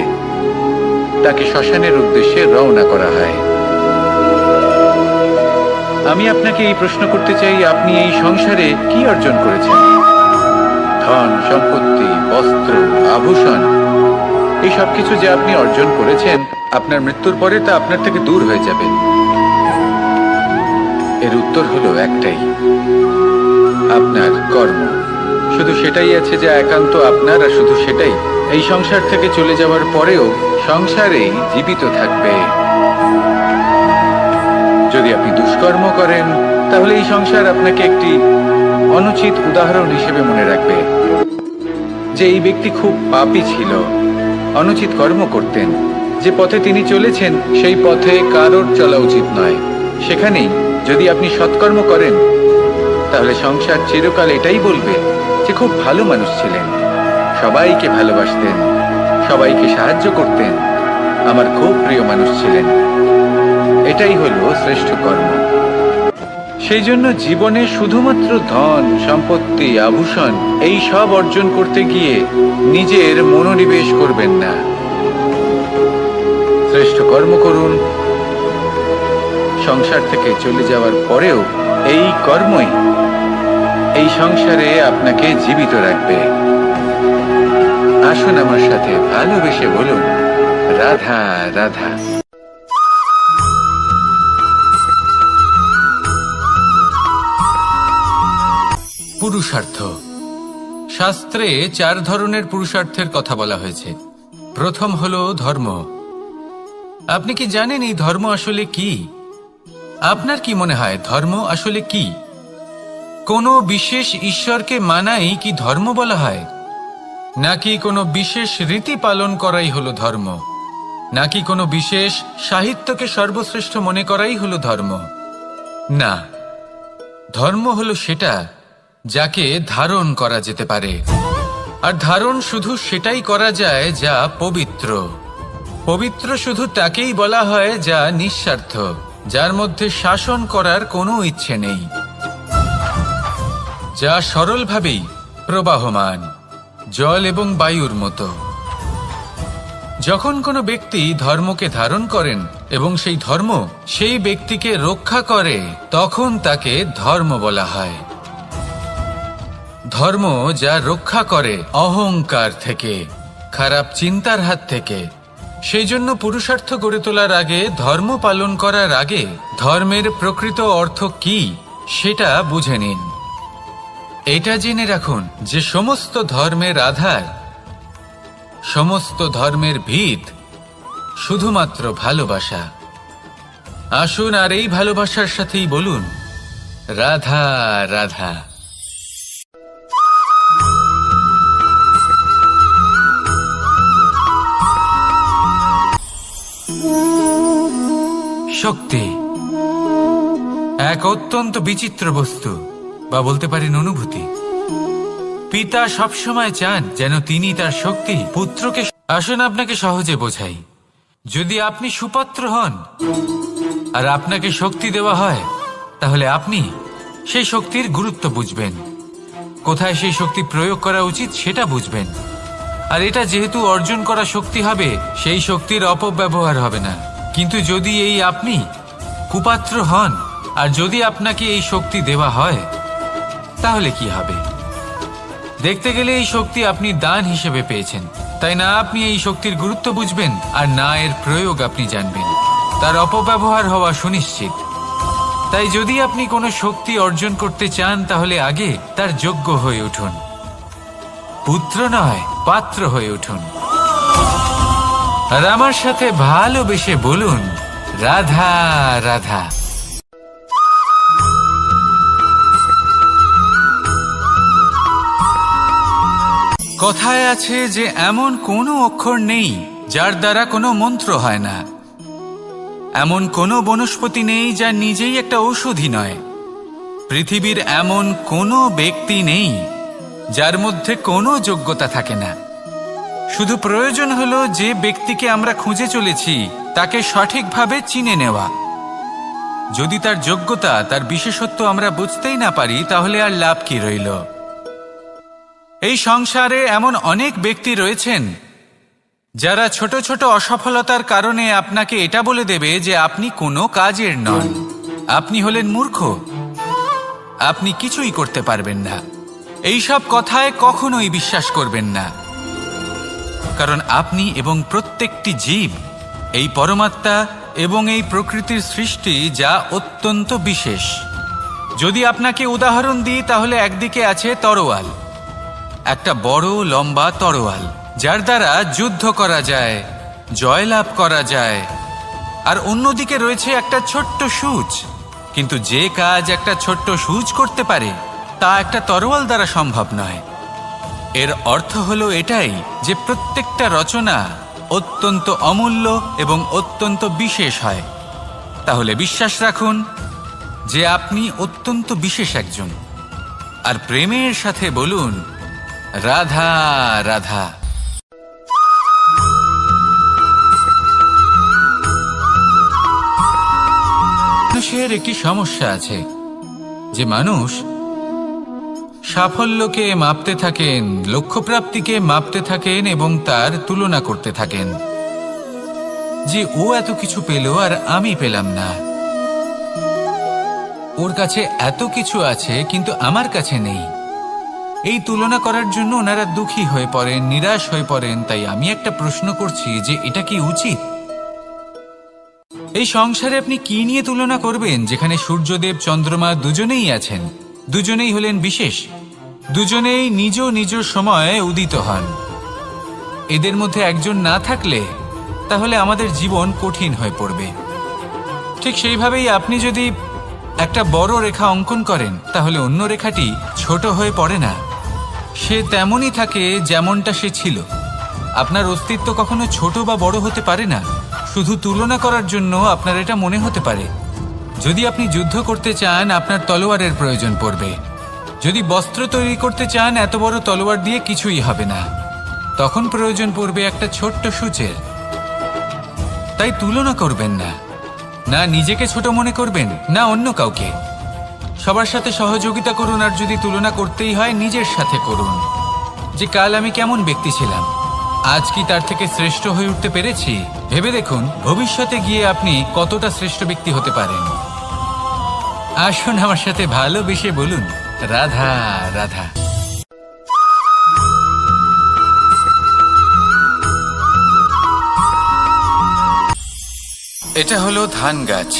Speaker 2: তাকে শ্মশানের উদ্দেশ্যে রওনা করা হয়। আমি আপনাকে এই প্রশ্ন করতে চাই, আপনি এই সংসারে কি অর্জন করেছেন? ধন সম্পত্তি, বস্ত্র, আভূষণ, এই সব কিছু যে আপনি অর্জন করেছেন, আপনার মৃত্যুর পরে তা আপনার থেকে দূর হয়ে যাবে। এর উত্তর হলো একটাই, আপনার কর্ম। শুধু সেটাই আছে যা একান্ত আপনার, আর শুধু সেটাই এই সংসার থেকে চলে যাওয়ার পরেও সংসারেই জীবিত থাকবে। যদি আপনি দুষ্কর্ম করেন, তাহলে এই সংসার আপনাকে একটি অনুচিত উদাহরণ হিসেবে মনে রাখবে যে এই ব্যক্তি খুব পাপী ছিল, অনুচিত কর্ম করতেন। যে পথে তিনি চলেছেন সেই পথে কারোর চলা উচিত নয়। সেখানেই যদি আপনি সৎকর্ম করেন তাহলে সংসার চিরকাল এটাই বলবে যে খুব ভালো মানুষ ছিলেন, সবাইকে ভালোবাসতেন, সবাইকে সাহায্য করতেন, আমার খুব প্রিয় মানুষ ছিলেন। এটাই হলো শ্রেষ্ঠ কর্ম। সেই জন্য জীবনে শুধুমাত্র ধন সম্পত্তি আভূষণ এই সব অর্জন করতে গিয়ে নিজের মনোনিবেশ করবেন না। শ্রেষ্ঠ কর্ম করুন। সংসার থেকে চলে যাওয়ার পরেও এই কর্মই এই সংসারে আপনাকে জীবিত রাখবে। আসুন আমার সাথে ভালোবেসে বলুন, রাধা রাধা।
Speaker 3: পুরুষার্থ। শাস্ত্রে 4 ধরনের পুরুষার্থের কথা বলা হয়েছে। প্রথম হলো ধর্ম। আপনি কি জানেন এই ধর্ম আসলে কি? আপনার কি মনে হয় ধর্ম আসলে কি? কোনো বিশেষ ঈশ্বরকে মানাই কি ধর্ম বলা হয়? নাকি কোনো বিশেষ রীতি পালন করাই হলো ধর্ম? নাকি কোনো বিশেষ সাহিত্যকে সর্বশ্রেষ্ঠ মনে করাই হলো ধর্ম? না, ধর্ম হলো সেটা যাকে ধারণ করা যেতে পারে। আর ধারণ শুধু সেটাই করা যায় যা পবিত্র। পবিত্র শুধু তাকেই বলা হয় যা নিঃস্বার্থ, যার মধ্যে শাসন করার কোনো ইচ্ছে নেই, যা সরলভাবেই প্রবাহমান, জল এবং বায়ুর মতো। যখন কোনো ব্যক্তি ধর্মকে ধারণ করেন এবং সেই ধর্ম সেই ব্যক্তিকে রক্ষা করে, তখন তাকে ধর্ম বলা হয়। ধর্ম যা রক্ষা করে অহংকার থেকে, খারাপ চিন্তার হাত থেকে। সেই জন্য পুরুষার্থ গড়ে তোলার আগে, ধর্ম পালন করার আগে ধর্মের প্রকৃত অর্থ কি সেটা বুঝে নিন। এটা জেনে রাখুন যে সমস্ত ধর্মের আধার, সমস্ত ধর্মের ভিত শুধুমাত্র ভালোবাসা। আসুন আর এই ভালোবাসার সাথেই বলুন, রাধা রাধা। শক্তি এক অত্যন্ত বিচিত্র বস্তু, বা বলতে পারেন অনুভূতি। পিতা সবসময় চান যেন তিনি তার শক্তি পুত্রকে। আসুন আপনাকে সহজে বোঝাই। যদি আপনি সুপাত্র হন আর আপনাকে শক্তি দেওয়া হয়, তাহলে আপনি সেই শক্তির গুরুত্ব বুঝবেন, কোথায় সেই শক্তি প্রয়োগ করা উচিত সেটা বুঝবেন। আর এটা যেহেতু অর্জন করা শক্তি হবে, সেই শক্তির অপব্যবহার হবে না। কিন্তু যদি এই আপনি কুপাত্র হন আর যদি আপনাকে এই শক্তি দেওয়া হয়, তাহলে কি হবে? দেখতে গেলে এই শক্তি আপনি দান হিসেবে পেয়েছেন, তাই না আপনি এই শক্তির গুরুত্ব বুঝবেন আর না এর প্রয়োগ আপনি জানবেন। তার অপব্যবহার হওয়া সুনিশ্চিত। তাই যদি আপনি কোনো শক্তি অর্জন করতে চান, তাহলে আগে তার যোগ্য হয়ে উঠুন। পুত্র নয়, পাত্র হয়ে উঠুন। আর আমার সাথে ভালোবেসে বলুন, রাধা রাধা। কথায় আছে যে এমন কোনো অক্ষর নেই যার দ্বারা কোনো মন্ত্র হয় না। এমন কোনো বনস্পতি নেই যা নিজেই একটা ঔষধি নয়। পৃথিবীর এমন কোনো ব্যক্তি নেই যার মধ্যে কোনো যোগ্যতা থাকে না। শুধু প্রয়োজন হলো যে ব্যক্তিকে আমরা খুঁজে চলেছি তাকে সঠিকভাবে চিনে নেওয়া। যদি তার যোগ্যতা, তার বিশেষত্ব আমরা বুঝতেই না পারি, তাহলে আর লাভ কি রইল? এই সংসারে এমন অনেক ব্যক্তি রয়েছেন যারা ছোট ছোট অসফলতার কারণে আপনাকে এটা বলে দেবে যে আপনি কোনো কাজের নন, আপনি হলেন মূর্খ, আপনি কিছুই করতে পারবেন না। এইসব কথায় কখনোই বিশ্বাস করবেন না, কারণ আপনি এবং প্রত্যেকটি জীব এই পরমাত্মা এবং এই প্রকৃতির সৃষ্টি, যা অত্যন্ত বিশেষ। যদি আপনাকে উদাহরণ দিই, তাহলে একদিকে আছে তরোয়াল, একটা বড় লম্বা তরোয়াল, যার দ্বারা যুদ্ধ করা যায়, জয়লাভ করা যায়। আর অন্যদিকে রয়েছে একটা ছোট্ট সূচ। কিন্তু যে কাজ একটা ছোট্ট সূচ করতে পারে,
Speaker 1: তা একটা তরোয়াল দ্বারা সম্ভব নয়। এর অর্থ হলো এটাই যে প্রত্যেকটা রচনা অত্যন্ত অমূল্য এবং অত্যন্ত বিশেষ হয়। তাহলে বিশ্বাস রাখুন যে আপনি অত্যন্ত বিশেষ একজন, আর প্রেমের সাথে বলুন রাধা রাধা। মানুষের একটি সমস্যা আছে যে মানুষ সাফল্যকে মাপতে থাকেন, লক্ষ্যপ্রাপ্তিকে মাপতে থাকেন এবং তার তুলনা করতে থাকেন যে ও এত কিছু পেল আর আমি পেলাম না, ওর কাছে এত কিছু আছে কিন্তু আমার কাছে নেই। এই তুলনা করার জন্য ওনারা দুঃখী হয়ে পড়েন, নিরাশ হয়ে পড়েন। তাই আমি একটা প্রশ্ন করছি যে এটা কি উচিত? এই সংসারে আপনি কি নিয়ে তুলনা করবেন, যেখানে সূর্যদেব চন্দ্রমা দুজনেই আছেন, দুজনেই হলেন বিশেষ, দুজনেই নিজ নিজ সময়ে উদিত হন। এদের মধ্যে একজন না থাকলে তাহলে আমাদের জীবন কঠিন হয়ে পড়বে। ঠিক সেইভাবেই আপনি যদি একটা বড় রেখা অঙ্কন করেন তাহলে অন্য রেখাটি ছোট হয়ে পড়ে না, সে তেমনই থাকে যেমনটা সে ছিল। আপনার অস্তিত্ব কখনো ছোট বা বড় হতে পারে না, শুধু তুলনা করার জন্য আপনার এটা মনে হতে পারে। যদি আপনি যুদ্ধ করতে চান আপনার তলোয়ারের প্রয়োজন পড়বে, যদি বস্ত্র তৈরি করতে চান এত বড় তলোয়ার দিয়ে কিছুই হবে না, তখন প্রয়োজন পড়বে একটা ছোট্ট সূচের। তাই তুলনা করবেন না, না নিজেকে ছোট মনে করবেন না অন্য কাউকে। সবার সাথে সহযোগিতা করুন, আর যদি তুলনা করতেই হয় নিজের সাথে করুন যে কাল আমি কেমন ব্যক্তি ছিলাম, আজ কি তার থেকে শ্রেষ্ঠ হয়ে উঠতে পেরেছি। ভেবে দেখুন ভবিষ্যতে গিয়ে আপনি কতটা শ্রেষ্ঠ ব্যক্তি হতে পারেন। আসুন আমার সাথে ভালোবেসে বলুন রাধা রাধা। এটা হলো ধান গাছ,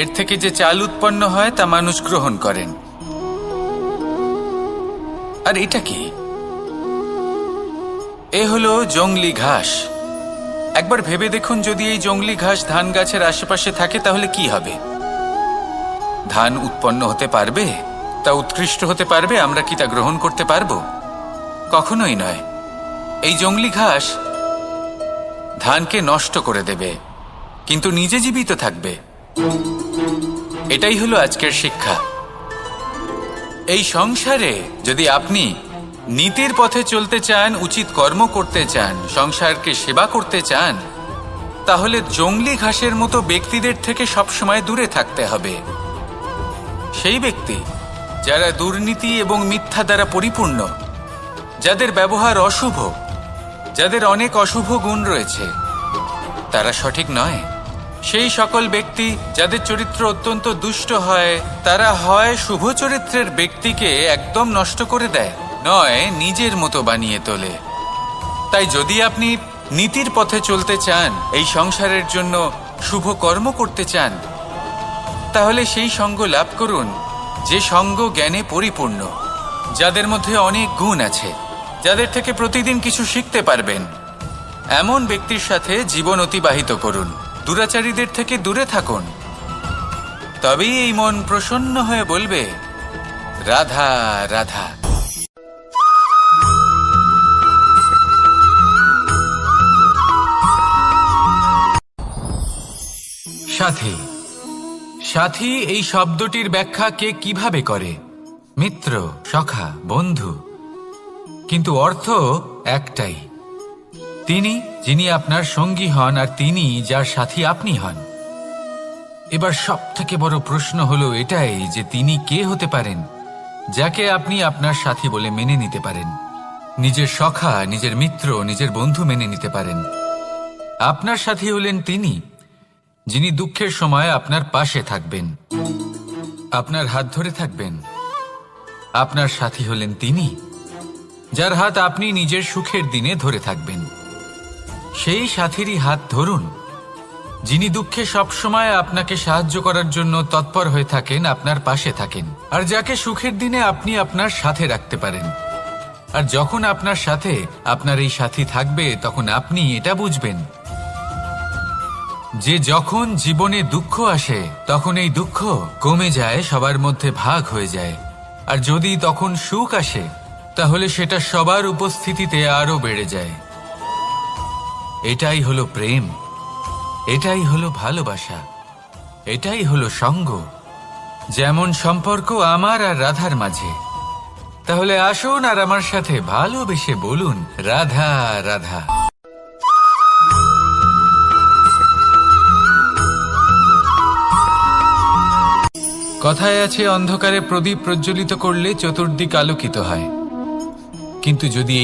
Speaker 1: এর থেকে যে চাল উৎপন্ন হয় তা মানুষ গ্রহণ করেন। আর এটা কি? এ হলো জংলি ঘাস। একবার ভেবে দেখুন যদি এই জংলি ঘাস ধান গাছের আশেপাশে থাকে তাহলে কি হবে? ধান উৎপন্ন হতে পারবে? তা উৎকৃষ্ট হতে পারবে? আমরা কি তা গ্রহণ করতে পারবো? কখনোই নয়। এই জংলি ঘাস ধানকে নষ্ট করে দেবে, কিন্তু নিজে জীবিত থাকবে। এটাই হলো আজকের শিক্ষা। এই সংসারে যদি আপনি নীতির পথে চলতে চান, উচিত কর্ম করতে চান, সংসারকে সেবা করতে চান, তাহলে জংলি ঘাসের মতো ব্যক্তিদের থেকে সবসময় দূরে থাকতে হবে। সেই ব্যক্তি যারা দুর্নীতি এবং মিথ্যা দ্বারা পরিপূর্ণ, যাদের ব্যবহার অশুভ, যাদের অনেক অশুভ গুণ রয়েছে, তারা সঠিক নয়। সেই সকল ব্যক্তি যাদের চরিত্র অত্যন্ত দুষ্ট হয়, তারা হয় শুভ চরিত্রের ব্যক্তিকে একদম নষ্ট করে দেয়, নয় নিজের মতো বানিয়ে তোলে। তাই যদি আপনি নীতির পথে চলতে চান, এই সংসারের জন্য শুভ কর্ম করতে চান, তাহলে সেই সঙ্গ লাভ করুন যে সঙ্গ জ্ঞানে পরিপূর্ণ, যাদের মধ্যে অনেক গুণ আছে, যাদের থেকে প্রতিদিন কিছু শিখতে পারবেন। এমন ব্যক্তির সাথে জীবন অতিবাহিত করুন, দুরাচারীদের থেকে দূরে থাকুন। তবেই এই মন প্রসন্ন হয়ে বলবে রাধা রাধা। সাথী। সাথী এই শব্দটির ব্যাখ্যা কে কিভাবে করে? মিত্র, সখা, বন্ধু। কিন্তু অর্থ একটাই, তিনি যিনি আপনার সঙ্গী হন আর তিনি যার সাথী আপনি হন। এবার সব থেকে বড় প্রশ্ন হলো এটাই যে তিনি কে হতে পারেন যাকে আপনি আপনার সাথী বলে মেনে নিতে পারেন, নিজের সখা, নিজের মিত্র, নিজের বন্ধু মেনে নিতে পারেন। আপনার সাথী হলেন তিনি যিনি দুঃখের সময় আপনার পাশে থাকবেন, আপনার হাত ধরে থাকবেন। আপনার সাথী হলেন তিনি যার হাত আপনি নিজের সুখের দিনে ধরে থাকবেন। সেই সাথীরই হাত ধরুন যিনি দুঃখে সবসময় আপনাকে সাহায্য করার জন্য তৎপর হয়ে থাকেন, আপনার পাশে থাকেন, আর যাকে সুখের দিনে আপনি আপনার সাথে রাখতে পারেন। আর যখন আপনার সাথে আপনার এই সাথী থাকবে তখন আপনি এটা বুঝবেন যে যখন জীবনে দুঃখ আসে তখন এই দুঃখ কমে যায়, সবার মধ্যে ভাগ হয়ে যায়। আর যদি তখন সুখ আসে তাহলে সেটা সবার উপস্থিতিতে আরো বেড়ে যায়। এটাই হলো প্রেম, এটাই হলো ভালোবাসা, এটাই হলো সঙ্গ। যেমন সম্পর্ক আমার আর রাধার মাঝে। তাহলে আসুন আর আমার সাথে ভালোবেসে বলুন, রাধা রাধা। কথায় আছে, অন্ধকারে প্রদীপ প্রজ্বলিত করলে চতুর্দিক আলোকিত হয়। কিন্তু যদি